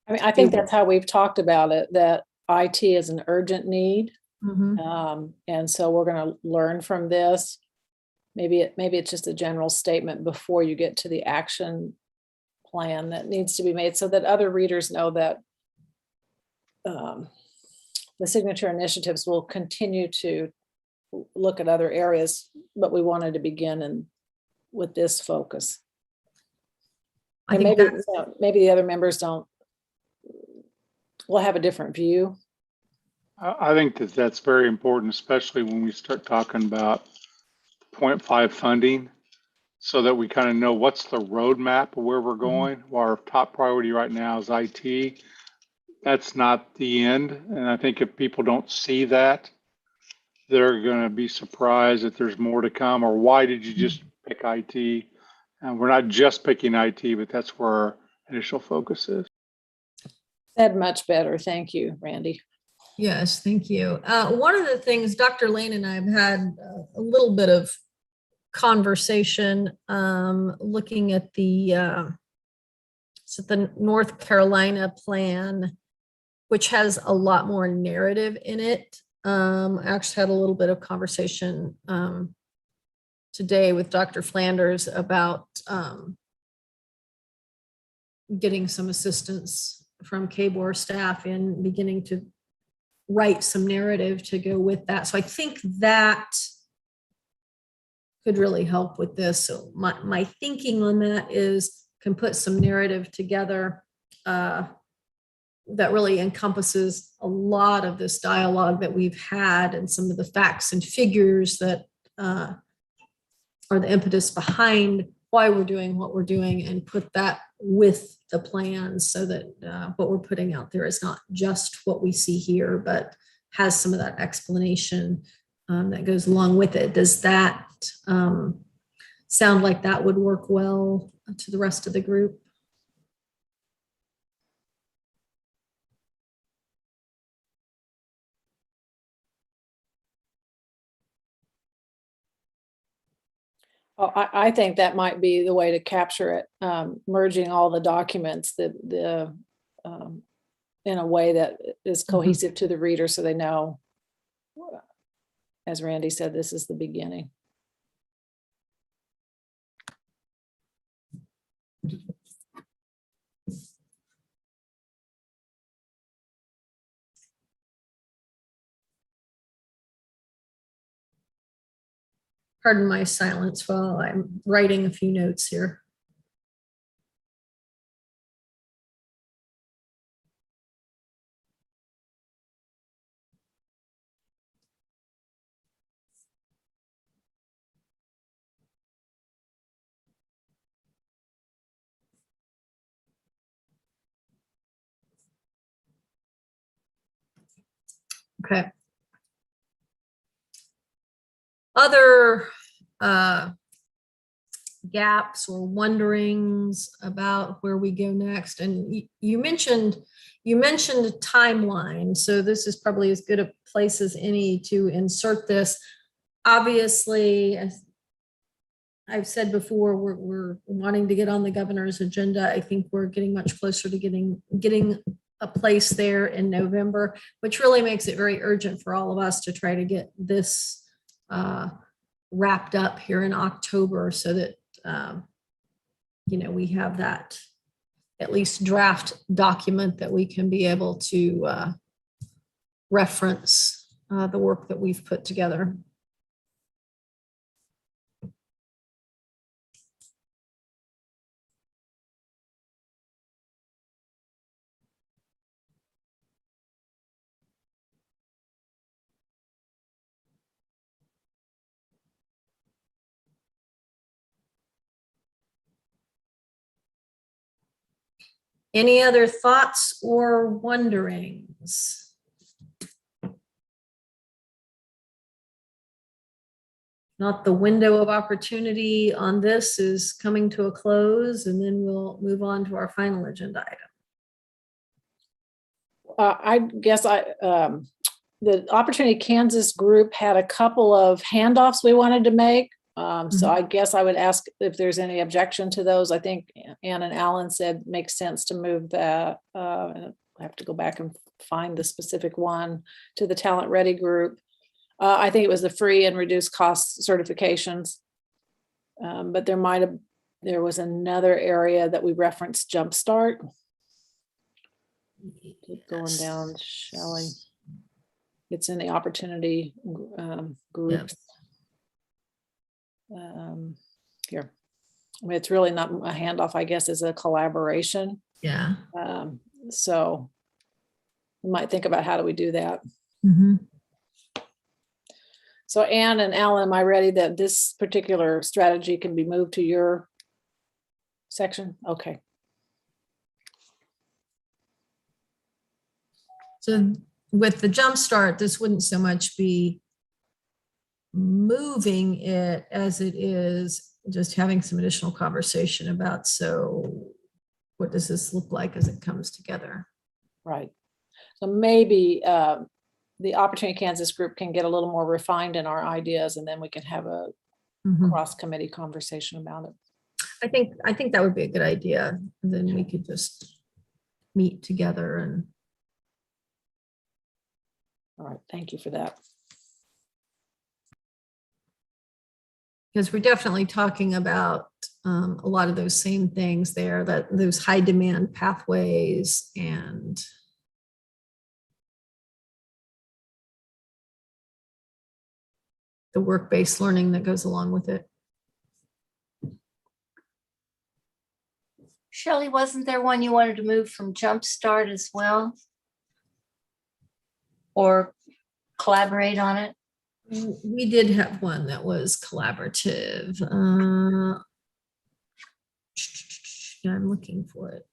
I mean, I think that's how we've talked about it, that IT is an urgent need. Mhm. And so we're going to learn from this. Maybe it's just a general statement before you get to the action plan that needs to be made, so that other readers know that the signature initiatives will continue to look at other areas, but we wanted to begin with this focus. I And think maybe the other members will have a different view. I think that that's very important, especially when we start talking about 0.5 funding, so that we kind of know what's the roadmap of where we're going. While our top priority right now is IT, that's not the end. And I think if people don't see that, they're going to be surprised that there's more to come. Or why did you just pick IT? And we're not just picking IT, but that's where our initial focus is. Said much better. Thank you, Randy. Yes, thank you. One of the things Dr. Lane and I have had a little bit of conversation looking at the North Carolina plan, which has a lot more narrative in it. I actually had a little bit of conversation today with Dr. Flanders about getting some assistance from KBOR staff in beginning to write some narrative to go with that. So I think that could really help with this. So my thinking on that is can put some narrative together that really encompasses a lot of this dialogue that we've had and some of the facts and figures that are the impetus behind why we're doing what we're doing, and put that with the plans so that what we're putting out there is not just what we see here, but has some of that explanation that goes along with it. Does that sound like that would work well to the rest of the group? Well, I think that might be the way to capture it, merging all the documents in a way that is cohesive to the reader, so they know, as Randy said, this is the beginning. Pardon my silence while I'm writing a few notes here. Okay. Other gaps or wonderings about where we go next? And you mentioned a timeline, so this is probably as good a place as any to insert this. Obviously, as I've said before, we're wanting to get on the governor's agenda. I think we're getting much closer to getting a place there in November, which really makes it very urgent for all of us to try to get this wrapped up here in October, so that we have that at least draft document that we can be able to reference the work that we've put together. Any other thoughts or wonderings? Not, the window of opportunity on this is coming to a close, and then we'll move on to our final agenda item. I guess the Opportunity Kansas group had a couple of handoffs we wanted to make. So I guess I would ask if there's any objection to those. I think Ann and Alan said makes sense to move that. I have to go back and find the specific one to the Talent Ready group. I think it was the free and reduced cost certifications. But there was another area that we referenced, Jumpstart. Keep going down, Shelley. It's in the opportunity groups. Here. I mean, it's really not a handoff, I guess, it's a collaboration. Yeah. So we might think about how do we do that. So Ann and Alan, am I ready that this particular strategy can be moved to your section? Okay. So with the Jumpstart, this wouldn't so much be moving it as it is just having some additional conversation about, so what does this look like as it comes together? Right. So maybe the Opportunity Kansas group can get a little more refined in our ideas, and then we can have a cross-committee conversation about it. I think that would be a good idea. Then we could just meet together and. All right, thank you for that. Because we're definitely talking about a lot of those same things there, that those high demand pathways and the work-based learning that goes along with it. Shelley, wasn't there one you wanted to move from Jumpstart as well? Or collaborate on it? We did have one that was collaborative. Yeah, I'm looking for it.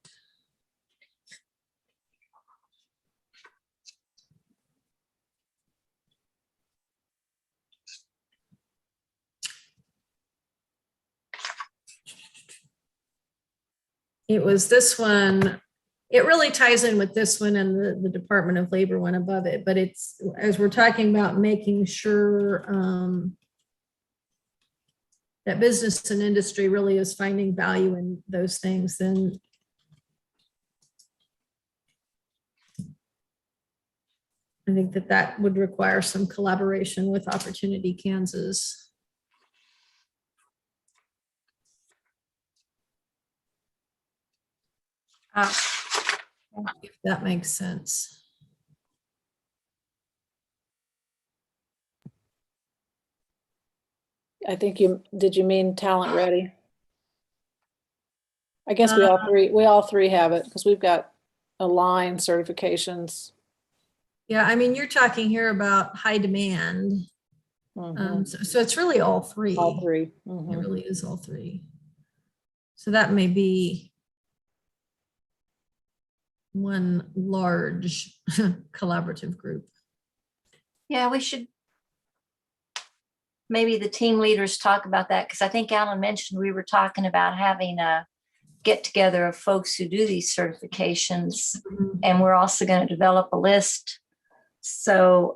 It was this one. It really ties in with this one and the Department of Labor one above it, but it's, as we're talking about making sure that business and industry really is finding value in those things, then I think that would require some collaboration with Opportunity Kansas. If that makes sense. I think did you mean Talent Ready? I guess we all three have it because we've got Align certifications. Yeah, I mean, you're talking here about high demand. So it's really all three. All three. It really is all three. So that may be one large collaborative group. Yeah, we should, maybe the team leaders talk about that, because I think Alan mentioned we were talking about having a get together of folks who do these certifications, and we're also going to develop a list. So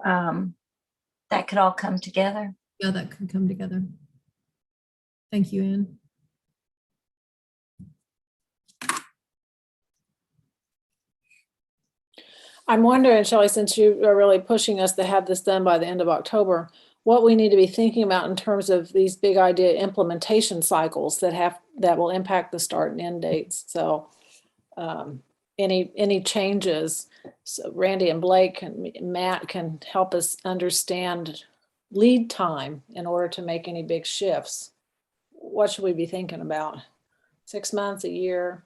that could all come together. Yeah, that could come together. Thank you, Ann. I'm wondering, Shelley, since you are really pushing us to have this done by the end of October, what we need to be thinking about in terms of these big idea implementation cycles that will impact the start and end dates. So any changes, so Randy and Blake and Matt can help us understand lead time in order to make any big shifts. What should we be thinking about? 6 months, a year?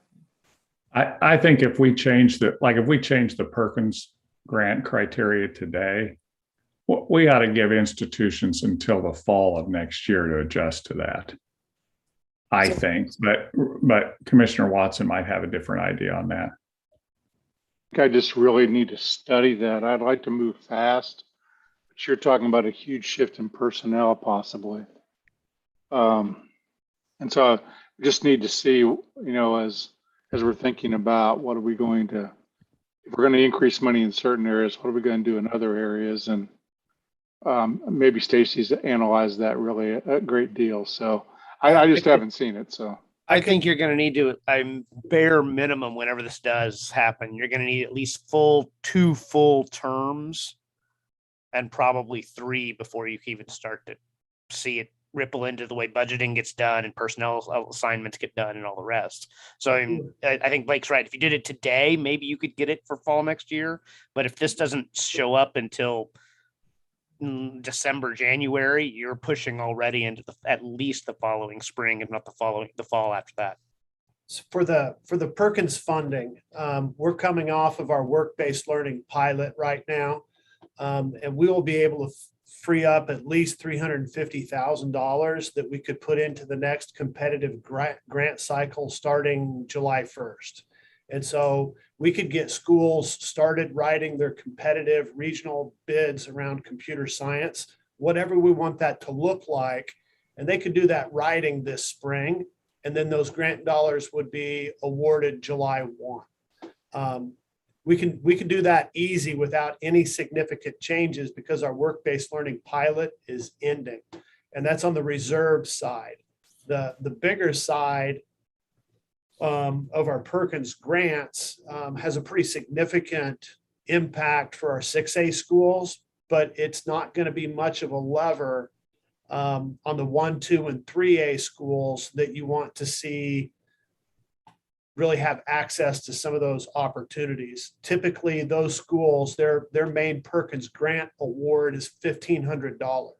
I think if we change the Perkins grant criteria today, we ought to give institutions until the fall of next year to adjust to that. I think, but Commissioner Watson might have a different idea on that. think I just really need to study that. I'd like to move fast, but you're talking about a huge shift in personnel possibly. And so I just need to see, as we're thinking about what are we going to, if we're going to increase money in certain areas, what are we going to do in other areas? And maybe Stacy's analyzed that really a great deal. So I just haven't seen it. So I think you're going to need to, bare minimum, whenever this does happen, you're going to need at least two full terms and probably 3 before you can even start to see it ripple into the way budgeting gets done and personnel assignments get done and all the rest. So I think Blake's right. If you did it today, maybe you could get it for fall next year. But if this doesn't show up until December, January, you're pushing already into at least the following spring, if not the fall after that. For the Perkins funding, we're coming off of our work-based learning pilot right now. And we will be able to free up at least $350,000 that we could put into the next competitive grant cycle starting July 1st. And so we could get schools started writing their competitive regional bids around computer science, whatever we want that to look like. And they could do that writing this spring. And then those grant dollars would be awarded July 1. We can do that easy without any significant changes because our work-based learning pilot is ending. And that's on the reserve side. The bigger side of our Perkins grants has a pretty significant impact for our 6A schools, but it's not going to be much of a lever on the 1, 2, and 3A schools that you want to see really have access to some of those opportunities. Typically, those schools, their main Perkins grant award is $1,500.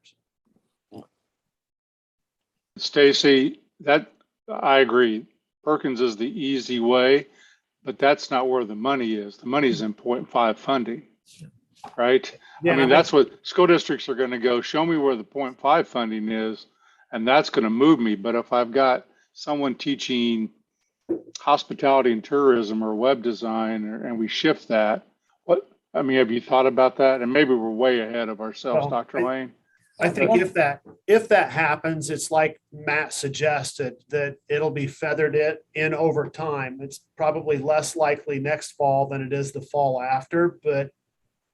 Stacy, that I agree. Perkins is the easy way, but that's not where the money is. The money is in 0.5 funding, right? Yeah, I mean, that's what school districts are going to go, show me where the 0.5 funding is, and that's going to move me. But if I've got someone teaching hospitality and tourism or web design, and we shift that, have you thought about that? And maybe we're way ahead of ourselves, Well, Dr. Lane. I think if that happens, it's like Matt suggested, that it'll be feathered in over time. It's probably less likely next fall than it is the fall after, but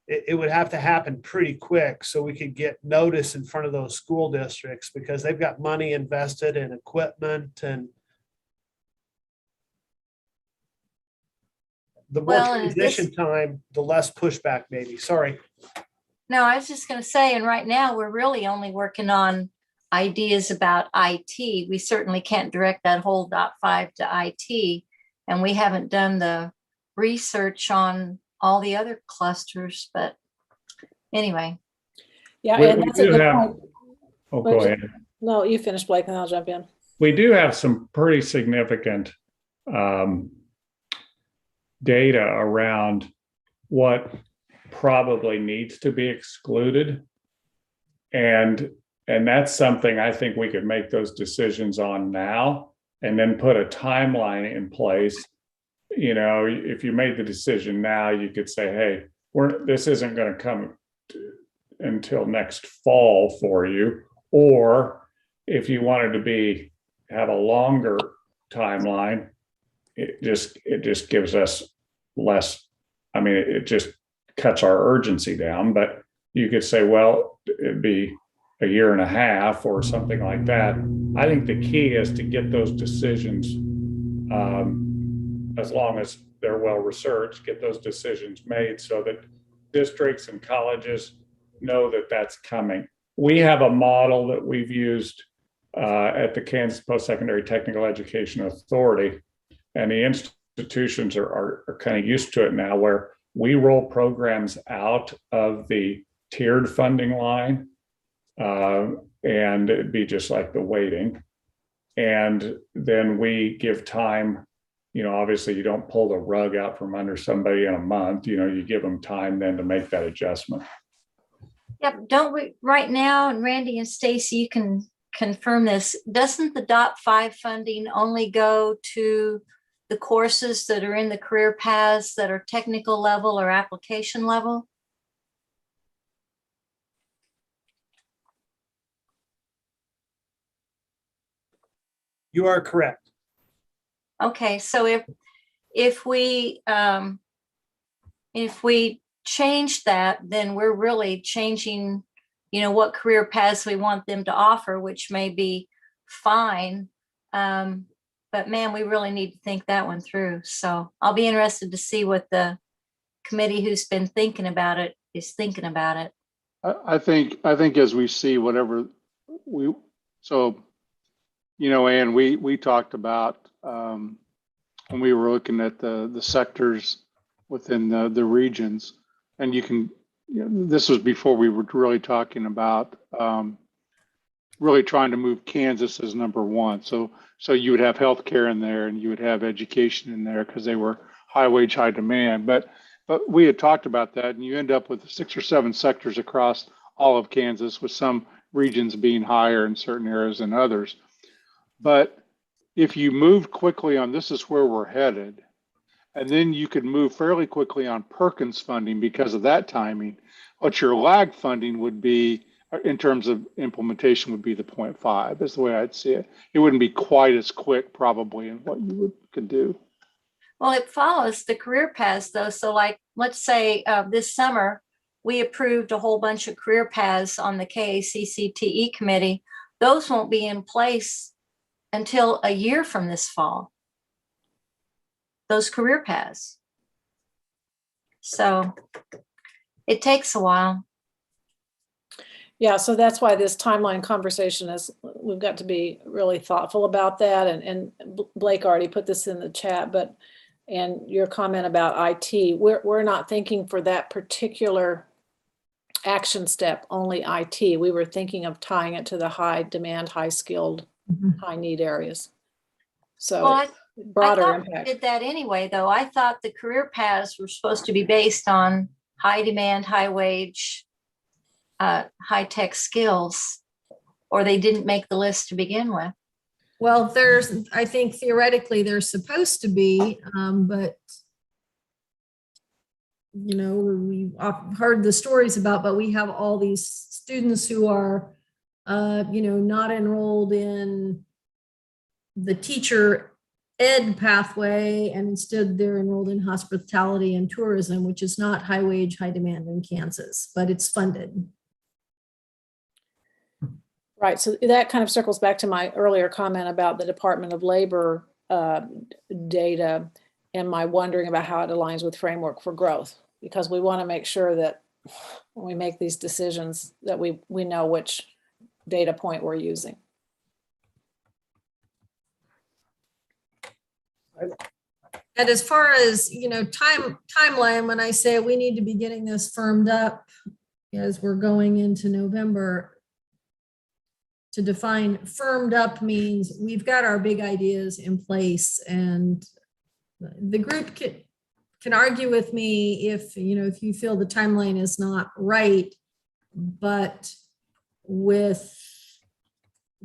it would have to happen pretty quick so we could get notice in front of those school districts because they've got money invested in equipment. And the more transition time, the less pushback maybe. Sorry. No, I was just going to say, and right now we're really only working on ideas about IT. We certainly can't direct that whole .5 to IT, and we haven't done the research on all the other clusters. But anyway. Yeah, We- and we that's a do good have- point. Oh, go ahead. No, you finish, Blake, and I'll jump in. We do have some pretty significant data around what probably needs to be excluded. And that's something I think we could make those decisions on now and then put a timeline in place. If you made the decision now, you could say, hey, this isn't going to come until next fall for you. Or if you wanted to have a longer timeline, it just gives us less. It just cuts our urgency down. But you could say, well, it'd be a year and a half or something like that. I think the key is to get those decisions, as long as they're well researched, get those decisions made so that districts and colleges know that that's coming. We have a model that we've used at the Kansas Post-Secondary Technical Education Authority, and the institutions are kind of used to it now, where we roll programs out of the tiered funding line, and it'd be just like the weighting. And then we give time, obviously you don't pull the rug out from under somebody in a month, you give them time then to make that adjustment. Yep. Don't we right now, and Randy and Stacy, you can confirm this, doesn't the .5 funding only go to the courses that are in the career paths that are technical level or application level? You are correct. Okay, so if we change that, then we're really changing, what career paths we want them to offer, which may be fine. But man, we really need to think that one through. So I'll be interested to see what the committee who's been thinking about it is thinking about it. I think as we see whatever Ann, we talked about when we were looking at the sectors within the regions, and this was before we were really talking about really trying to move Kansas as number one. So you would have healthcare in there, and you would have education in there because they were high wage, high demand. But we had talked about that, and you end up with 6 or 7 sectors across all of Kansas, with some regions being higher in certain areas than others. But if you move quickly on this is where we're headed, and then you could move fairly quickly on Perkins funding because of that timing, what your lag funding would be in terms of implementation would be the 0.5 is the way I'd see it. It wouldn't be quite as quick probably in what you could do. Well, it follows the career paths though. So like, let's say this summer, we approved a whole bunch of career paths on the KACCTE committee. Those won't be in place until a year from this fall. Those career paths. So it takes a while. Yeah, so that's why this timeline conversation is, we've got to be really thoughtful about that. And Blake already put this in the chat, and your comment about IT, we're not thinking for that particular action step only IT. We were thinking of tying it to the high demand, high skilled, high need areas. So Well, broader I thought impact. we did that anyway, though. I thought the career paths were supposed to be based on high demand, high wage, high tech skills, or they didn't make the list to begin with. Well, I think theoretically they're supposed to be, but we've heard the stories about, but we have all these students who are, not enrolled in the teacher ed pathway, and instead they're enrolled in hospitality and tourism, which is not high wage, high demand in Kansas, but it's funded. Right, so that kind of circles back to my earlier comment about the Department of Labor data and my wondering about how it aligns with framework for growth, because we want to make sure that when we make these decisions that we know which data point we're using. And as far as, timeline, when I say we need to be getting this firmed up as we're going into November, to define firmed up means we've got our big ideas in place, and the group can argue with me if you feel the timeline is not right, but with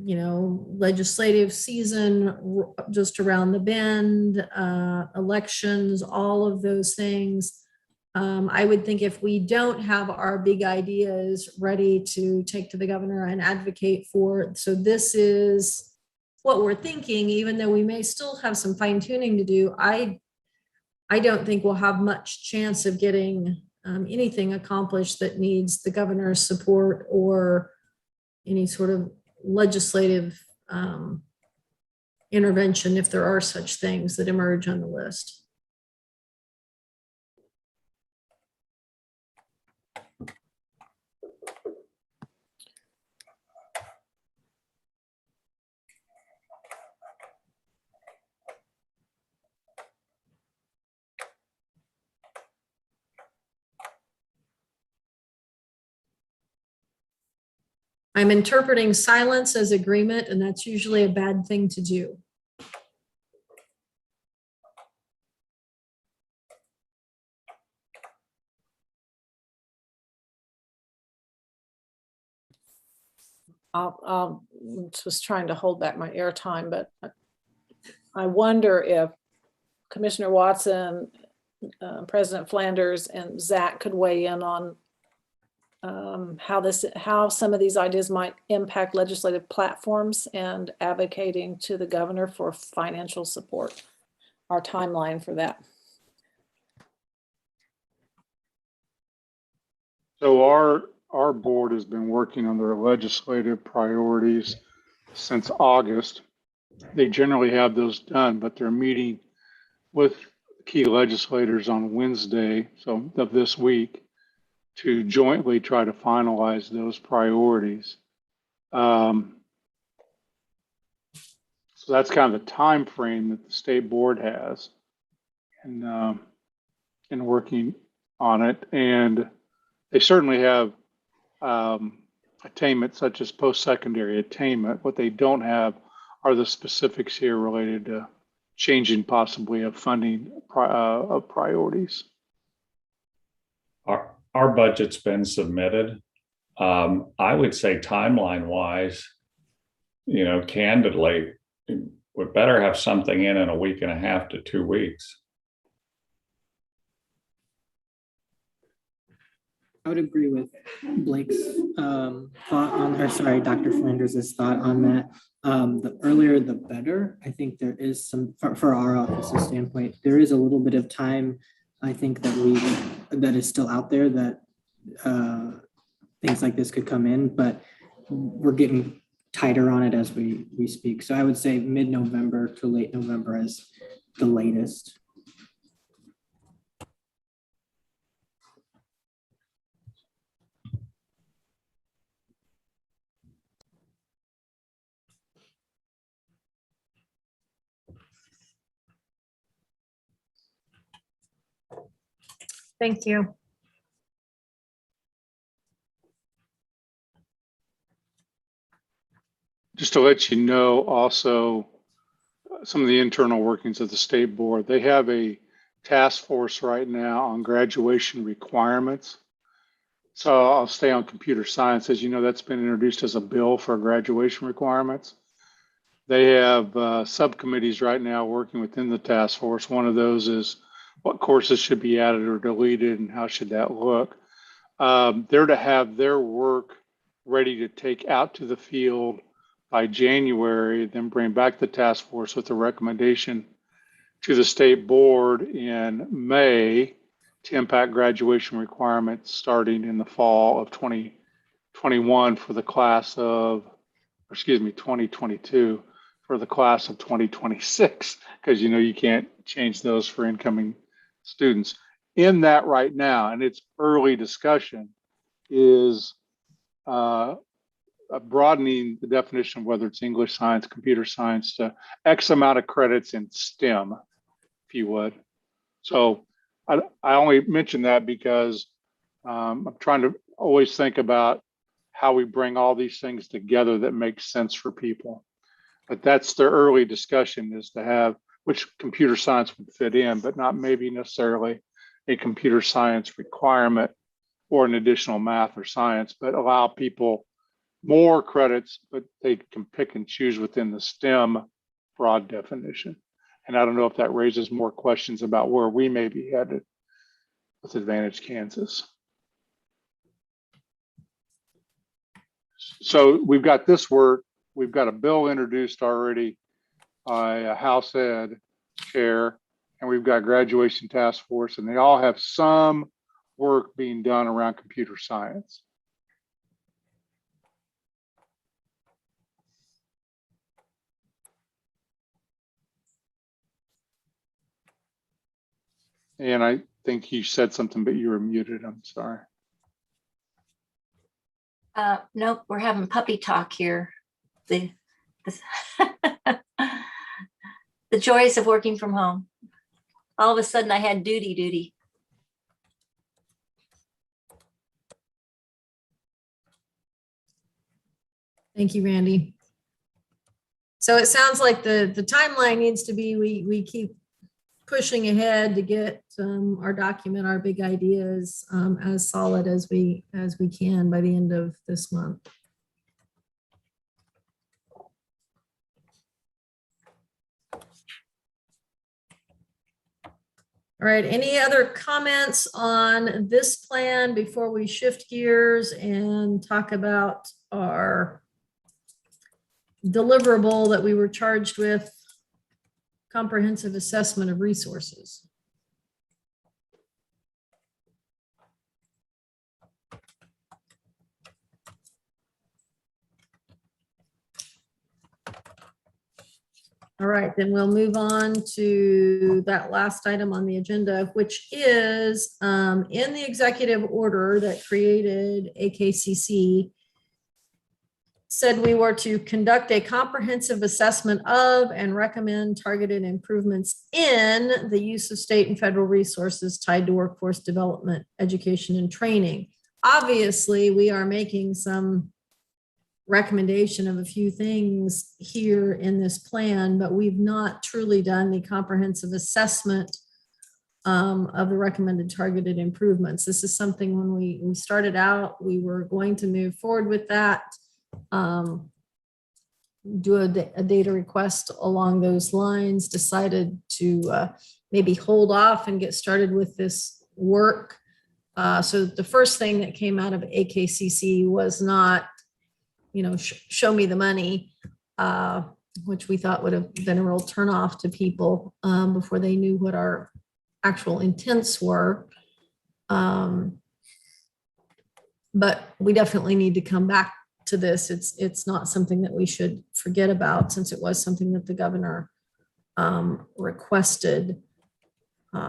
legislative season just around the bend, elections, all of those things, I would think if we don't have our big ideas ready to take to the governor and advocate for, so this is what we're thinking, even though we may still have some fine tuning to do, I don't think we'll have much chance of getting anything accomplished that needs the governor's support or any sort of legislative intervention, if there are such things that emerge on the list. I'm interpreting silence as agreement, and that's usually a bad thing to do. I'll just trying to hold back my airtime, but I wonder if Commissioner Watson, President Flanders, and Zach could weigh in on how some of these ideas might impact legislative platforms and advocating to the governor for financial support. Our timeline for that. So our board has been working on their legislative priorities since August. They generally have those done, but they're meeting with key legislators on Wednesday, so of this week, to jointly try to finalize those priorities. So that's kind of the time frame that the state board has in working on it. And they certainly have attainment such as post-secondary attainment. What they don't have are the specifics here related to changing possibly of funding of priorities. Our budget's been submitted. I would say timeline wise, candidly, we better have something in a week and a half to 2 weeks. I would agree with Blake's thought on, or sorry, Dr. Flanders' thought on that. The earlier, the better. I think there is some, for our office's standpoint, there is a little bit of time, I think, that is still out there that things like this could come in, but we're getting tighter on it as we speak. So I would say mid-November to late November as the latest. Thank you. Just to let you know, also, some of the internal workings of the state board, they have a task force right now on graduation requirements. So I'll stay on computer science. As you know, that's been introduced as a bill for graduation requirements. They have subcommittees right now working within the task force. One of those is what courses should be added or deleted and how should that look. They're to have their work ready to take out to the field by January, then bring back the task force with a recommendation to the state board in May to impact graduation requirements starting in the fall of 2021 for the class of, 2022 for the class of 2026, because you can't change those for incoming students. In that right now, and it's early discussion, is broadening the definition of whether it's English, science, computer science to X amount of credits in STEM, if you would. So I only mention that because I'm trying to always think about how we bring all these things together that makes sense for people. But that's the early discussion, is to have which computer science would fit in, but not maybe necessarily a computer science requirement or an additional math or science, but allow people more credits, but they can pick and choose within the STEM broad definition. And I don't know if that raises more questions about where we may be headed with Advantage Kansas. So we've got this work. We've got a bill introduced already by a House Ed chair, and we've got graduation task force, and they all have some work being done around computer science. And I think you said something, but you were muted. I'm sorry. Nope, we're having puppy talk here. The joys of working from home. All of a sudden I had duty. Thank you, Randy. So it sounds like the timeline needs to be, we keep pushing ahead to get our document, our big ideas as solid as we can by the end of this month. All right, any other comments on this plan before we shift gears and talk about our deliverable that we were charged with, comprehensive assessment of resources? All right, then we'll move on to that last item on the agenda, which is in the executive order that created AKCC, said we were to conduct a comprehensive assessment of and recommend targeted improvements in the use of state and federal resources tied to workforce development, education, and training. Obviously, we are making some recommendation of a few things here in this plan, but we've not truly done the comprehensive assessment of the recommended targeted improvements. This is something when we started out, we were going to move forward with that, do a data request along those lines, decided to maybe hold off and get started with this work. So the first thing that came out of AKCC was not, show me the money, which we thought would have been a real turnoff to people before they knew what our actual intents were. But we definitely need to come back to this. It's not something that we should forget about, since it was something that the governor requested.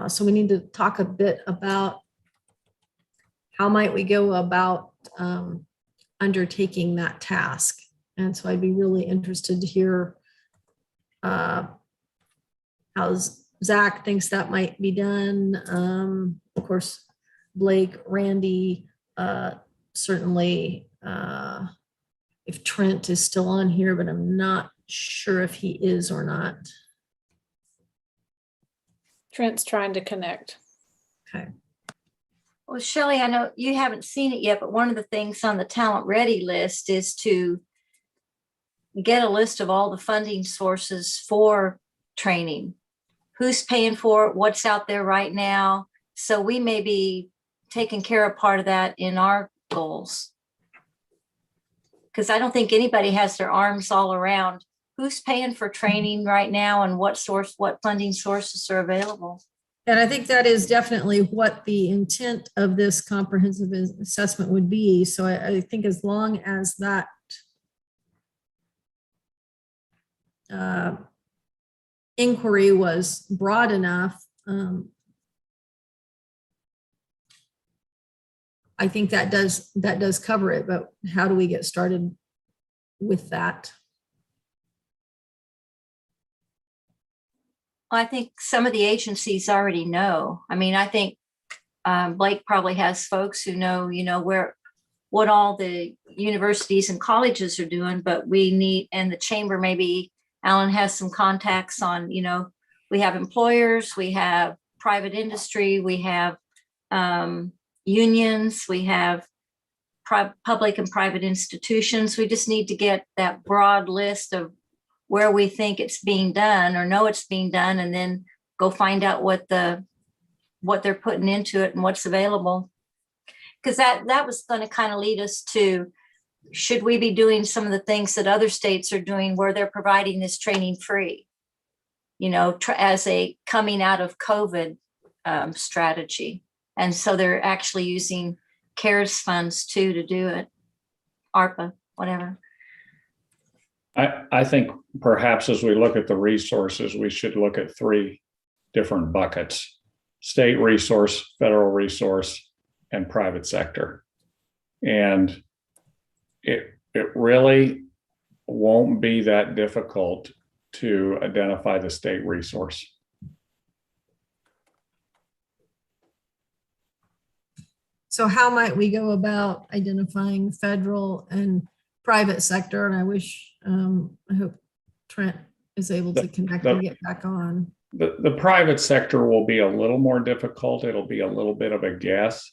So we need to talk a bit about how might we go about undertaking that task. And so I'd be really interested to hear how Zach thinks that might be done. Of course, Blake, Randy, certainly if Trent is still on here, but I'm not sure if he is or not. Trent's trying to connect. Okay. Well, Shelley, I know you haven't seen it yet, but one of the things on the Talent Ready list is to get a list of all the funding sources for training. Who's paying for it? What's out there right now? So we may be taking care of part of that in our goals. Because I don't think anybody has their arms all around who's paying for training right now and what funding sources are available. And I think that is definitely what the intent of this comprehensive assessment would be. So I think as long as that inquiry was broad enough, I think that does cover it. But how do we get started with that? I think some of the agencies already know. I mean, I think Blake probably has folks who know, what all the universities and colleges are doing, but we need, and the chamber, maybe Alan has some contacts on, we have employers, we have private industry, we have unions, we have public and private institutions. We just need to get that broad list of where we think it's being done or know it's being done, and then go find out what they're putting into it and what's available. Because that was going to kind of lead us to, should we be doing some of the things that other states are doing where they're providing this training free, as a coming out of COVID strategy. And so they're actually using CARES funds too to do it, ARPA, whatever. I think perhaps as we look at the resources, we should look at three different buckets: state resource, federal resource, and private sector. And it really won't be that difficult to identify the state resource. So how might we go about identifying federal and private sector? And I wish, I hope Trent is able to connect and get back on. The private sector will be a little more difficult. It'll be a little bit of a guess.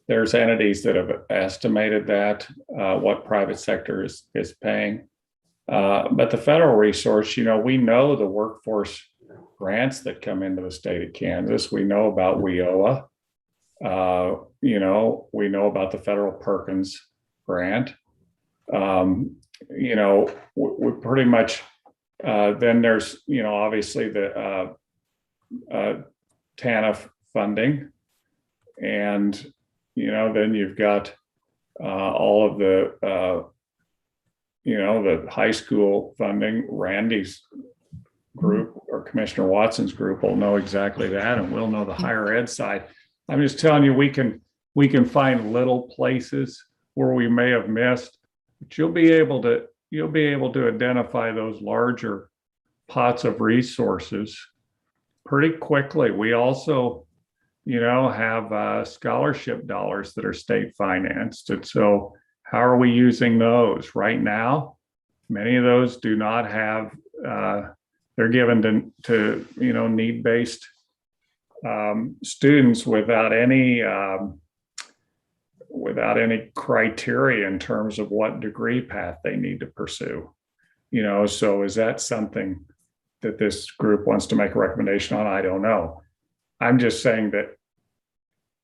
There's entities that have estimated that, what private sector is paying. But the federal resource, we know the workforce grants that come into the state of Kansas. We know about WIOA. We know about the federal Perkins grant. We pretty much, then there's, obviously the TANF funding. And, then you've got all of the, the high school funding. Randy's group or Commissioner Watson's group will know exactly that, and we'll know the higher ed side. I'm just telling you, we can find little places where we may have missed, but you'll be able to identify those larger pots of resources pretty quickly. We also, have scholarship dollars that are state financed. And so how are we using those right now? Many of those do not have, they're given to need-based students without any criteria in terms of what degree path they need to pursue. So is that something that this group wants to make a recommendation on? I don't know. I'm just saying that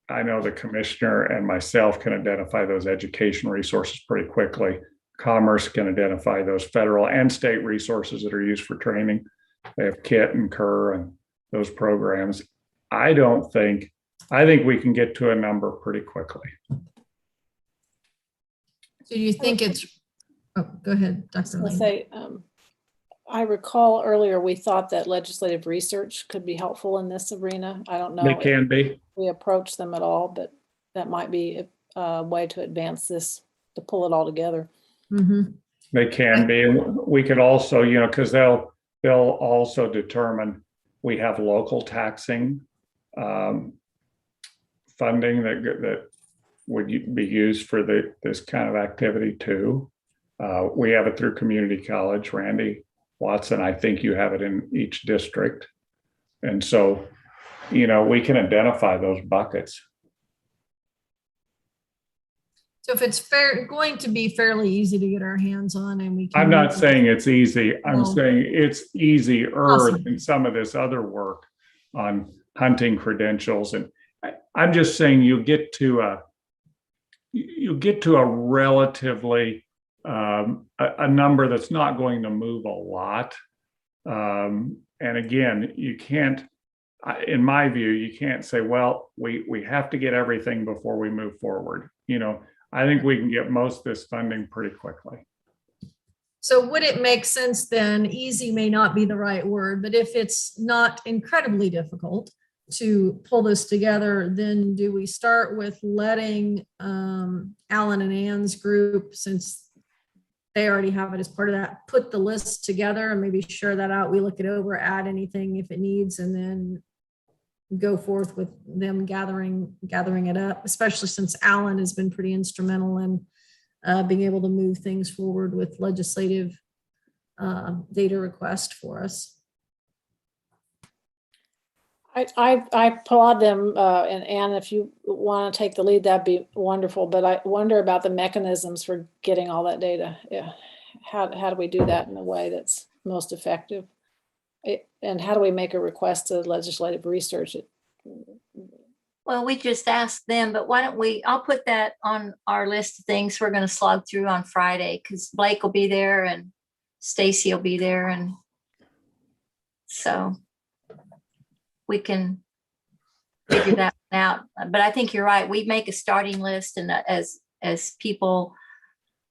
I know the commissioner and myself can identify those education resources pretty quickly. Commerce can identify those federal and state resources that are used for training. They have KIT and KER and those programs. I think we can get to a number pretty quickly. So do you think it's, go ahead, Dr. Let's Lane. say, I recall earlier, we thought that legislative research could be helpful in this arena. I don't know. They can be. We approach them at all, but that might be a way to advance this, to pull it all together. Mhm. They can be. We could also, because they'll also determine, we have local taxing funding that would be used for this kind of activity too. We have it through community college. Randy Watson, I think you have it in each district. And so, we can identify those buckets. So if it's going to be fairly easy to get our hands on, and we can. I'm not saying it's easy. I'm No. saying it's easier Awesome. than some of this other work on hunting credentials. And I'm just saying you get to a relatively a number that's not going to move a lot. And again, you can't, in my view, you can't say, well, we have to get everything before we move forward. I think we can get most of this funding pretty quickly. So would it make sense then, easy may not be the right word, but if it's not incredibly difficult to pull this together, then do we start with letting Alan and Ann's group, since they already have it as part of that, put the list together and maybe share that out? We look it over, add anything if it needs, and then go forth with them gathering it up, especially since Alan has been pretty instrumental in being able to move things forward with legislative data request for us. I applaud them, and Anne, if you want to take the lead, that'd be wonderful. But I wonder about the mechanisms for getting all that data. Yeah, how do we do that in a way that's most effective? And how do we make a request to legislative research? Well, we just asked them, but why don't I'll put that on our list of things we're going to slog through on Friday, because Blake will be there and Stacy will be there. And so we can figure that out. But I think you're right. We make a starting list, and as people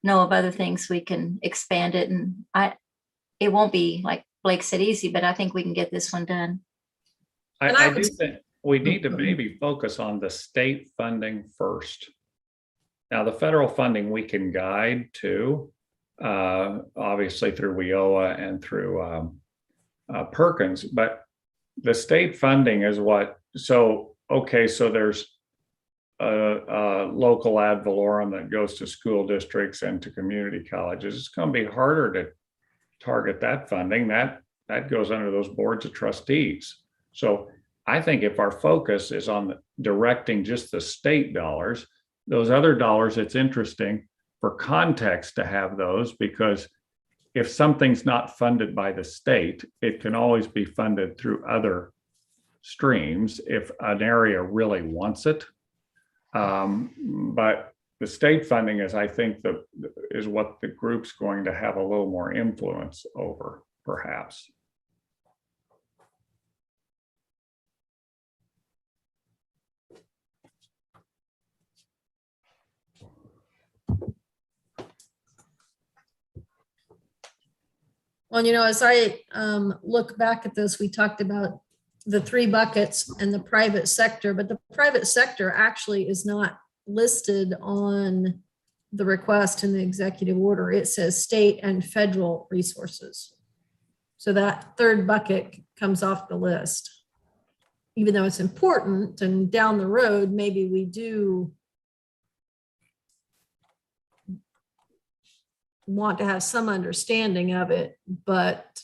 know of other things, we can expand it. And it won't be, like Blake said, easy, but I think we can get this one done. I do think we need to maybe focus on the state funding first. Now, the federal funding we can guide to, obviously through WIOA and through Perkins, but the state funding is what, so there's a local ad valorem that goes to school districts and to community colleges. It's going to be harder to target that funding. That goes under those boards of trustees. So I think if our focus is on directing just the state dollars, those other dollars, it's interesting for context to have those, because if something's not funded by the state, it can always be funded through other streams if an area really wants it. But the state funding is, I think, is what the group's going to have a little more influence over, perhaps. Well, as I look back at this, we talked about the 3 buckets and the private sector, but the private sector actually is not listed on the request in the executive order. It says state and federal resources. So that 3rd bucket comes off the list, even though it's important, and down the road, maybe we do want to have some understanding of it, but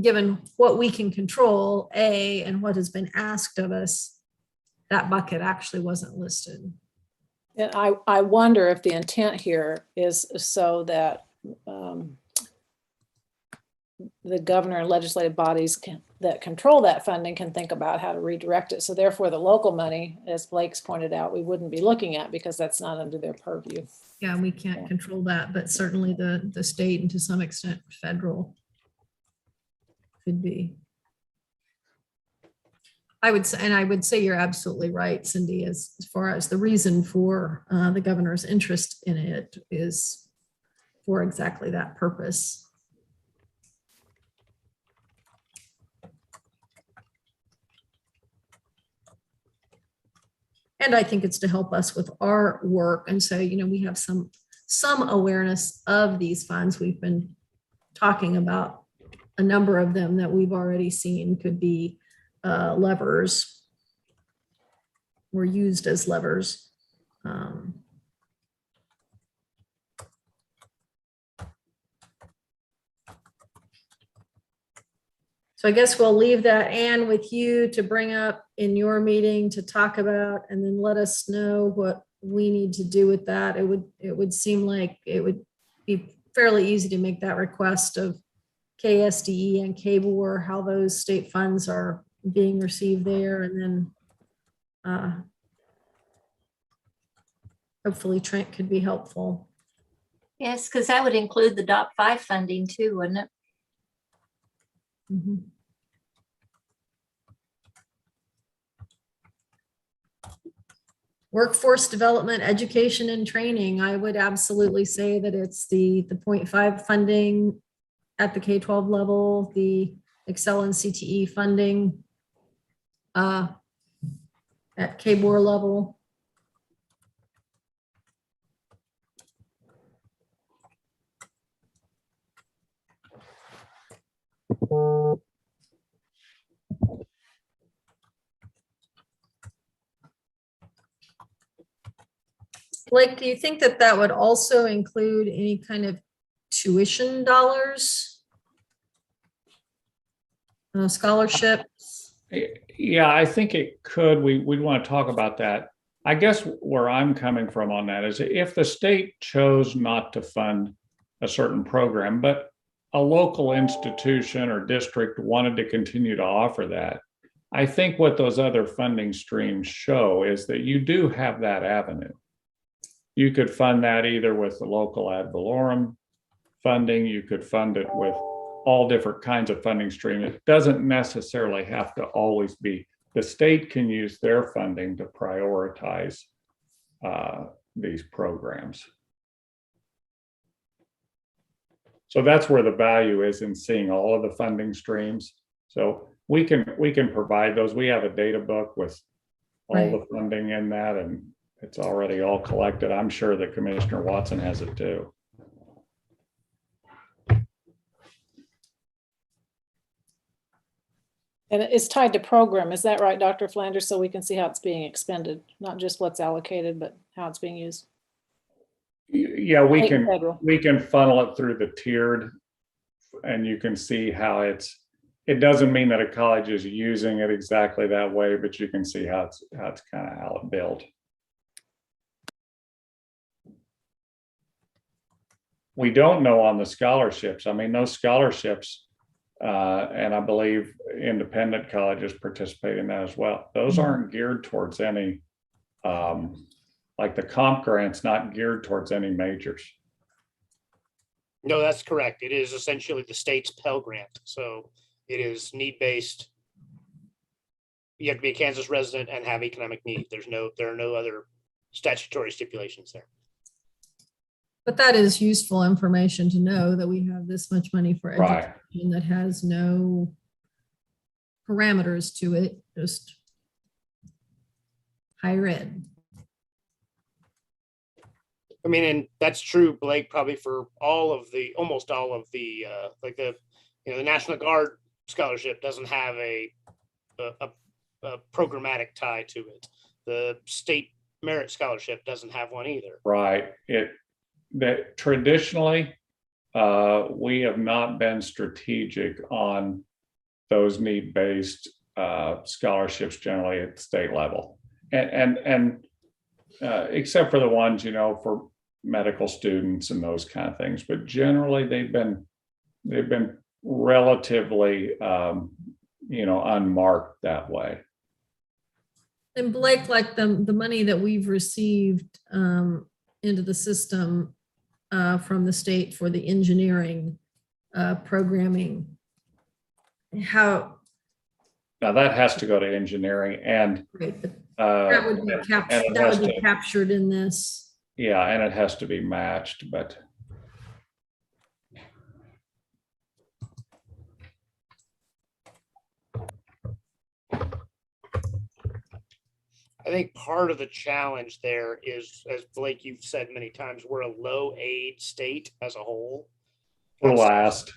given what we can control, and what has been asked of us, that bucket actually wasn't listed. And I wonder if the intent here is so that the governor and legislative bodies that control that funding can think about how to redirect it. So therefore the local money, as Blake's pointed out, we wouldn't be looking at because that's not under their purview. Yeah, we can't control that, but certainly the state and to some extent federal could be. I would say you're absolutely right, Cindy, as far as the reason for the governor's interest in it is for exactly that purpose. And I think it's to help us with our work. And so, we have some awareness of these funds. We've been talking about a number of them that we've already seen could be levers, were used as levers. So I guess we'll leave that, Anne, with you to bring up in your meeting to talk about, and then let us know what we need to do with that. It would seem like it would be fairly easy to make that request of KSDE and KBOR, how those state funds are being received there, and then hopefully Trent could be helpful. Yes, because that would include the DOT-5 funding too, wouldn't it? Mm-hmm. Workforce development, education and training. I would absolutely say that it's the 0.5 funding at the K-12 level, the Excel and CTE funding at KBOR level. Blake, do you think that that would also include any kind of tuition dollars? Scholarships? Yeah, I think it could. We'd want to talk about that. I guess where I'm coming from on that is if the state chose not to fund a certain program, but a local institution or district wanted to continue to offer that, I think what those other funding streams show is that you do have that avenue. You could fund that either with the local ad valorem funding, you could fund it with all different kinds of funding streams. It doesn't necessarily have to always be, the state can use their funding to prioritize these programs. So that's where the value is in seeing all of the funding streams. So we can provide those. We have a data book with all the funding in that, and it's already all collected. I'm sure that Commissioner Watson has it too. And it's tied to program. Is that right, Dr. Flanders? So we can see how it's being expended, not just what's allocated, but how it's being used. Yeah, we can funnel it through the tiered, and you can see how it doesn't mean that a college is using it exactly that way, but you can see how it's kind of how it built. we don't know on the scholarships. I mean, those scholarships, and I believe independent colleges participate in that as well. Those aren't geared towards any, like the comp grant's not geared towards any majors. No, that's correct. It is essentially the state's Pell Grant. So it is need-based. You have to be a Kansas resident and have economic need. There are no other statutory stipulations there. But that is useful information to know that we have this much money for Right. education that has no parameters to it, just higher ed. I mean, and that's true, Blake, probably for almost all of the, like the National Guard scholarship doesn't have a programmatic tie to it. The state merit scholarship doesn't have one either. Right. That traditionally, we have not been strategic on those need-based scholarships generally at the state level, and except for the ones, for medical students and those kind of things. But generally, they've been relatively, unmarked that way. And Blake, like the money that we've received into the system from the state for the engineering programming, how? Now that has to go to engineering, and Right, but that would be captured in this. Yeah, and it has to be matched, but. I think part of the challenge there is, as Blake, you've said many times, we're a low aid state as a whole. We're last.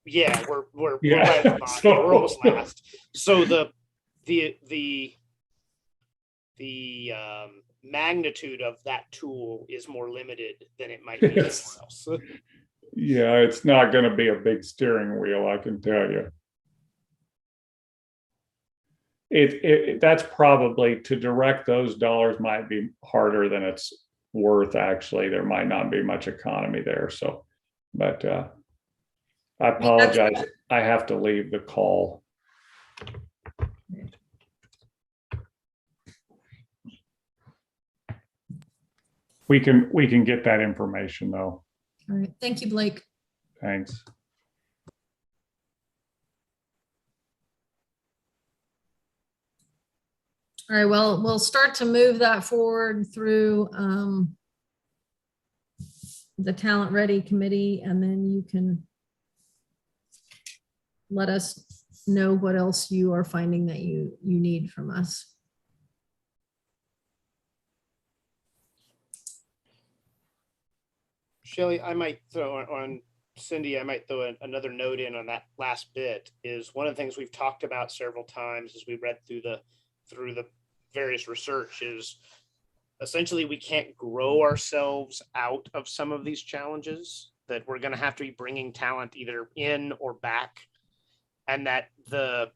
Yeah, we're Yeah, right behind. We're almost last. So the magnitude of that tool is more limited than it might be somewhere else. Yeah, it's not going to be a big steering wheel, I can tell you. That's probably, to direct those dollars might be harder than it's worth. Actually, there might not be much economy there. So, but I apologize. I have to leave the call. We can get that information though. All right, thank you, Blake. Thanks. All right, well, we'll start to move that forward through the Talent Ready Committee, and then you can let us know what else you are finding that you need from us. Shelley, I might throw on Cindy, I might throw another note in on that last bit. Is one of the things we've talked about several times as we read through the various research is essentially we can't grow ourselves out of some of these challenges, that we're going to have to be bringing talent either in or back, and that the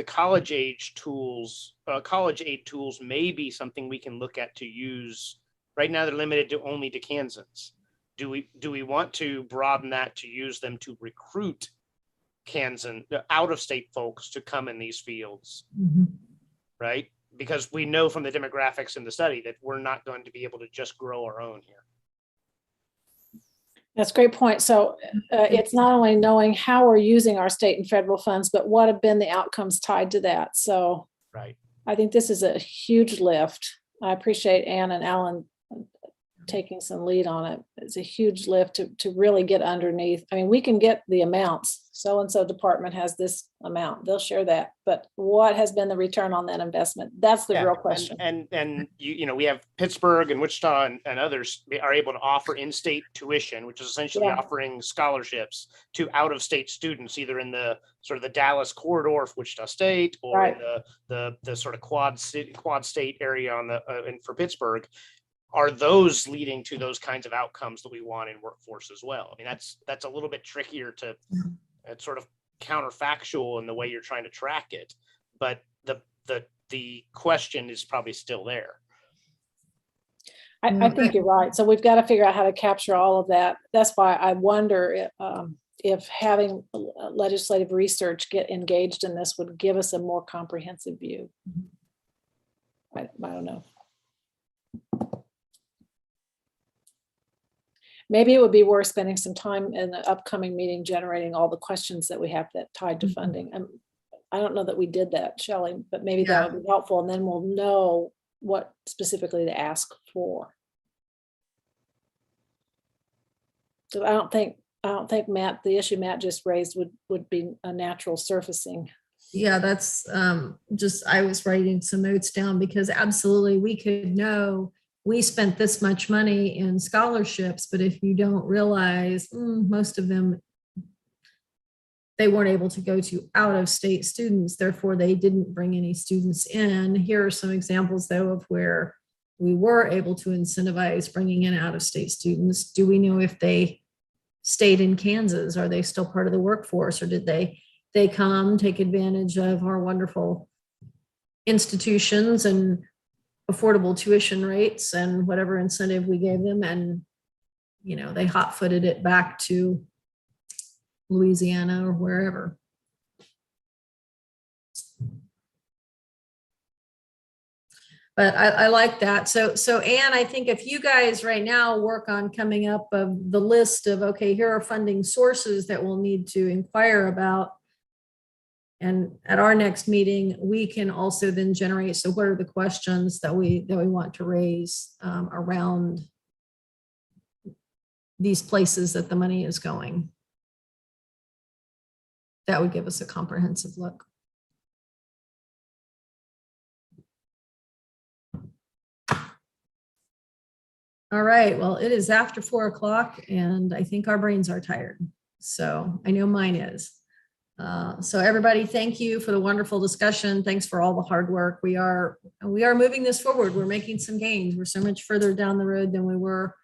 college aid tools may be something we can look at to use. Right now they're limited to only to Kansans. Do we want to broaden that to use them to recruit Kansan out of state folks to come in these fields? Mm-hmm. Right? Because we know from the demographics in the study that we're not going to be able to just grow our own here. That's a great point. So it's not only knowing how we're using our state and federal funds, but what have been the outcomes tied to that. So right. I think this is a huge lift. I appreciate Ann and Alan taking some lead on it. It's a huge lift to really get underneath. I mean, we can get the amounts. So-and-so department has this amount. They'll share that. But what has been the return on that investment? That's the real question. And we have Pittsburgh and Wichita and others are able to offer in-state tuition, which is essentially offering scholarships to out-of-state students, either in the sort of the Dallas corridor for Wichita State, or in the sort of quad state area for Pittsburgh. Are those leading to those kinds of outcomes that we want in workforce as well? I mean, that's a little bit trickier to, it's sort of counterfactual in the way you're trying to track it, but the question is probably still there. I think you're right. So we've got to figure out how to capture all of that. That's why I wonder if having legislative research get engaged in this would give us a more comprehensive view. I don't know. Maybe it would be worth spending some time in the upcoming meeting generating all the questions that we have that tied to funding. I don't know that we did that, Shelley, but maybe that would be helpful. And then we'll know what specifically to ask for. So I don't think Matt, the issue Matt just raised would be a natural surfacing. Yeah, that's just, I was writing some notes down because absolutely we could know we spent this much money in scholarships, but if you don't realize most of them, they weren't able to go to out-of-state students, therefore they didn't bring any students in. Here are some examples though of where we were able to incentivize bringing in out-of-state students. Do we know if they stayed in Kansas? Are they still part of the workforce, or did they come take advantage of our wonderful institutions and affordable tuition rates and whatever incentive we gave them, and they hot-footed it back to Louisiana or wherever. But I like that. So Anne, I think if you guys right now work on coming up of the list of, okay, here are funding sources that we'll need to inquire about. And at our next meeting, we can also then generate, so what are the questions that we want to raise around these places that the money is going? That would give us a comprehensive look. All right, well, it is after 4 o'clock and I think our brains are tired. So I know mine is. So everybody, thank you for the wonderful discussion. Thanks for all the hard work. We are moving this forward. We're making some gains. We're so much further down the road than we were,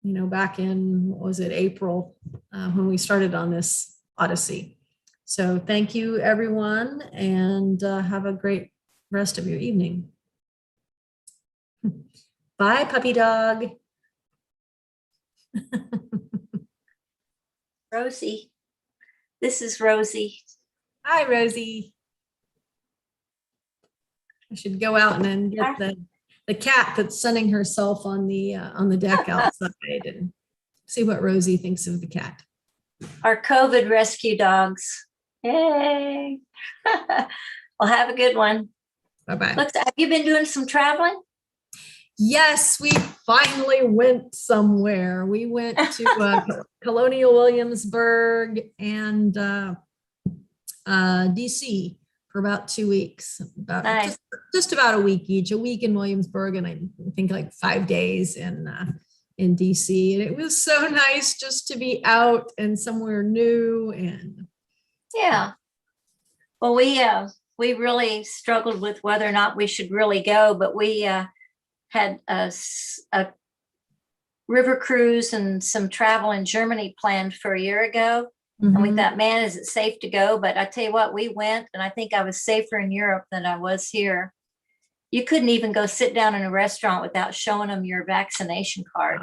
back in, what was it, April, when we started on this odyssey. So thank you, everyone, and have a great rest of your evening. Bye, puppy dog. Rosie, this is Rosie. Hi, Rosie. I should go out and then get the cat that's sunning herself on the deck outside and see what Rosie thinks of the cat. Our COVID rescue dogs. Yay. Well, have a good one. Bye-bye. Looks, have you been doing some traveling? Yes, we finally went somewhere. We went to Colonial Williamsburg and DC for about 2 weeks, Nice. just about a week each, a week in Williamsburg, and I think like 5 days in DC. And it was so nice just to be out and somewhere new. And yeah. Well, we really struggled with whether or not we should really go, but we had a river cruise and some travel in Germany planned for a year ago. And we thought, man, is it safe to go? But I tell you what, we went, and I think I was safer in Europe than I was here. You couldn't even go sit down in a restaurant without showing them your vaccination card.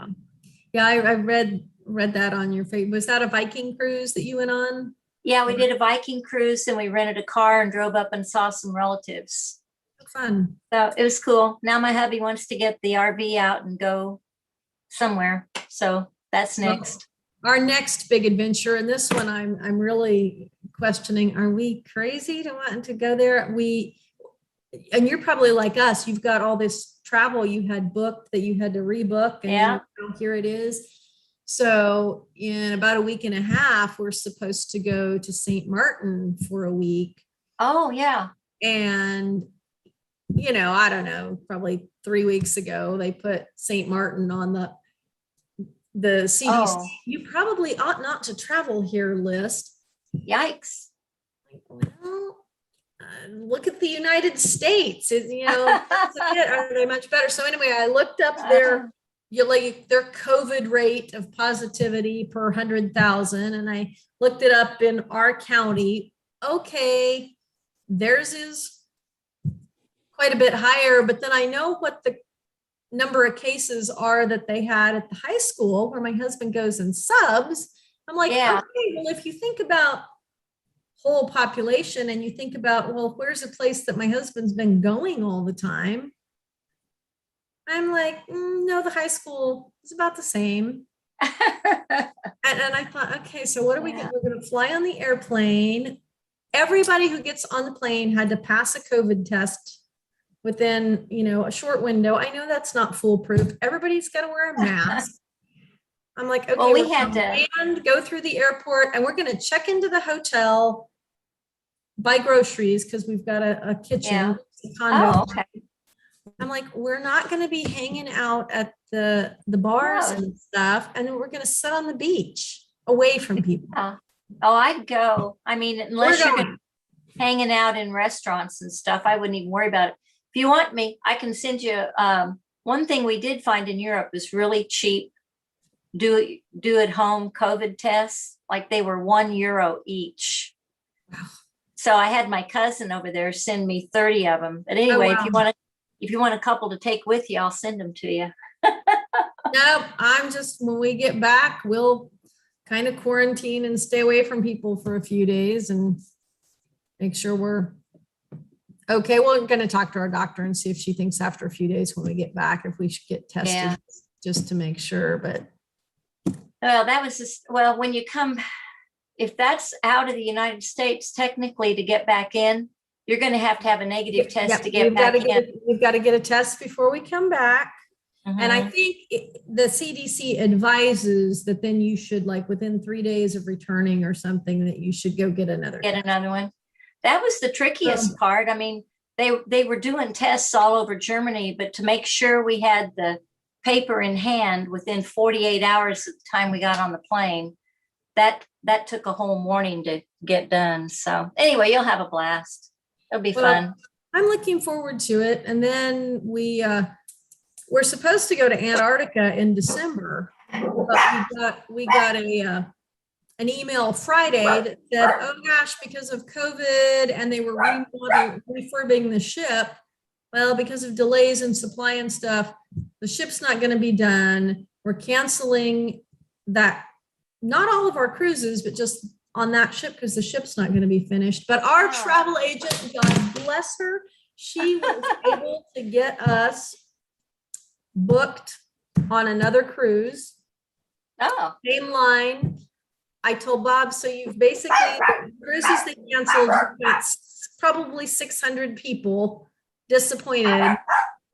Yeah, I read that on your face. Was that a Viking cruise that you went on? Yeah, we did a Viking cruise, and we rented a car and drove up and saw some relatives. Fun. So it was cool. Now my hubby wants to get the RV out and go somewhere. So that's next. Well, our next big adventure, and this one I'm really questioning, are we crazy to want to go there? And you're probably like us, you've got all this travel you had booked that you had to rebook, and yeah, here it is. So in about a week and a half, we're supposed to go to St. Martin for a week. Oh yeah. And I don't know, probably 3 weeks ago, they put St. Martin on the CDC. Oh. You probably ought not to travel here list. Yikes. Well, look at the United States. Are they much better? So anyway, I looked up their COVID rate of positivity per 100,000, and I looked it up in our county. Okay, theirs is quite a bit higher, but then I know what the number of cases are that they had at the high school where my husband goes and subs. I'm like, Yeah. okay, well, if you think about whole population and you think about, well, where's a place that my husband's been going all the time? I'm like, no, the high school is about the same. And I thought, okay, so what are we Yeah. going? We're going to fly on the airplane. Everybody who gets on the plane had to pass a COVID test within, a short window. I know that's not foolproof. Everybody's got to wear a mask. I'm like, okay, Well, we we're had gonna to- land, go through the airport, and we're going to check into the hotel, buy groceries because we've got a kitchen, Yeah. a condo. Oh, okay. I'm like, we're not going to be hanging out at the bars No. and stuff, and then we're going to sit on the beach away from people. Oh, I'd go. I mean, unless We're you're going. hanging out in restaurants and stuff, I wouldn't even worry about it. If you want me, I can send you. One thing we did find in Europe is really cheap. Do at home COVID tests. Like they were €1 each. Wow. So I had my cousin over there send me 30 of them. But anyway, wow. if you want a couple to take with you, I'll send them to you. No, I'm just, when we get back, we'll kind of quarantine and stay away from people for a few days and make sure we're okay. We're going to talk to our doctor and see if she thinks after a few days when we get back, if we should get tested Yeah. just to make sure. But Well, that was just, well, when you come, if that's out of the United States, technically to get back in, you're going to have a negative test Yep, to get back in. we've got to get a test before we come back. And I Mhm. think the CDC advises that then you should, like within 3 days of returning or something, that you should go get another. Get test. another one. That was the trickiest part. I mean, they were doing tests all over Germany, but to make sure we had the paper in hand within 48 hours of the time we got on the plane, that took a whole morning to get done. So anyway, you'll have a blast. It'll be Well, fun. I'm looking forward to it. And then we're supposed to go to Antarctica in December, but we got an email Friday that said, oh gosh, because of COVID and they were refurbing the ship. Well, because of delays in supply and stuff, the ship's not going to be done. We're canceling that, not all of our cruises, but just on that ship because the ship's not going to be finished. But our travel agent, God bless her, she was able to get us booked on another cruise. Oh, Same line. I told Bob, so you've basically, the cruises they canceled, you've got probably 600 people disappointed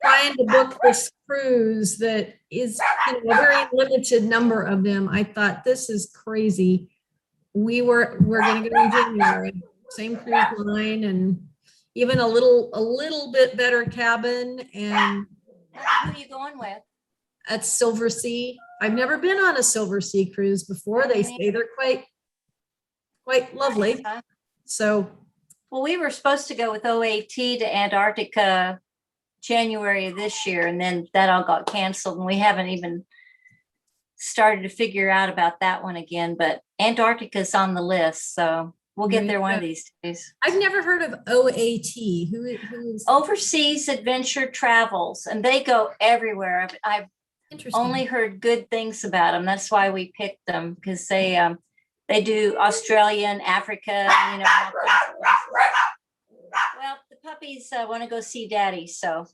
trying to book this cruise that is a very limited number of them. I thought, this is crazy. We're going to go in January, same cruise line and even a little bit better cabin, and who are you going with? at Silver Sea. I've never been on a Silver Sea cruise before. They say they're quite lovely. So, Well, we were supposed to go with OAT to Antarctica January of this year, and then that all got canceled, and we haven't even started to figure out about that one again. But Antarctica's on the list, so we'll get there one of these days. I've never heard of OAT. Who is Overseas Adventure Travels, and they go everywhere. I've interesting? only heard good things about them. That's why we picked them, because they do Australia and Africa, all kinds of places. Well, the puppies want to go see daddy, so